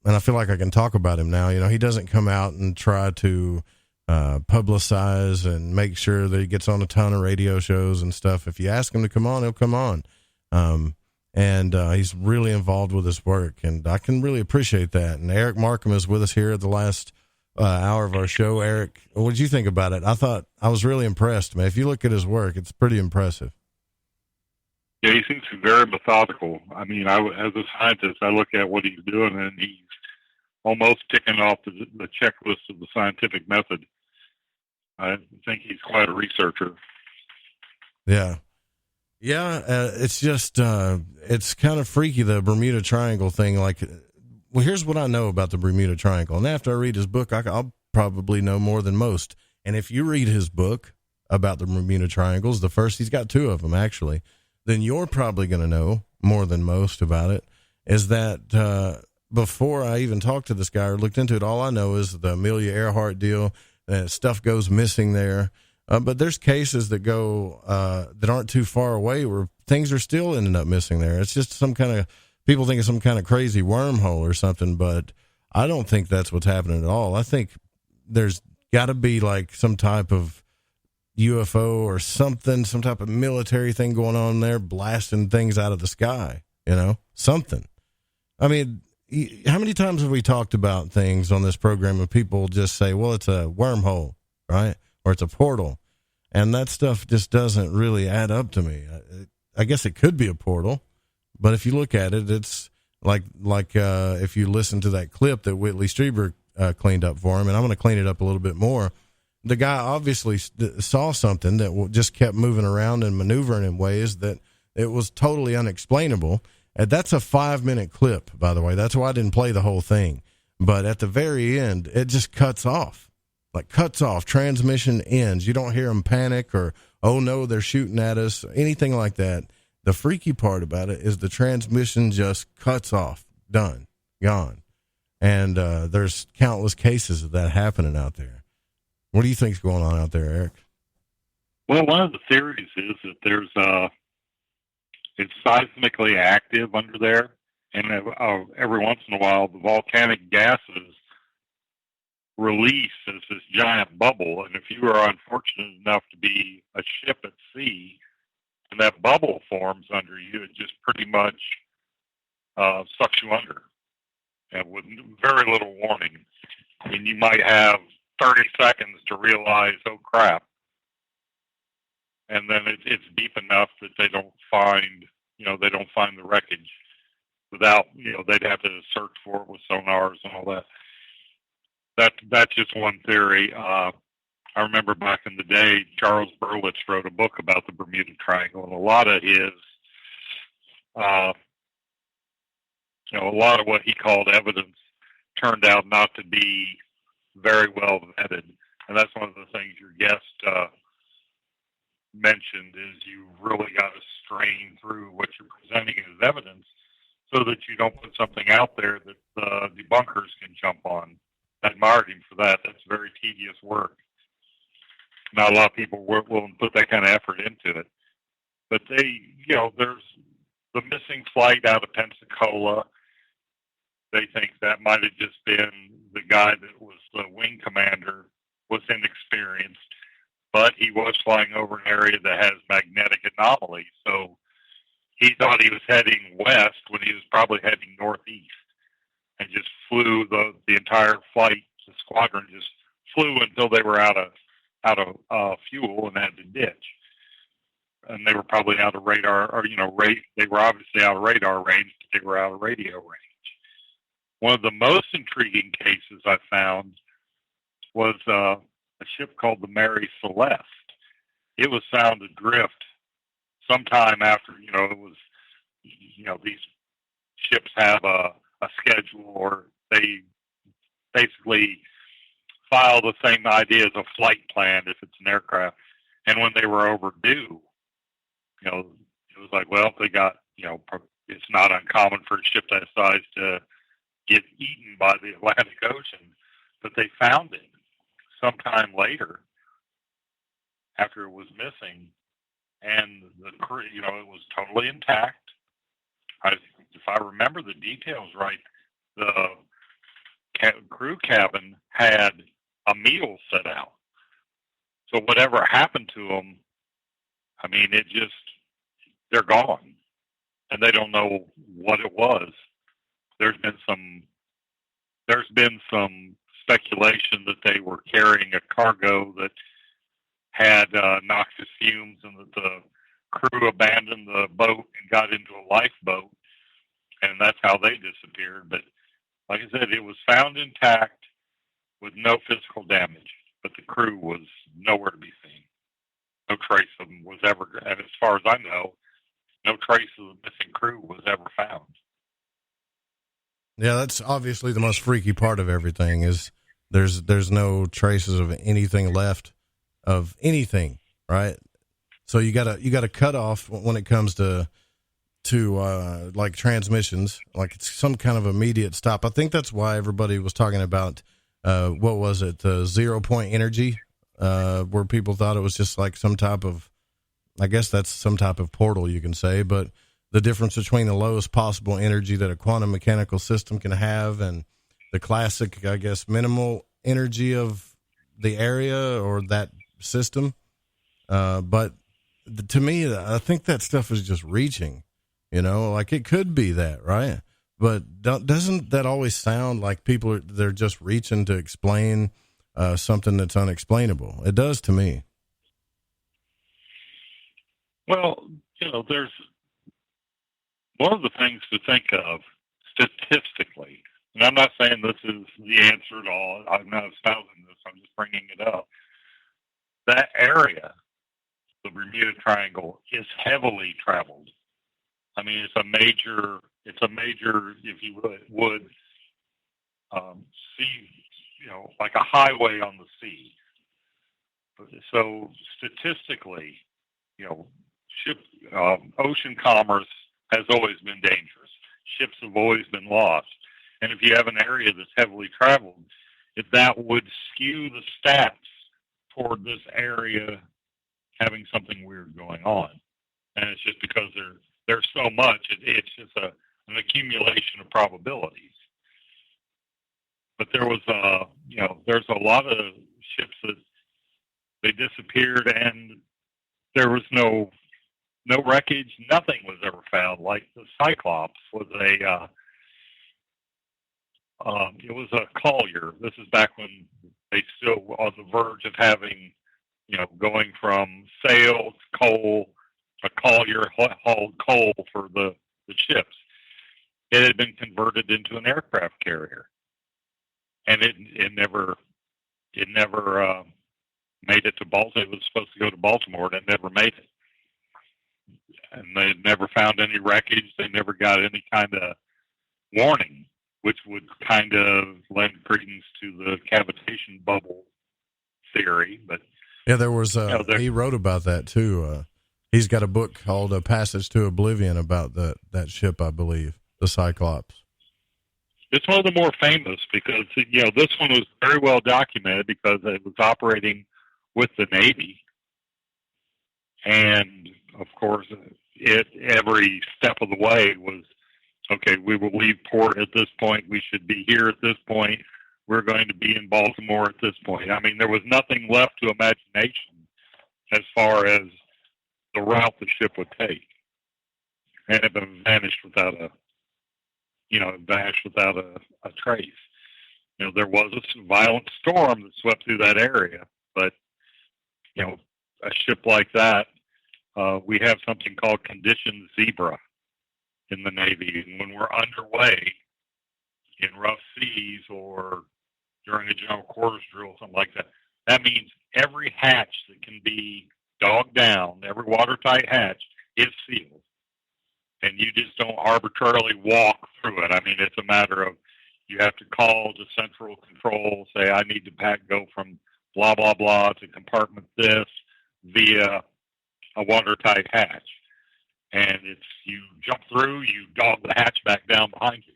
Speaker 8: I feel like I can talk about him now. You know, he doesn't come out and try to publicize and make sure that he gets on a ton of radio shows and stuff. If you ask him to come on, he'll come on. And he's really involved with his work, and I can really appreciate that. And Eric Markham is with us here at the last hour of our show. Eric, what did you think about it? I was really impressed, man. If you look at his work, it's pretty impressive.
Speaker 2: Yeah, he seems to be very methodical. I mean, as a scientist, I look at what he's doing, and he's almost ticking off the checklist of the scientific method. I think he's quite a researcher.
Speaker 8: Yeah. Yeah, it's just, it's kind of freaky, the Bermuda Triangle thing. Like, well, here's what I know about the Bermuda Triangle. And after I read his book, I'll probably know more than most. And if you read his book about the Bermuda Triangles, he's got 2 of them, actually, then you're probably going to know more than most about it. Is that before I even talked to this guy or looked into it, all I know is the Amelia Earhart deal, that stuff goes missing there. But there's cases that go that aren't too far away where things are still ending up missing there. It's just people think it's some kind of crazy wormhole or something, but I don't think that's what's happening at all. I think there's got to be like some type of UFO or something, some type of military thing going on there, blasting things out of the sky, you know, something. I mean, how many times have we talked about things on this program and people just say, well, it's a wormhole, right? Or it's a portal. And that stuff just doesn't really add up to me. I guess it could be a portal, but if you look at it, it's like if you listen to that clip that Whitley Strieber cleaned up for him, and I'm going to clean it up a little bit more. The guy obviously saw something that just kept moving around and maneuvering in ways that it was totally unexplainable. And that's a 5-minute clip, by the way. That's why I didn't play the whole thing. But at the very end, it just cuts off. Like, cuts off. Transmission ends. You don't hear them panic or, oh, no, they're shooting at us, anything like that. The freaky part about it is the transmission just cuts off. Done. Gone. And there's countless cases of that happening out there. What do you think's going on out there, Eric?
Speaker 2: Well, one of the theories is that it's seismically active under there, and every once in a while the volcanic gases release as this giant bubble. And if you are unfortunate enough to be a ship at sea and that bubble forms under you, it just pretty much sucks you under, and with very little warning. I mean, you might have 30 seconds to realize, oh crap. And then it's deep enough that they don't find the wreckage without, they'd have to search for it with sonars and all that. That's just one theory. I remember back in the day, Charles Berlitz wrote a book about the Bermuda Triangle, and a lot of his, a lot of what he called evidence turned out not to be very well vetted. And that's one of the things your guest mentioned, is you really got to strain through what you're presenting as evidence so that you don't put something out there that the debunkers can jump on. I admired him for that. That's very tedious work. Not a lot of people will put that kind of effort into it. But there's the missing flight out of Pensacola. They think that might have just been the guy that was the wing commander was inexperienced, but he was flying over an area that has magnetic anomalies. So he thought he was heading west when he was probably heading northeast, and just flew the entire flight. The squadron just flew until they were out of fuel and had to ditch. And they were probably out of radar, or they were obviously out of radar range, but they were out of radio range. one of the most intriguing cases I found was a ship called the Mary Celeste. It was found adrift sometime after, it was, these ships have a schedule, or they basically follow the same idea as a flight plan if it's an aircraft. And when they were overdue, it was like, well, they got, it's not uncommon for a ship that size to get eaten by the Atlantic Ocean, but they found it sometime later after it was missing, and the crew, it was totally intact. If I remember the details right, the crew cabin had a meal set out. So whatever happened to them, I mean, they're gone, and they don't know what it was. There's been some speculation that they were carrying a cargo that had noxious fumes, and that the crew abandoned the boat and got into a lifeboat, and that's how they disappeared. But like I said, it was found intact with no physical damage, but the crew was nowhere to be seen. No trace of them was ever, and as far as I know, no trace of the missing crew was ever found.
Speaker 8: Yeah, that's obviously the most freaky part of everything, is there's no traces of anything left of anything, right? So you gotta cut off when it comes to like transmissions, like it's some kind of immediate stop. I think that's why everybody was talking about what was it, 0 point energy, where people thought it was just like some type of, I guess that's some type of portal, you can say, but the difference between the lowest possible energy that a quantum mechanical system can have and the classic, I guess, minimal energy of the area or that system. But to me, I think that stuff is just reaching, like it could be that, right? But doesn't that always sound like they're just reaching to explain something that's unexplainable? It does to me.
Speaker 2: Well, there's one of the things to think of statistically, and I'm not saying this is the answer at all. I'm not espousing this. I'm just bringing it up. That area, the Bermuda Triangle, is heavily traveled. I mean, it's a major, if you would see, like a highway on the sea. So statistically, ocean commerce has always been dangerous. Ships have always been lost. And if you have an area that's heavily traveled, that would skew the stats toward this area having something weird going on. And it's just because there's so much, it's just an accumulation of probabilities. But there was there's a lot of ships that they disappeared, and there was no wreckage. Nothing was ever found. Like the Cyclops was it was a collier. This is back when they still were on the verge of having, going from sail to coal. A collier hauled coal for the ships. It had been converted into an aircraft carrier, and it never made it to Baltimore. It was supposed to go to Baltimore, and it never made it. And they never found any wreckage. They never got any kind of warning, which would kind of lend credence to the cavitation bubble theory. But
Speaker 8: yeah, there was he wrote about that too. He's got a book called A Passage to Oblivion about that ship, I believe, the Cyclops.
Speaker 2: It's one of the more famous because, this one was very well documented because it was operating with the Navy. And, of course, every step of the way was, okay, we will leave port at this point. We should be here at this point. We're going to be in Baltimore at this point. I mean, there was nothing left to imagination as far as the route the ship would take, and it vanished without a trace. There was a violent storm that swept through that area, but a ship like that, we have something called condition zebra in the Navy, and when we're underway, in rough seas or during a general quarters drill, something like that. That means every hatch that can be dogged down, every watertight hatch is sealed. And you just don't arbitrarily walk through it. I mean, it's a matter of you have to call to central control, say, I need to go from blah, blah, blah to compartment this via a watertight hatch. And it's you jump through, you dog the hatch back down behind you.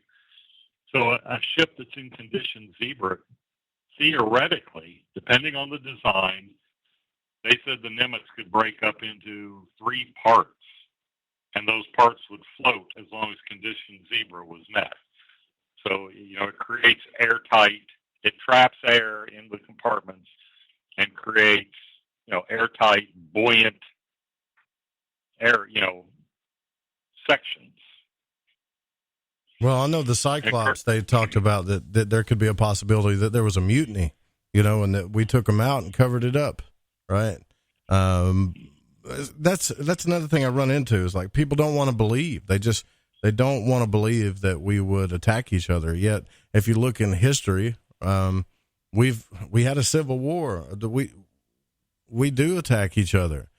Speaker 2: So a ship that's in condition zebra, theoretically, depending on the design, they said the Nimitz could break up into 3 parts, and those parts would float as long as condition zebra was met. So, it creates airtight, it traps air in the compartments and creates, airtight, buoyant air, sections.
Speaker 8: Well, I know the Cyclops, they talked about that there could be a possibility that there was a mutiny, and that we took them out and covered it up, right? That's another thing I run into is like people don't want to believe. They don't want to believe that we would attack each other. Yet, if you look in history, we had a civil war. We do attack each other.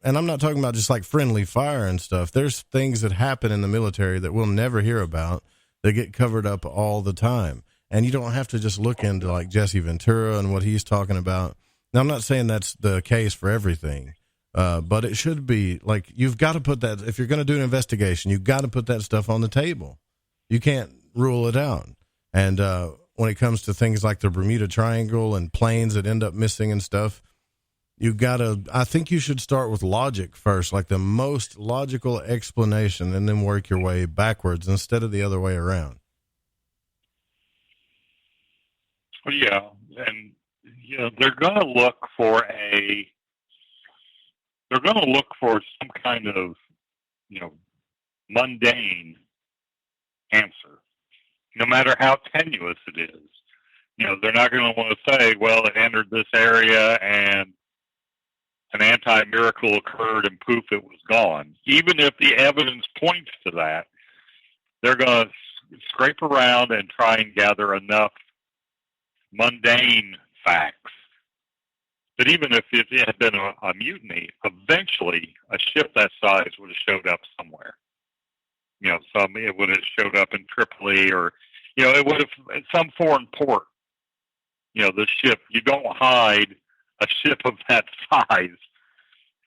Speaker 8: And I'm not talking about just like friendly fire and stuff. There's things that happen in the military that we'll never hear about that get covered up all the time. And you don't have to just look into like Jesse Ventura and what he's talking about. Now, I'm not saying that's the case for everything, but it should be like you've got to put that, if you're going to do an investigation, you've got to put that stuff on the table. You can't rule it out. And when it comes to things like the Bermuda Triangle and planes that end up missing and stuff, I think you should start with logic first, like the most logical explanation, and then work your way backwards instead of the other way around.
Speaker 2: Well, yeah. And, they're going to look for some kind of, mundane answer, no matter how tenuous it is. They're not going to want to say, well, it entered this area and an anti-miracle occurred and poof, it was gone. Even if the evidence points to that, they're going to scrape around and try and gather enough mundane facts that even if it had been a mutiny, eventually a ship that size would have showed up somewhere. It would have showed up in Tripoli or, it would have at some foreign port. The ship, you don't hide a ship of that size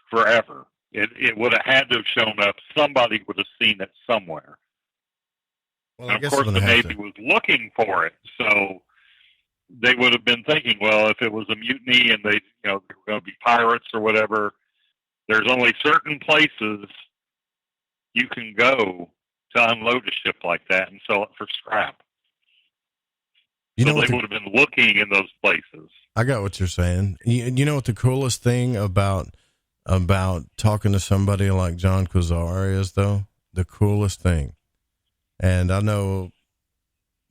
Speaker 2: forever. It would have had to have shown up. Somebody would have seen it somewhere.
Speaker 8: Well,
Speaker 2: and of course, the Navy was looking for it, so they would have been thinking, well, if it was a mutiny and they were going to be pirates or whatever, there's only certain places you can go to unload a ship like that and sell it for scrap. So they would have been looking in those places.
Speaker 8: I got what you're saying. You know what the coolest thing about talking to somebody like Gian Quasar is, though? The coolest thing. And I know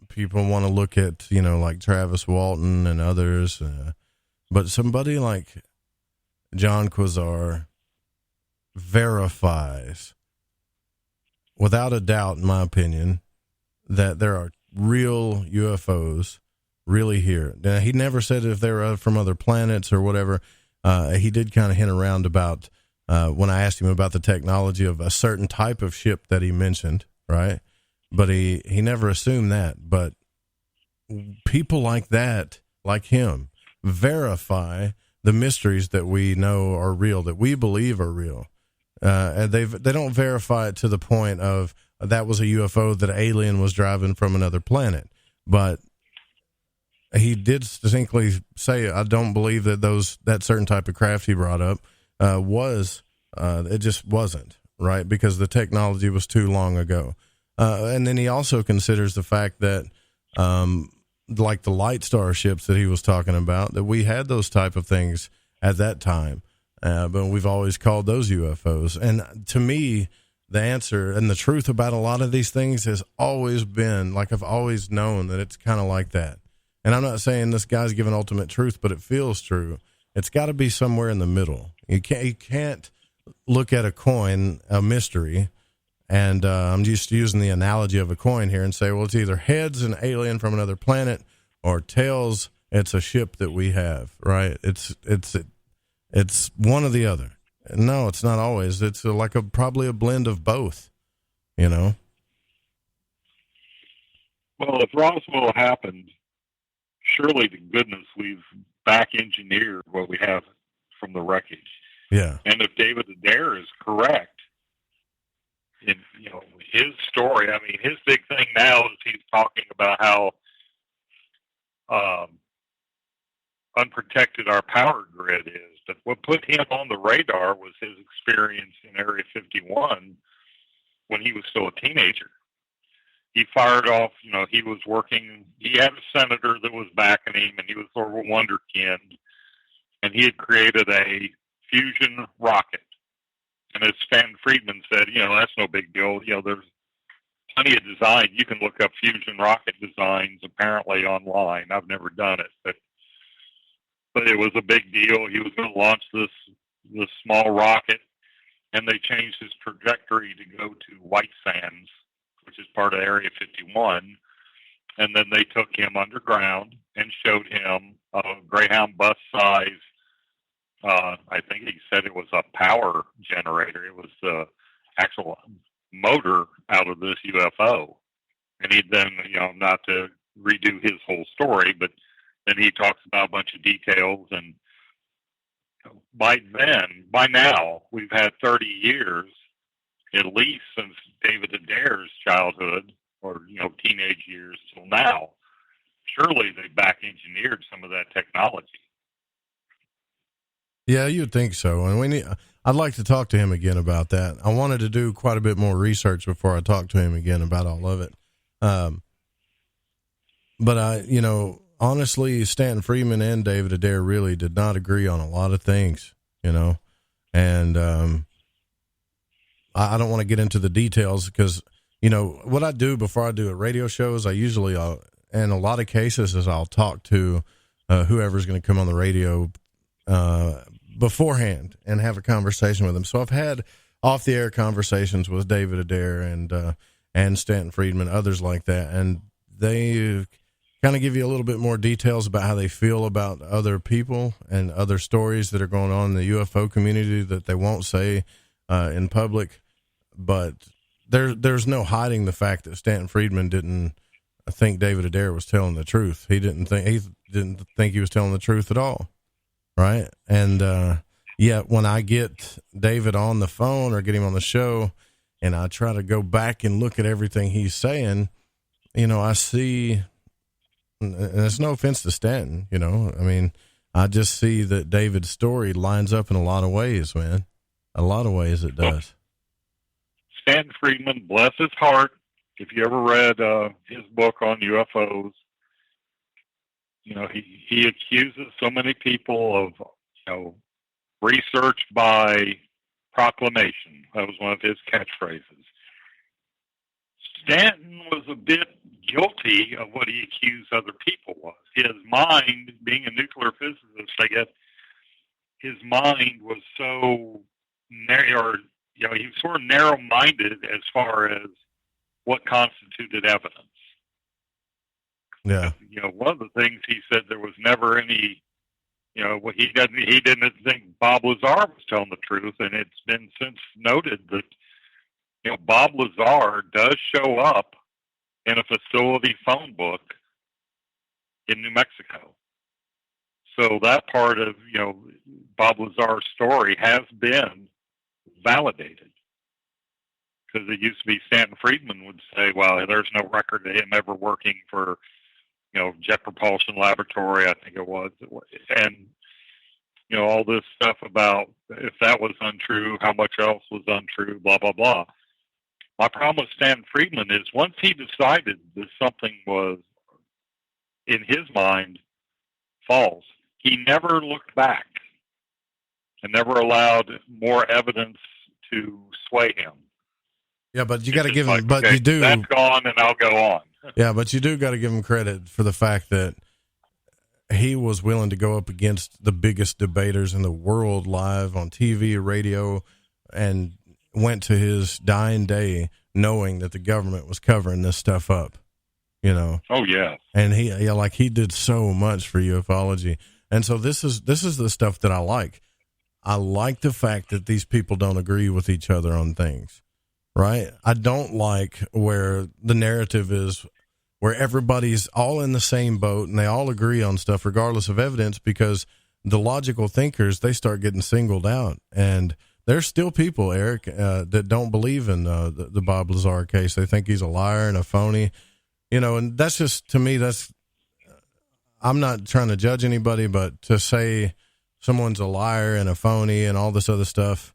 Speaker 8: people want to look at, like Travis Walton and others, but somebody like Gian Quasar verifies, without a doubt, in my opinion, that there are real UFOs really here. Now, he never said if they were from other planets or whatever. He did kind of hint around about when I asked him about the technology of a certain type of ship that he mentioned, right? But he never assumed that. But people like that, like him, verify the mysteries that we know are real, that we believe are real. And they don't verify it to the point of that was a UFO that an alien was driving from another planet. But he did distinctly say, I don't believe that that certain type of craft he brought up it just wasn't, right? Because the technology was too long ago. And then he also considers the fact that, like the Light Star ships that he was talking about, that we had those type of things at that time. But we've always called those UFOs. And to me, the answer and the truth about a lot of these things has always been, like I've always known that it's kind of like that. And I'm not saying this guy's giving ultimate truth, but it feels true. It's got to be somewhere in the middle. You can't look at a coin, a mystery, And I'm just using the analogy of a coin here and say, well, it's either heads, an alien from another planet, or tails, it's a ship that we have, right? It's one or the other. No, it's not always. It's probably a blend of both, you know?
Speaker 2: Well, if Roswell happened, surely to goodness we've back engineered what we have from the wreckage.
Speaker 8: Yeah.
Speaker 2: And if David Adair is correct in, his story, I mean, his big thing now is he's talking about how unprotected our power grid is. But what put him on the radar was his experience in Area 51 when he was still a teenager. He fired off, he was working, he had a senator that was backing him, and he was sort of a wonderkind, and he had created a fusion rocket. And as Stan Friedman said, that's no big deal. There's plenty of design. You can look up fusion rocket designs apparently online. I've never done it, but it was a big deal. He was going to launch this small rocket, and they changed his trajectory to go to White Sands, which is part of Area 51. And then they took him underground and showed him a Greyhound bus size. I think he said it was a power generator. It was the actual motor out of this UFO. And he then, not to redo his whole story, but then he talks about a bunch of details. And by now, we've had 30 years, at least since David Adair's childhood or, teenage years till now. Surely they back engineered some of that technology.
Speaker 8: Yeah, you'd think so. And I'd like to talk to him again about that. I wanted to do quite a bit more research before I talk to him again about all of it. But honestly, Stanton Friedman and David Adair really did not agree on a lot of things, and I don't want to get into the details because, what I do before I do a radio show is I usually, in a lot of cases, is I'll talk to whoever's going to come on the radio beforehand and have a conversation with them. So I've had off the air conversations with David Adair and Stanton Friedman, others like that, and they kind of give you a little bit more details about how they feel about other people and other stories that are going on in the UFO community that they won't say in public. But there's no hiding the fact that Stanton Friedman didn't think David Adair was telling the truth. He didn't think he was telling the truth at all. Right. And, yet when I get David on the phone or get him on the show and I try to go back and look at everything he's saying, I see, and it's no offense to Stanton, I just see that David's story lines up in a lot of ways, man. A lot of ways it does.
Speaker 2: Stanton Friedman, bless his heart. If you ever read his book on UFOs, he accuses so many people of, research by proclamation. That was one of his catchphrases. Stanton was a bit guilty of what he accused other people was. His mind, being a nuclear physicist, I guess, his mind was so narrow, he was sort of narrow-minded as far as what constituted evidence.
Speaker 8: Yeah.
Speaker 2: One of the things he said there was never any, he didn't think Bob Lazar was telling the truth, and it's been since noted that, Bob Lazar does show up in a facility phone book in New Mexico. So that part of, Bob Lazar's story has been validated. Because it used to be Stanton Friedman would say, well, there's no record of him ever working for, Jet Propulsion Laboratory, I think it was. And, all this stuff about if that was untrue, how much else was untrue, blah, blah, blah. My problem with Stanton Friedman is once he decided that something was, in his mind, false, he never looked back and never allowed more evidence to sway him.
Speaker 8: Yeah, but you got to give him,
Speaker 2: like,
Speaker 8: but
Speaker 2: okay,
Speaker 8: you do.
Speaker 2: That's gone and I'll go on.
Speaker 8: Yeah, but you do got to give him credit for the fact that he was willing to go up against the biggest debaters in the world live on TV, radio, and went to his dying day knowing that the government was covering this stuff up, you know?
Speaker 2: Oh yeah.
Speaker 8: And he did so much for ufology. And so this is the stuff that I like. I like the fact that these people don't agree with each other on things, right? I don't like where the narrative is where everybody's all in the same boat and they all agree on stuff regardless of evidence, because the logical thinkers, they start getting singled out. And there's still people, Eric, that don't believe in the Bob Lazar case. They think he's a liar and a phony, you know, and that's just, to me, I'm not trying to judge anybody, but to say someone's a liar and a phony and all this other stuff,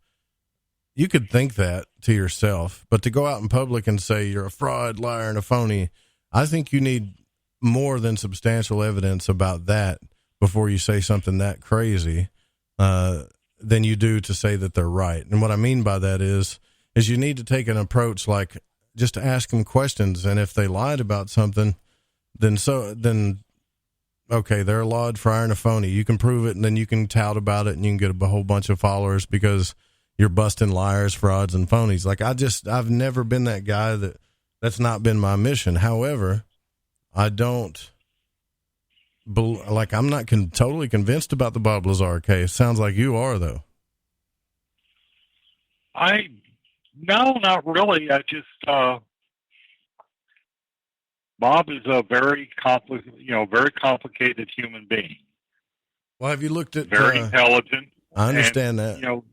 Speaker 8: you could think that to yourself, but to go out in public and say you're a fraud, liar, and a phony, I think you need more than substantial evidence about that before you say something that crazy than you do to say that they're right. And what I mean by that is you need to take an approach like just to ask them questions, and if they lied about something, then okay, they're a laud, friar, and a phony. You can prove it, and then you can tout about it, and you can get a whole bunch of followers because you're busting liars, frauds, and phonies. Like, I've never been that guy. That's not been my mission. However, I don't, I'm not totally convinced about the Bob Lazar case. Sounds like you are, though.
Speaker 2: No, not really. I just, Bob is a very complicated human being.
Speaker 8: Well, have you looked at
Speaker 2: very intelligent?
Speaker 8: I understand that.
Speaker 2: You know,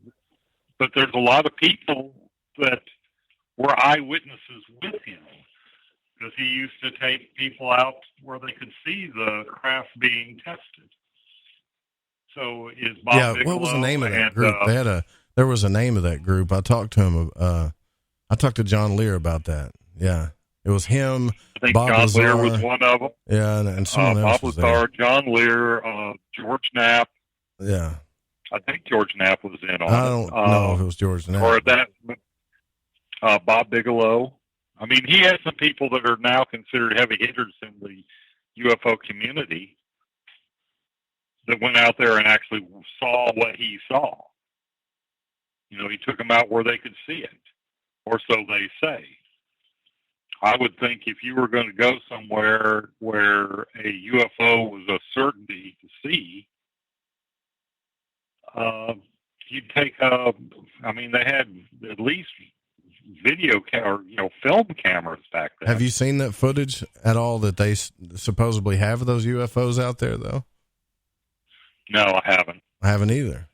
Speaker 2: but there's a lot of people that were eyewitnesses with him, because he used to take people out where they could see the craft being tested. So is Bob Bigelow,
Speaker 8: what was the name of that group? There was a name of that group. I talked to him. I talked to John Lear about that. Yeah. It was him.
Speaker 2: I think
Speaker 8: Bob
Speaker 2: John
Speaker 8: Lazar
Speaker 2: Lear was one of them.
Speaker 8: Yeah, and someone else
Speaker 2: Bob
Speaker 8: was
Speaker 2: Lazar,
Speaker 8: there.
Speaker 2: John Lear, George Knapp.
Speaker 8: Yeah.
Speaker 2: I think George Knapp was in on it.
Speaker 8: I don't know if it was George Knapp.
Speaker 2: Or that Bob Bigelow. I mean, he has some people that are now considered heavy hitters in the UFO community that went out there and actually saw what he saw. You know, he took them out where they could see it, or so they say. I would think if you were going to go somewhere where a UFO was a certainty to see, you'd take they had at least video film cameras back then.
Speaker 8: Have you seen that footage at all that they supposedly have of those UFOs out there, though?
Speaker 2: No, I haven't.
Speaker 8: I haven't either.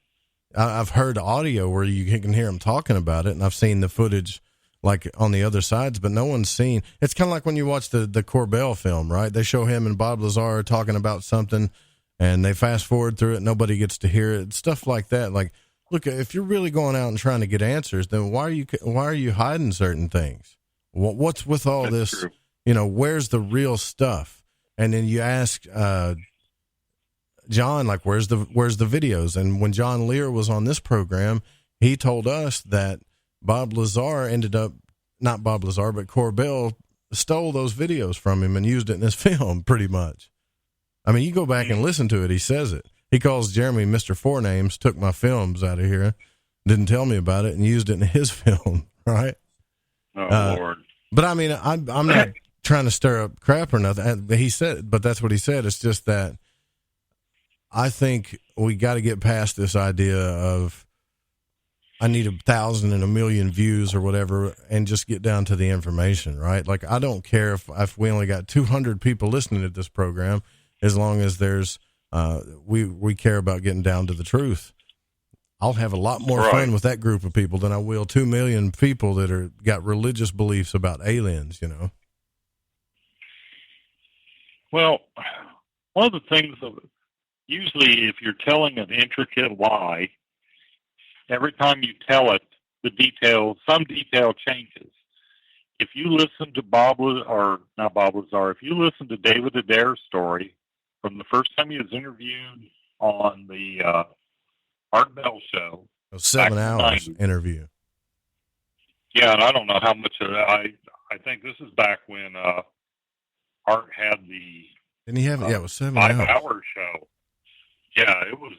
Speaker 8: I've heard audio where you can hear them talking about it, and I've seen the footage like on the other sides, but no one's seen. It's kind of like when you watch the Corbell film, right? They show him and Bob Lazar talking about something, and they fast forward through it. Nobody gets to hear it. Stuff like that. Like, look, if you're really going out and trying to get answers, then why are you hiding certain things? What's with all
Speaker 2: That's
Speaker 8: this?
Speaker 2: True.
Speaker 8: You know, where's the real stuff? And then you ask John, like, where's the videos? And when John Lear was on this program, he told us that Bob Lazar not Bob Lazar, but Corbell stole those videos from him and used it in his film, pretty much. I mean, you go back and listen to it. He says it. He calls Jeremy Mr. Four Names, took my films out of here, didn't tell me about it, and used it in his film, right?
Speaker 2: Oh, Lord.
Speaker 8: But, I mean, I'm not trying to stir up crap or nothing. He said, but that's what he said. It's just that I think we got to get past this idea of I need 1,000 and 1,000,000 views or whatever, and just get down to the information, right? Like, I don't care if we only got 200 people listening to this program, as long as there's we care about getting down to the truth. I'll have a lot more fun with that group of people than I will 2 million people that got religious beliefs about aliens, you know?
Speaker 2: Well, one of the things usually if you're telling an intricate lie, every time you tell it, some detail changes. If you listen to if you listen to David Adair's story from the first time he was interviewed on the Art Bell show.
Speaker 8: A 7 hours interview.
Speaker 2: Yeah, and I don't know how much of that. I think this is back when Art had the.
Speaker 8: Didn't he have it? Yeah, it was 7
Speaker 2: hours.
Speaker 8: 5-hour
Speaker 2: show. Yeah, it was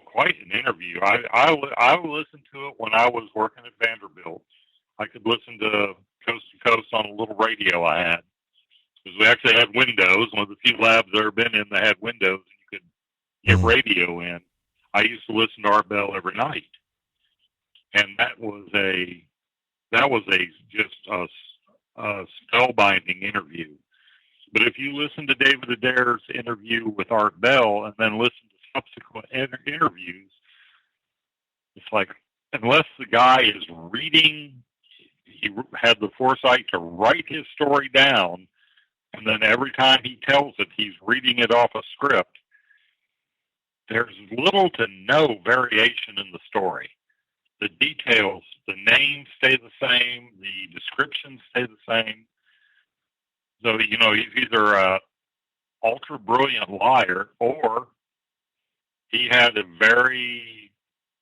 Speaker 2: quite an interview. I listened to it when I was working at Vanderbilt, I could listen to coast on a little radio I had. Because we actually had windows. One of the few labs I've ever been in that had windows, and you could get radio in. I used to listen to Art Bell every night, and that was just a spellbinding interview. But if you listen to David Adair's interview with Art Bell and then listen to subsequent interviews, it's like, unless the guy is reading, he had the foresight to write his story down, and then every time he tells it, he's reading it off a script, there's little to no variation in the story. The details, the names stay the same, the descriptions stay the same. So, he's either an ultra-brilliant liar or he had a very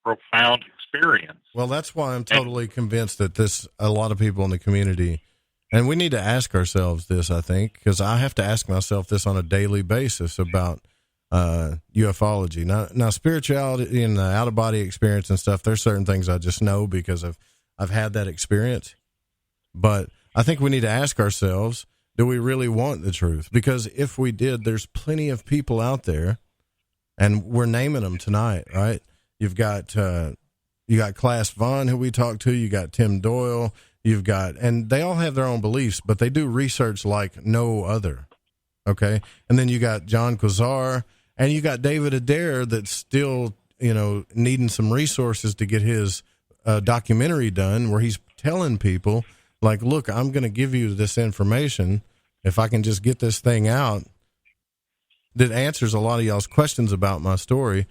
Speaker 2: profound experience.
Speaker 8: Well, that's why I'm totally convinced that a lot of people in the community, and we need to ask ourselves this, I think, because I have to ask myself this on a daily basis about ufology. Now spirituality and the out-of-body experience and stuff, there's certain things I just know because I've had that experience. But I think we need to ask ourselves, do we really want the truth? Because if we did, there's plenty of people out there, and we're naming them tonight, right? You got Class Vaughn, who we talked to. You got Tim Doyle. And they all have their own beliefs, but they do research like no other. Okay. And then you got Gian Quasar, and you got David Adair that's still, needing some resources to get his documentary done, where he's telling people, like, look, I'm going to give you this information if I can just get this thing out that answers a lot of y'all's questions about my story,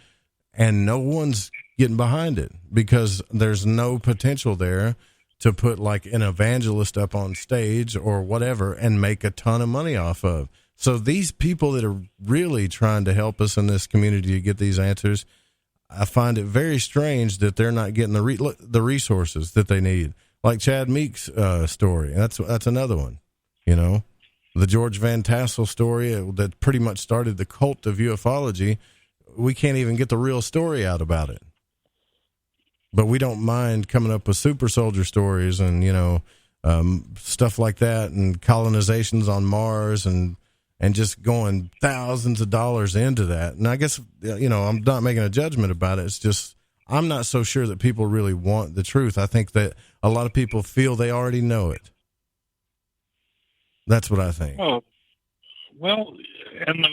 Speaker 8: and no one's getting behind it because there's no potential there to put like an evangelist up on stage or whatever and make a ton of money off of. So these people that are really trying to help us in this community to get these answers, I find it very strange that they're not getting the resources that they need. Like Chad Meek's story. That's another one, the George Van Tassel story that pretty much started the cult of ufology. We can't even get the real story out about it. But we don't mind coming up with super soldier stories and, stuff like that, and colonizations on Mars and just going thousands of dollars into that. And I guess, I'm not making a judgment about it. It's just, I'm not so sure that people really want the truth. I think that a lot of people feel they already know it. That's what I think.
Speaker 2: Oh, well, and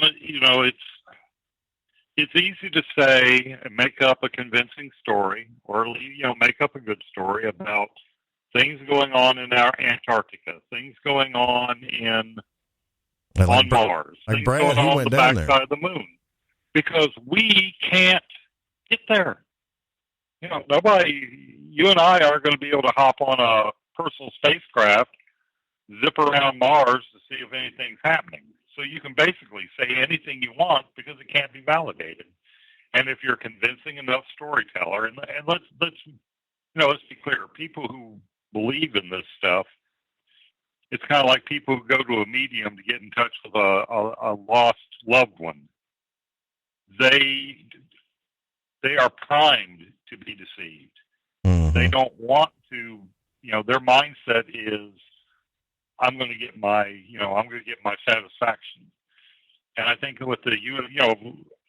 Speaker 2: it's easy to say and make up a convincing story, or make up a good story about things going on in our Antarctica, things going on on Mars,
Speaker 8: like
Speaker 2: things
Speaker 8: Brad,
Speaker 2: going on
Speaker 8: went
Speaker 2: the
Speaker 8: down
Speaker 2: backside
Speaker 8: there.
Speaker 2: of the moon, because we can't get there. You and I aren't going to be able to hop on a personal spacecraft, zip around Mars to see if anything's happening. So you can basically say anything you want because it can't be validated. And if you're a convincing enough storyteller, and let's be clear, people who believe in this stuff, it's kind of like people who go to a medium to get in touch with a lost loved one. They are primed to be deceived. Mm-hmm. They don't want to, their mindset is, I'm going to get my satisfaction. And I think with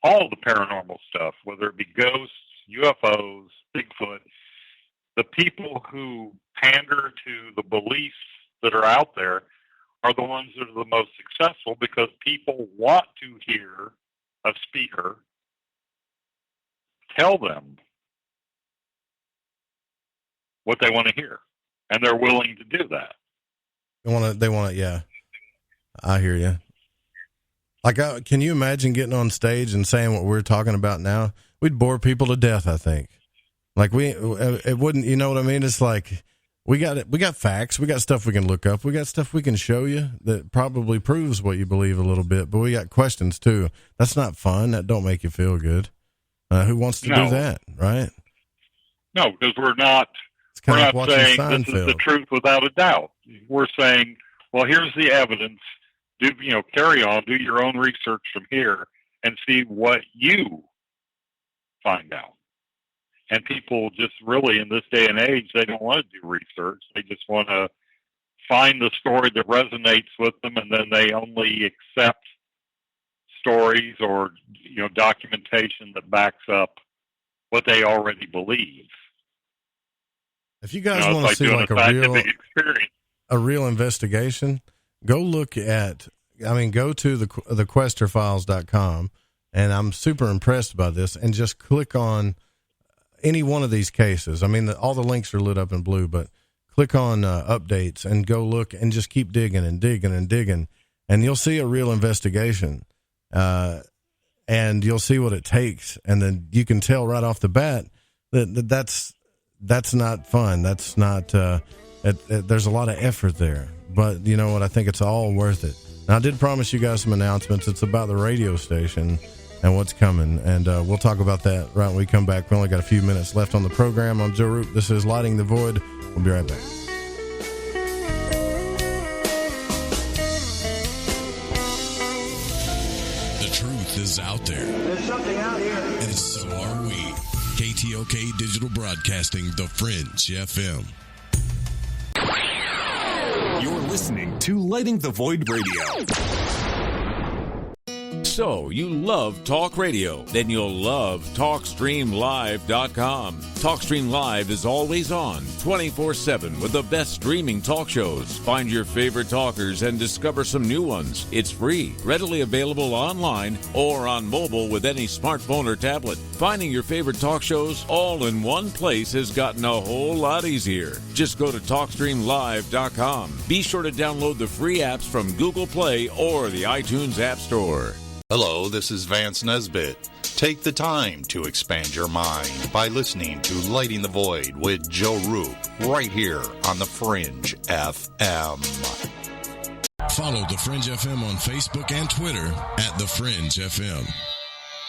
Speaker 2: all the paranormal stuff, whether it be ghosts, UFOs, Bigfoot, the people who pander to the beliefs that are out there are the ones that are the most successful, because people want to hear a speaker tell them what they want to hear, and they're willing to do that.
Speaker 8: They want it. Yeah. I hear you. Like, can you imagine getting on stage and saying what we're talking about now? We'd bore people to death, I think. Like it wouldn't, you know what I mean? It's like, we got facts. We got stuff we can look up. We got stuff we can show you that probably proves what you believe a little bit, but we got questions too. That's not fun. That don't make you feel good. Who wants to do that? Right?
Speaker 2: No, because we're not saying this is the truth without a doubt. We're saying, well, here's the evidence. Carry on, do your own research from here and see what you find out. And people just really, in this day and age, they don't want to do research. They just want to find the story that resonates with them, and then they only accept stories or, documentation that backs up what they already believe.
Speaker 8: If you guys want to see like a real investigation, go look at, go to the questerfiles.com, and I'm super impressed by this, and just click on any one of these cases. All the links are lit up in blue, but click on updates and go look and just keep digging and digging and digging, and you'll see a real investigation. And you'll see what it takes, and then you can tell right off the bat that's not fun. That's not. There's a lot of effort there, but you know what? I think it's all worth it. Now, I did promise you guys some announcements. It's about the radio station and what's coming, and we'll talk about that right when we come back. We only got a few minutes left on the program. I'm Joe Roop. This is Lighting the Void. We'll be right back.
Speaker 11: Is out there.
Speaker 3: There's something out here.
Speaker 11: And so are we. KTOK Digital Broadcasting, The Fringe FM.
Speaker 23: You're listening to Lighting the Void Radio.
Speaker 19: So, you love talk radio? Then you'll love TalkStreamLive.com. TalkStream Live is always on, 24/7, with the best streaming talk shows. Find your favorite talkers and discover some new ones. It's free, readily available online or on mobile with any smartphone or tablet. Finding your favorite talk shows all in one place has gotten a whole lot easier. Just go to TalkStreamLive.com. Be sure to download the free apps from Google Play or the iTunes App Store.
Speaker 22: Hello, this is Vance Nesbitt. Take the time to expand your mind by listening to Lighting the Void with Joe Roop right here on The Fringe FM.
Speaker 11: Follow The Fringe FM on Facebook and Twitter at The Fringe FM.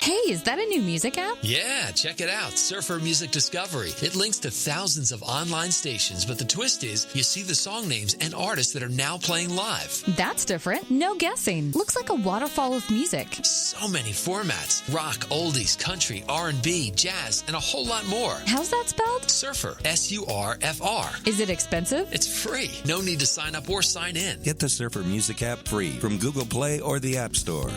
Speaker 16: Hey, is that a new music app?
Speaker 17: Yeah, check it out. Surfer Music Discovery. It links to thousands of online stations, but the twist is you see the song names and artists that are now playing live.
Speaker 16: That's different. No guessing. Looks like a waterfall of music.
Speaker 17: So many formats. Rock, oldies, country, R&B, jazz, and a whole lot more.
Speaker 16: How's that spelled?
Speaker 17: Surfer. S-U-R-F-R.
Speaker 16: Is it expensive?
Speaker 17: It's free. No need to sign up or sign in.
Speaker 18: Get the Surfer Music app free from Google Play or the App Store.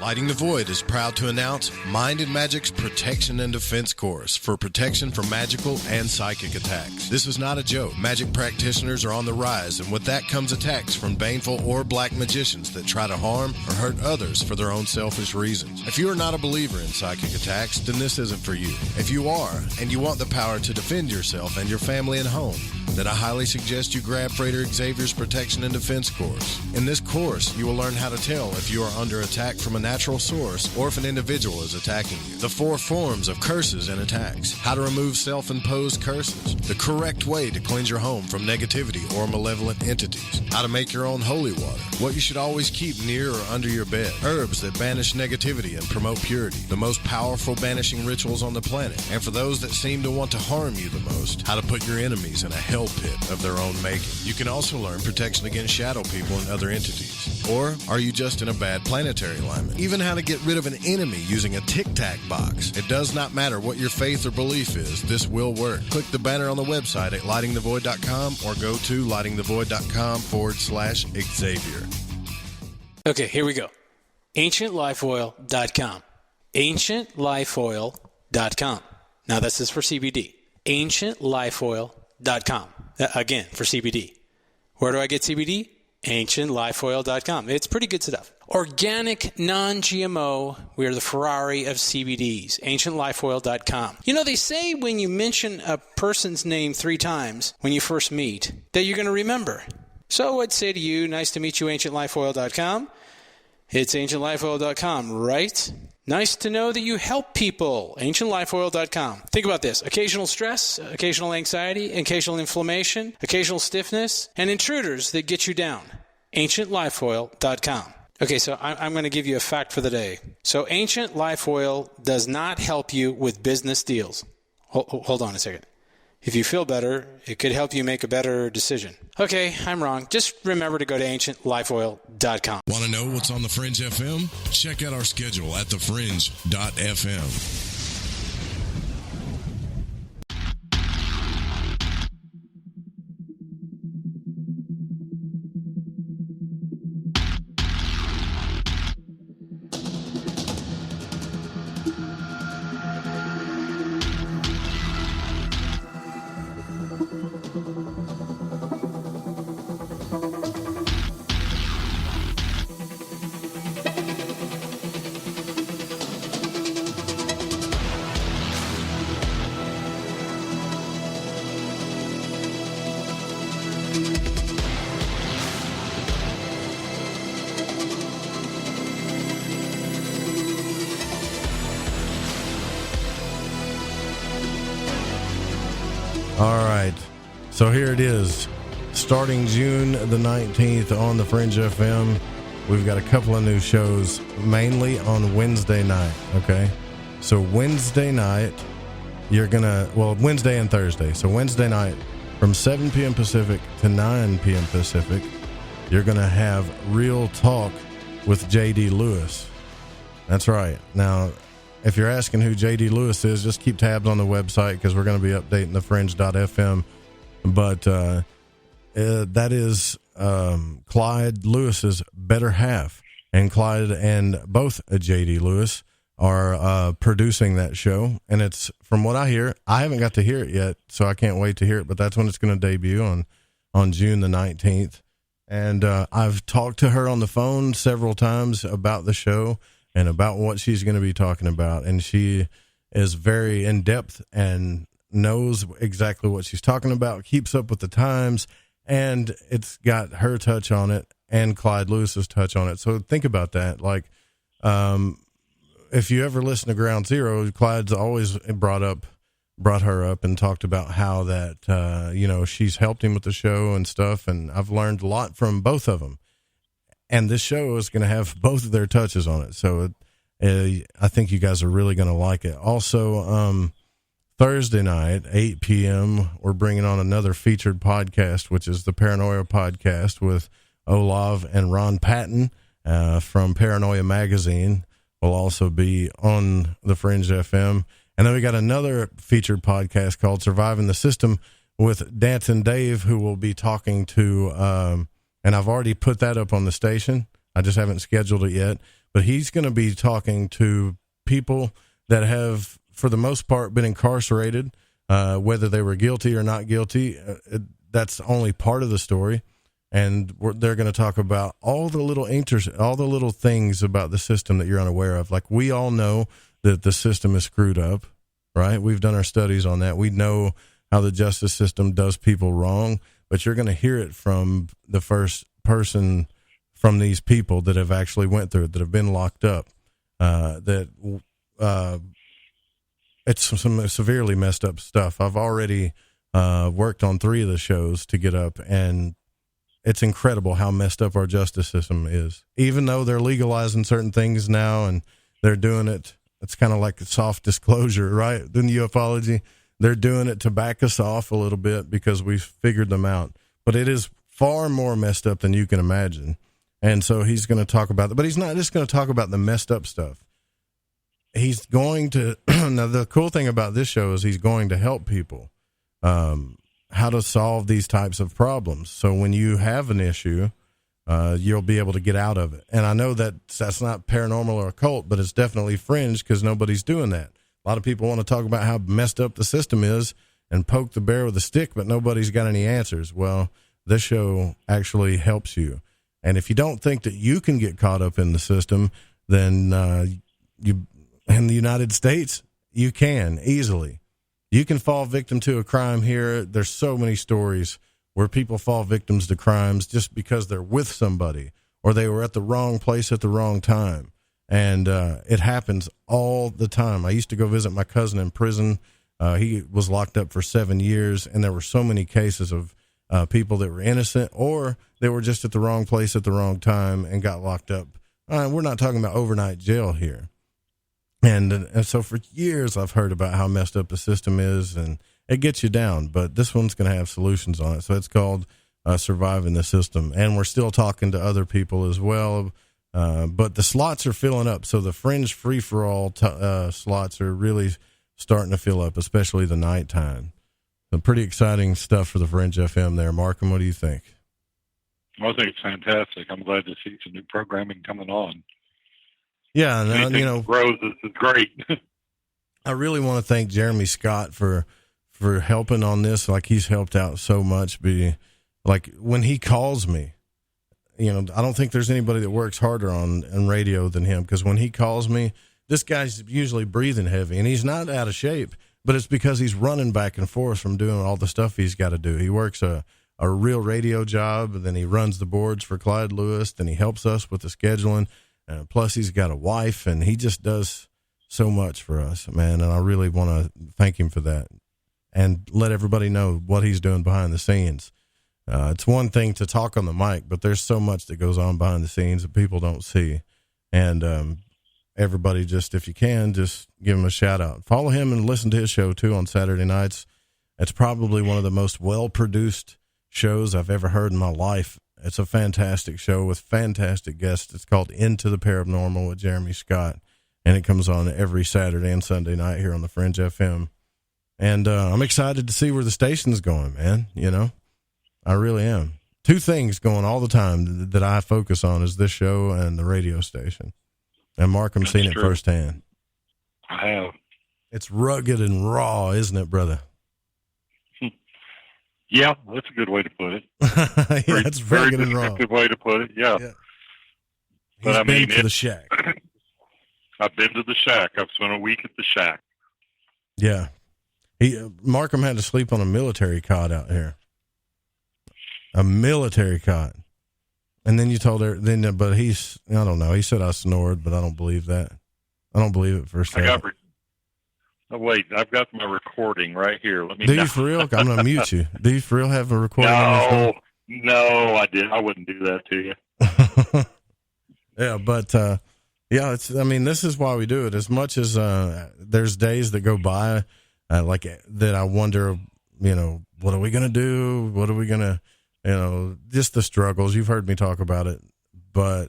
Speaker 8: Lighting the Void is proud to announce Mind and Magic's Protection and Defense course for protection from magical and psychic attacks. This is not a joke. Magic practitioners are on the rise, and with that comes attacks from baneful or black magicians that try to harm or hurt others for their own selfish reasons. If you are not a believer in psychic attacks, then this isn't for you. If you are, and you want the power to defend yourself and your family and home, then I highly suggest you grab Freighter Xavier's Protection and Defense course. In this course, you will learn how to tell if you are under attack from a natural source or if an individual is attacking you. The 4 forms of curses and attacks. How to remove self-imposed curses. The correct way to cleanse your home from negativity or malevolent entities. How to make your own holy water. What you should always keep near or under your bed. Herbs that banish negativity and promote purity. The most powerful banishing rituals on the planet. And for those that seem to want to harm you the most, how to put your enemies in a hell pit of their own making. You can also learn protection against shadow people and other entities. Or are you just in a bad planetary alignment? Even how to get rid of an enemy using a tic-tac box. It does not matter what your faith or belief is, this will work. Click the banner on the website at lightingthevoid.com or go to lightingthevoid.com/Xavier.
Speaker 14: Okay, here we go. AncientLifeOil.com. AncientLifeOil.com. Now this is for CBD. AncientLifeOil.com. Again, for CBD. Where do I get CBD? AncientLifeOil.com. It's pretty good stuff. Organic, non-GMO. We are the Ferrari of CBDs. AncientLifeOil.com. You know, they say when you mention a person's name 3 times when you first meet, that you're going to remember. So I'd say to you, nice to meet you, AncientLifeOil.com. It's AncientLifeOil.com, right? Nice to know that you help people. AncientLifeOil.com. Think about this. Occasional stress, occasional anxiety, occasional inflammation, occasional stiffness, and intruders that get you down. AncientLifeOil.com. Okay, so I'm going to give you a fact for the day. So Ancient Life Oil does not help you with business deals. Hold on a second. If you feel better, it could help you make a better decision. Okay, I'm wrong. Just remember to go to AncientLifeOil.com.
Speaker 11: Want to know what's on The Fringe FM? Check out our schedule at thefringe.fm.
Speaker 8: All right. So here it is. Starting June the 19th on the Fringe FM, we've got a couple of new shows, mainly on Wednesday night, okay? So Wednesday night, Wednesday and Thursday. So Wednesday night, from 7 p.m. Pacific to 9 p.m. Pacific, you're going to have Real Talk with J.D. Lewis. That's right. Now, if you're asking who J.D. Lewis is, just keep tabs on the website because we're going to be updating the fringe.fm. But that is Clyde Lewis's better half. And Clyde and both J.D. Lewis are producing that show. And it's, from what I hear, I haven't got to hear it yet, so I can't wait to hear it. But that's when it's going to debut on June the 19th. And I've talked to her on the phone several times about the show and about what she's going to be talking about. And she is very in-depth and knows exactly what she's talking about, keeps up with the times, and it's got her touch on it and Clyde Lewis's touch on it. So think about that. Like, if you ever listen to Ground Zero, Clyde's always brought her up and talked about how that, she's helped him with the show and stuff. And I've learned a lot from both of them. And this show is going to have both of their touches on it. So I think you guys are really going to like it. Also, Thursday night, 8 p.m., we're bringing on another featured podcast, which is the Paranoia Podcast with Olav and Ron Patton from Paranoia Magazine. Will also be on the Fringe FM. And then we got another featured podcast called Surviving the System with Danton Dave, who will be talking to, and I've already put that up on the station. I just haven't scheduled it yet. But he's going to be talking to people that have, for the most part, been incarcerated, whether they were guilty or not guilty. That's only part of the story. And they're going to talk about all the little things about the system that you're unaware of. Like, we all know that the system is screwed up, right? We've done our studies on that. We know how the justice system does people wrong, but you're going to hear it from the first person from these people that have actually went through it, that have been locked up, it's some severely messed up stuff. I've already worked on 3 of the shows to get up, and it's incredible how messed up our justice system is. Even though they're legalizing certain things now and they're doing it, it's kind of like a soft disclosure, right? In ufology, they're doing it to back us off a little bit because we've figured them out. But it is far more messed up than you can imagine. And so he's going to talk about it, but he's not just going to talk about the messed up stuff. He's going to, now the cool thing about this show is he's going to help people how to solve these types of problems. So when you have an issue, you'll be able to get out of it. And I know that that's not paranormal or occult, but it's definitely fringe because nobody's doing that. A lot of people want to talk about how messed up the system is and poke the bear with a stick, but nobody's got any answers. Well, this show actually helps you. And if you don't think that you can get caught up in the system, then you, in the United States, you can easily. You can fall victim to a crime here. There's so many stories where people fall victims to crimes just because they're with somebody or they were at the wrong place at the wrong time. And it happens all the time. I used to go visit my cousin in prison. He was locked up for 7 years, and there were so many cases of people that were innocent or they were just at the wrong place at the wrong time and got locked up. We're not talking about overnight jail here. And so for years I've heard about how messed up the system is, and it gets you down, but this one's going to have solutions on it. So it's called Surviving the System. And we're still talking to other people as well. But the slots are filling up. So the Fringe free-for-all slots are really starting to fill up, especially the nighttime. Some pretty exciting stuff for the Fringe FM there. Markham, what do you think?
Speaker 2: Well, I think it's fantastic. I'm glad to see some new programming coming on.
Speaker 8: Yeah, and
Speaker 2: anything that grows is great.
Speaker 8: I really want to thank Jeremy Scott for helping on this. Like, he's helped out so much. Like, when he calls me, I don't think there's anybody that works harder on radio than him, because when he calls me, this guy's usually breathing heavy, and he's not out of shape, but it's because he's running back and forth from doing all the stuff he's got to do. He works a real radio job, and then he runs the boards for Clyde Lewis, then he helps us with the scheduling. Plus, he's got a wife, and he just does so much for us, man. And I really want to thank him for that. and let everybody know what he's doing behind the scenes. It's one thing to talk on the mic, but there's so much that goes on behind the scenes that people don't see. And everybody, just if you can, just give him a shout out. Follow him and listen to his show too on Saturday nights. It's probably one of the most well-produced shows I've ever heard in my life. It's a fantastic show with fantastic guests. It's called Into the Paranormal with Jeremy Scott, and it comes on every Saturday and Sunday night here on the Fringe FM. And I'm excited to see where the station's going, man. You know, I really am. Two things going all the time that I focus on is this show and the radio station. And Markham's seen it firsthand.
Speaker 2: I have.
Speaker 8: It's rugged and raw, isn't it, brother?
Speaker 2: Yeah, that's a good way to put it.
Speaker 8: Yeah, it's very good and raw.
Speaker 2: Good way to put it. Yeah.
Speaker 8: But I mean, to the shack.
Speaker 2: I've been to the shack. I've spent a week at the shack.
Speaker 8: Yeah. Markham had to sleep on a military cot out here. A military cot. And then you told her, but I don't know. He said I snored, but I don't believe that. I don't believe it for a second.
Speaker 2: Wait, I've got my recording right here. Let me.
Speaker 8: Do you for real? I'm going to mute you. Do you for real have a recording on this?
Speaker 2: No, I did. I wouldn't do that to you.
Speaker 8: Yeah, but yeah, this is why we do it. As much as there's days that go by, like that, I wonder, what are we going to do? What are we going to, just the struggles. You've heard me talk about it, but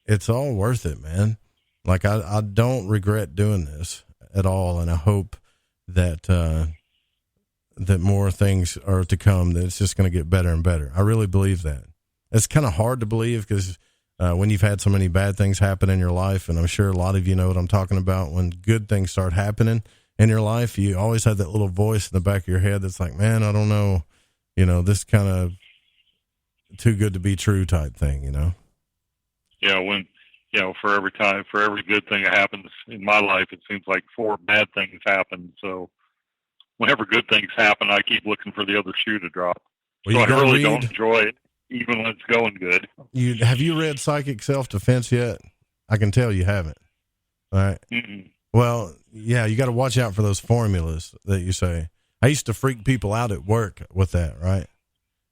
Speaker 8: it's all worth it, man. Like I don't regret doing this at all, and I hope that that more things are to come, that it's just going to get better and better. I really believe that. It's kind of hard to believe because when you've had so many bad things happen in your life, and I'm sure a lot of you know what I'm talking about, when good things start happening in your life, you always have that little voice in the back of your head that's like, man, I don't know, this kind of too good to be true type thing,
Speaker 2: Yeah, for every good thing that happens in my life, it seems like 4 bad things happen. So whenever good things happen, I keep looking for the other shoe to drop.
Speaker 8: Well,
Speaker 2: so I really don't enjoy it, even when it's going good.
Speaker 8: Have you read Psychic Self-Defense yet? I can tell you haven't. All right.
Speaker 2: Mm-mm.
Speaker 8: Well, yeah, you got to watch out for those formulas that you say. I used to freak people out at work with that, right?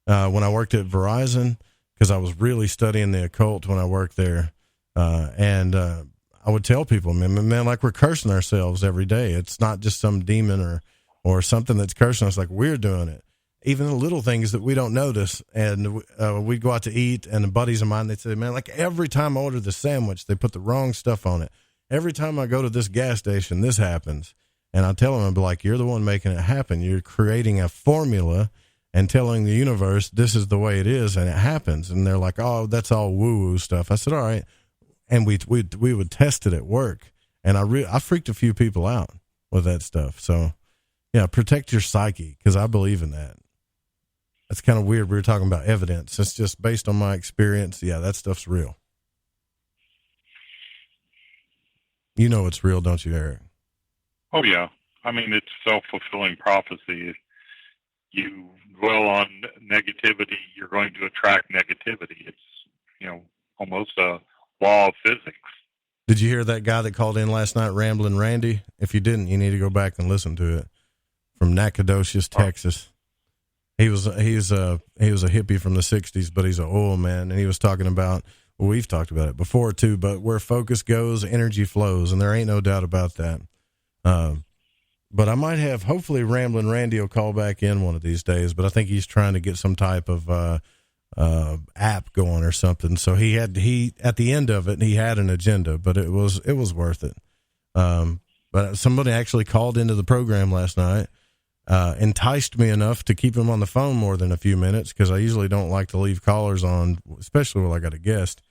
Speaker 8: When I worked at Verizon, because I was really studying the occult when I worked there. And I would tell people, man, like we're cursing ourselves every day. It's not just some demon or something that's cursing us, like we're doing it. Even the little things that we don't notice. And we'd go out to eat, and the buddies of mine, they'd say, man, like every time I order the sandwich, they put the wrong stuff on it. Every time I go to this gas station, this happens. And I tell them, I'd be like, you're the one making it happen. You're creating a formula and telling the universe this is the way it is, and it happens. And they're like, oh, that's all woo-woo stuff. I said, all right. And we would test it at work, and I freaked a few people out with that stuff. So, yeah, protect your psyche, because I believe in that. That's kind of weird. We were talking about evidence. It's just based on my experience. Yeah, that stuff's real. You know it's real, don't you, Eric?
Speaker 2: Oh, yeah. I mean, it's self-fulfilling prophecy. If you dwell on negativity, you're going to attract negativity. It's, almost a law of physics.
Speaker 8: Did you hear that guy that called in last night, Ramblin' Randy? If you didn't, you need to go back and listen to it. From Nacogdoches, Texas. He was a hippie from the 60s, but he's an old man, and he was talking about, well, we've talked about it before too, but where focus goes, energy flows, and there ain't no doubt about that. But I might have, hopefully Ramblin' Randy will call back in one of these days, but I think he's trying to get some type of app going or something. So he at the end of it, he had an agenda, but it was worth it. But somebody actually called into the program last night, enticed me enough to keep him on the phone more than a few minutes, because I usually don't like to leave callers on, especially when I got a guest,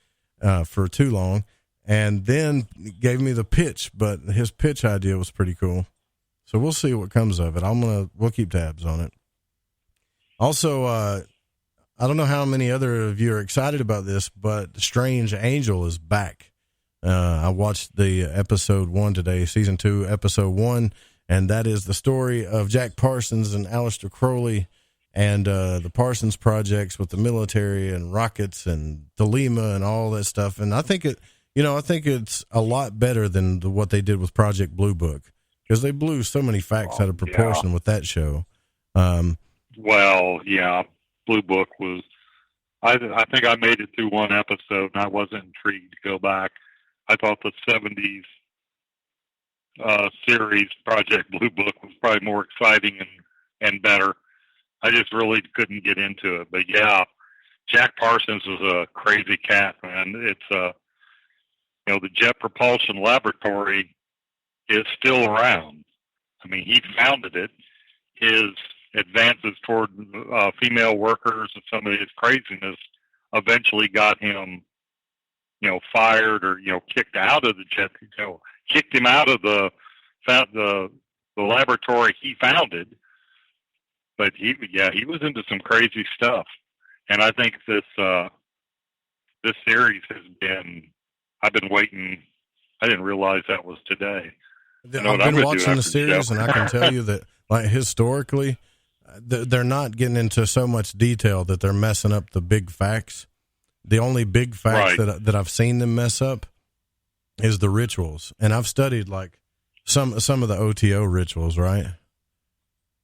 Speaker 8: for too long, and then gave me the pitch, but his pitch idea was pretty cool. So we'll see what comes of it. We'll keep tabs on it. Also, I don't know how many other of you are excited about this, but Strange Angel is back. I watched the episode 1 today, season 2, episode 1, and that is the story of Jack Parsons and Aleister Crowley and the Parsons projects with the military and rockets and Thelema and all that stuff. And I think it's a lot better than what they did with Project Blue Book. because they blew so many facts out of proportion with that show.
Speaker 2: Well, yeah, Blue Book was. I think I made it through one episode, and I wasn't intrigued to go back. I thought the 70s series, Project Blue Book, was probably more exciting and better. I just really couldn't get into it. But yeah, Jack Parsons was a crazy cat, man. It's the Jet Propulsion Laboratory is still around. I mean, he founded it. His advances toward female workers and some of his craziness eventually got him, fired or kicked out of the jet. Kicked him out of the laboratory he founded. But he was into some crazy stuff, and I think this series has been. I've been waiting. I didn't realize that was today.
Speaker 8: I've been watching the series, and I can tell you that, like, historically, they're not getting into so much detail that they're messing up the big facts. The only big facts that I've seen them mess up is the rituals, and I've studied like some of the OTO rituals, right?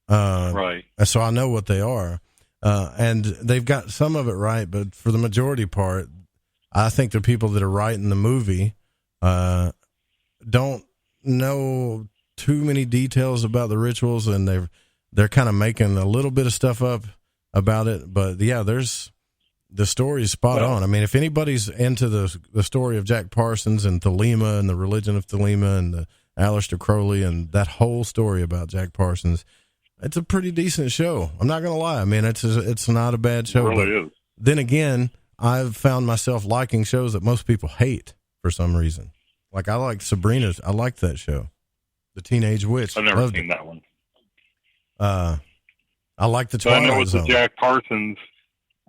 Speaker 8: So I know what they are, and they've got some of it right, but for the majority part, I think the people that are writing the movie don't know too many details about the rituals, and they're kind of making a little bit of stuff up about it. But yeah, the story's spot on. I mean, if anybody's into the story of Jack Parsons and Thelema and the religion of Thelema and the Aleister Crowley and that whole story about Jack Parsons, it's a pretty decent show. I'm not gonna lie. I mean, it's not a bad show.
Speaker 2: It really is.
Speaker 8: Then again, I've found myself liking shows that most people hate for some reason. Like, I like Sabrina's. I liked that show, The Teenage Witch.
Speaker 2: I've never seen that one.
Speaker 8: I like the Twilight
Speaker 2: Zone. I know with the Jack Parsons,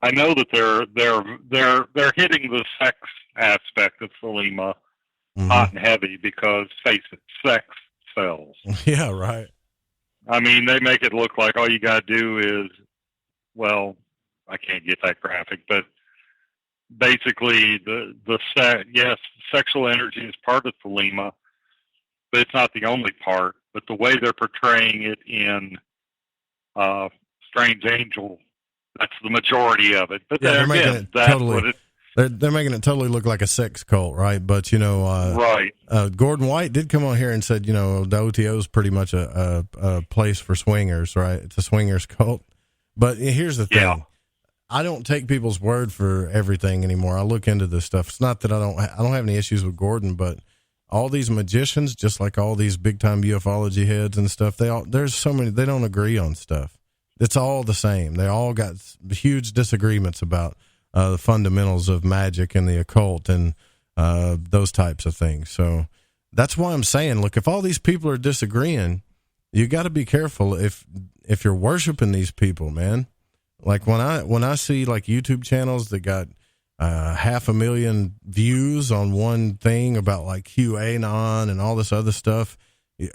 Speaker 2: I know that they're hitting the sex aspect of Thelema hot and heavy because, face it, sex sells.
Speaker 8: Yeah, right.
Speaker 2: I mean, they make it look like all you got to do is, well, I can't get that graphic, but basically sexual energy is part of Thelema, but it's not the only part. But the way they're portraying it in Strange Angel, that's the majority of it. But
Speaker 8: they're making it totally. They're making it totally look like a sex cult, right? But Gordon White did come on here and said, the OTO is pretty much a place for swingers, right? It's a swingers cult. But here's the thing.
Speaker 2: Yeah.
Speaker 8: I don't take people's word for everything anymore. I look into this stuff. It's not that I don't have any issues with Gordon, but all these magicians, just like all these big time ufology heads and stuff, there's so many, they don't agree on stuff. It's all the same. They all got huge disagreements about the fundamentals of magic and the occult and those types of things. So that's why I'm saying, look, if all these people are disagreeing, you got to be careful if you're worshiping these people, man. Like when I see like YouTube channels that got 500,000 views on one thing about like QAnon and all this other stuff,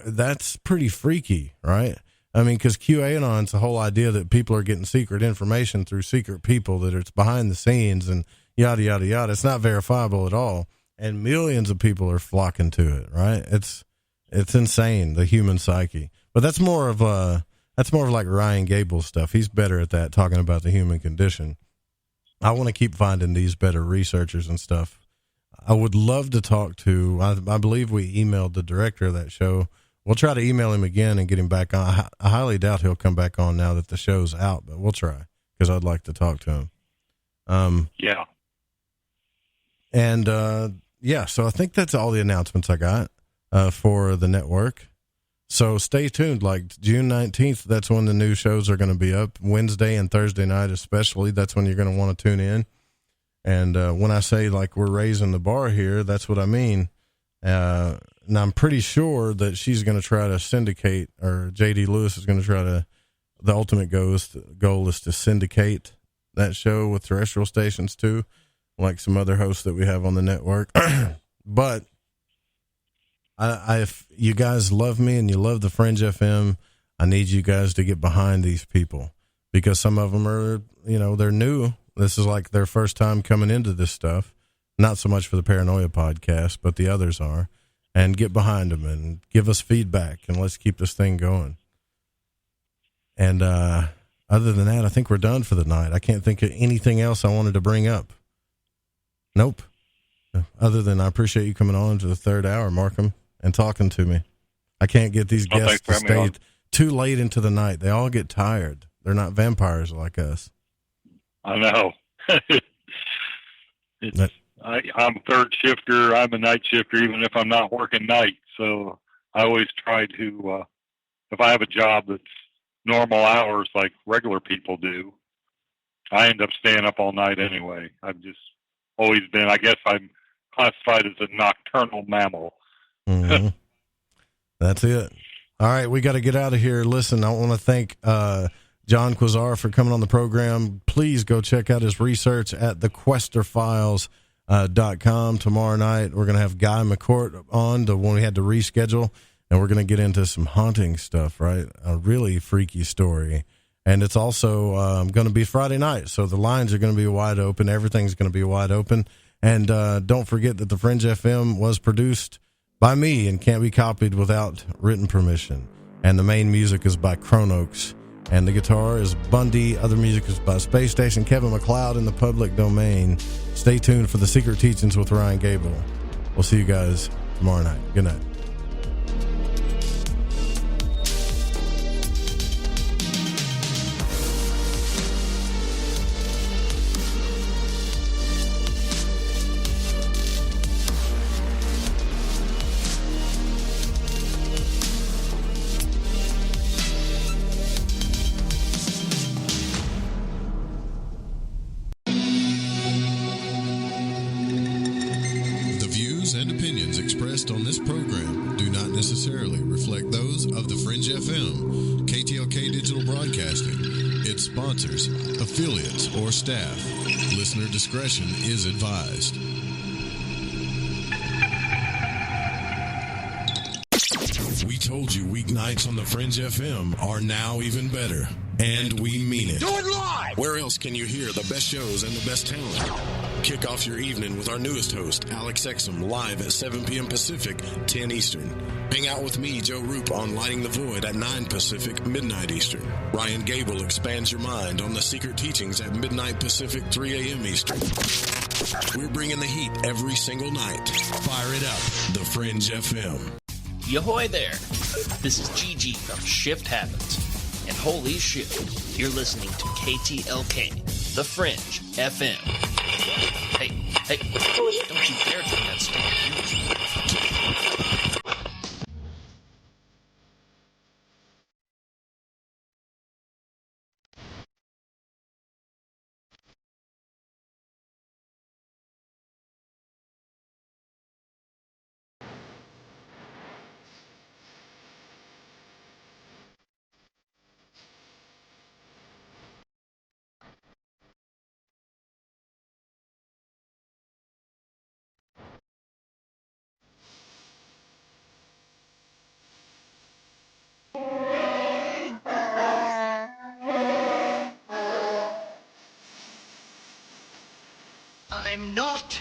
Speaker 8: that's pretty freaky, right? I mean, because QAnon's the whole idea that people are getting secret information through secret people, that it's behind the scenes and yada, yada, yada. It's not verifiable at all. And millions of people are flocking to it, right? It's insane, the human psyche. But that's more of like Ryan Gable's stuff. He's better at that, talking about the human condition. I want to keep finding these better researchers and stuff. I would love to talk to, I believe we emailed the director of that show. We'll try to email him again and get him back on. I highly doubt he'll come back on now that the show's out, but we'll try, because I'd like to talk to him.
Speaker 2: Yeah.
Speaker 8: And, so I think that's all the announcements I got for the network. So stay tuned. Like June 19th, that's when the new shows are going to be up. Wednesday and Thursday night especially, that's when you're going to want to tune in. And when I say like we're raising the bar here, that's what I mean. And I'm pretty sure that she's going to try to syndicate, or J.D. Lewis is going to try to, the ultimate goal is to syndicate that show with terrestrial stations too, like some other hosts that we have on the network. But if you guys love me and you love the Fringe FM, I need you guys to get behind these people, because some of them are, they're new. This is like their first time coming into this stuff. Not so much for the Paranoia podcast, but the others are. and get behind them and give us feedback, and let's keep this thing going. And other than that, I think we're done for the night. I can't think of anything else I wanted to bring up. Nope. Other than I appreciate you coming on to the third hour, Markham, and talking to me. I can't get these guests to stay too late into the night. They all get tired. They're not vampires like us.
Speaker 2: I know. I'm third shifter. I'm a night shifter, even if I'm not working night. So I always try to, if I have a job that's normal hours like regular people do, I end up staying up all night anyway. I've just always been, I guess I'm classified as a nocturnal mammal.
Speaker 8: Mm-hmm. That's it. All right, we got to get out of here. Listen, I want to thank Gian Quasar for coming on the program. Please go check out his research at thequesterfiles.com. Tomorrow night, we're going to have Guy McCourt on, the one we had to reschedule, and we're going to get into some haunting stuff, right? A really freaky story. And it's also going to be Friday night, so the lines are going to be wide open. Everything's going to be wide open. And don't forget that the Fringe FM was produced by me and can't be copied without written permission. And the main music is by Chronox. And the guitar is Bundy. Other music is by Space Station, Kevin MacLeod in the public domain. Stay tuned for the Secret Teachings with Ryan Gable. We'll see you guys tomorrow night. Good night.
Speaker 11: On this program do not necessarily reflect those of the Fringe FM, KTLK Digital Broadcasting, its sponsors, affiliates, or staff. Listener discretion is advised. We told you weeknights on the Fringe FM are now even better, and we mean it.
Speaker 7: Do it live!
Speaker 11: Where else can you hear the best shows and the best talent? Kick off your evening with our newest host, Alex Exum, live at 7 p.m. Pacific, 10 Eastern. Hang out with me, Joe Roop, on Lighting the Void at 9 Pacific, midnight Eastern. Ryan Gable expands your mind on the Secret Teachings at midnight Pacific, 3 a.m. Eastern. We're bringing the heat every single night. Fire it up, the Fringe FM.
Speaker 3: Yahoy there. This is Gigi from Shift Happens. And holy shit, you're listening to KTLK, The Fringe FM. Hey, don't you dare turn that stuff.
Speaker 4: I'm not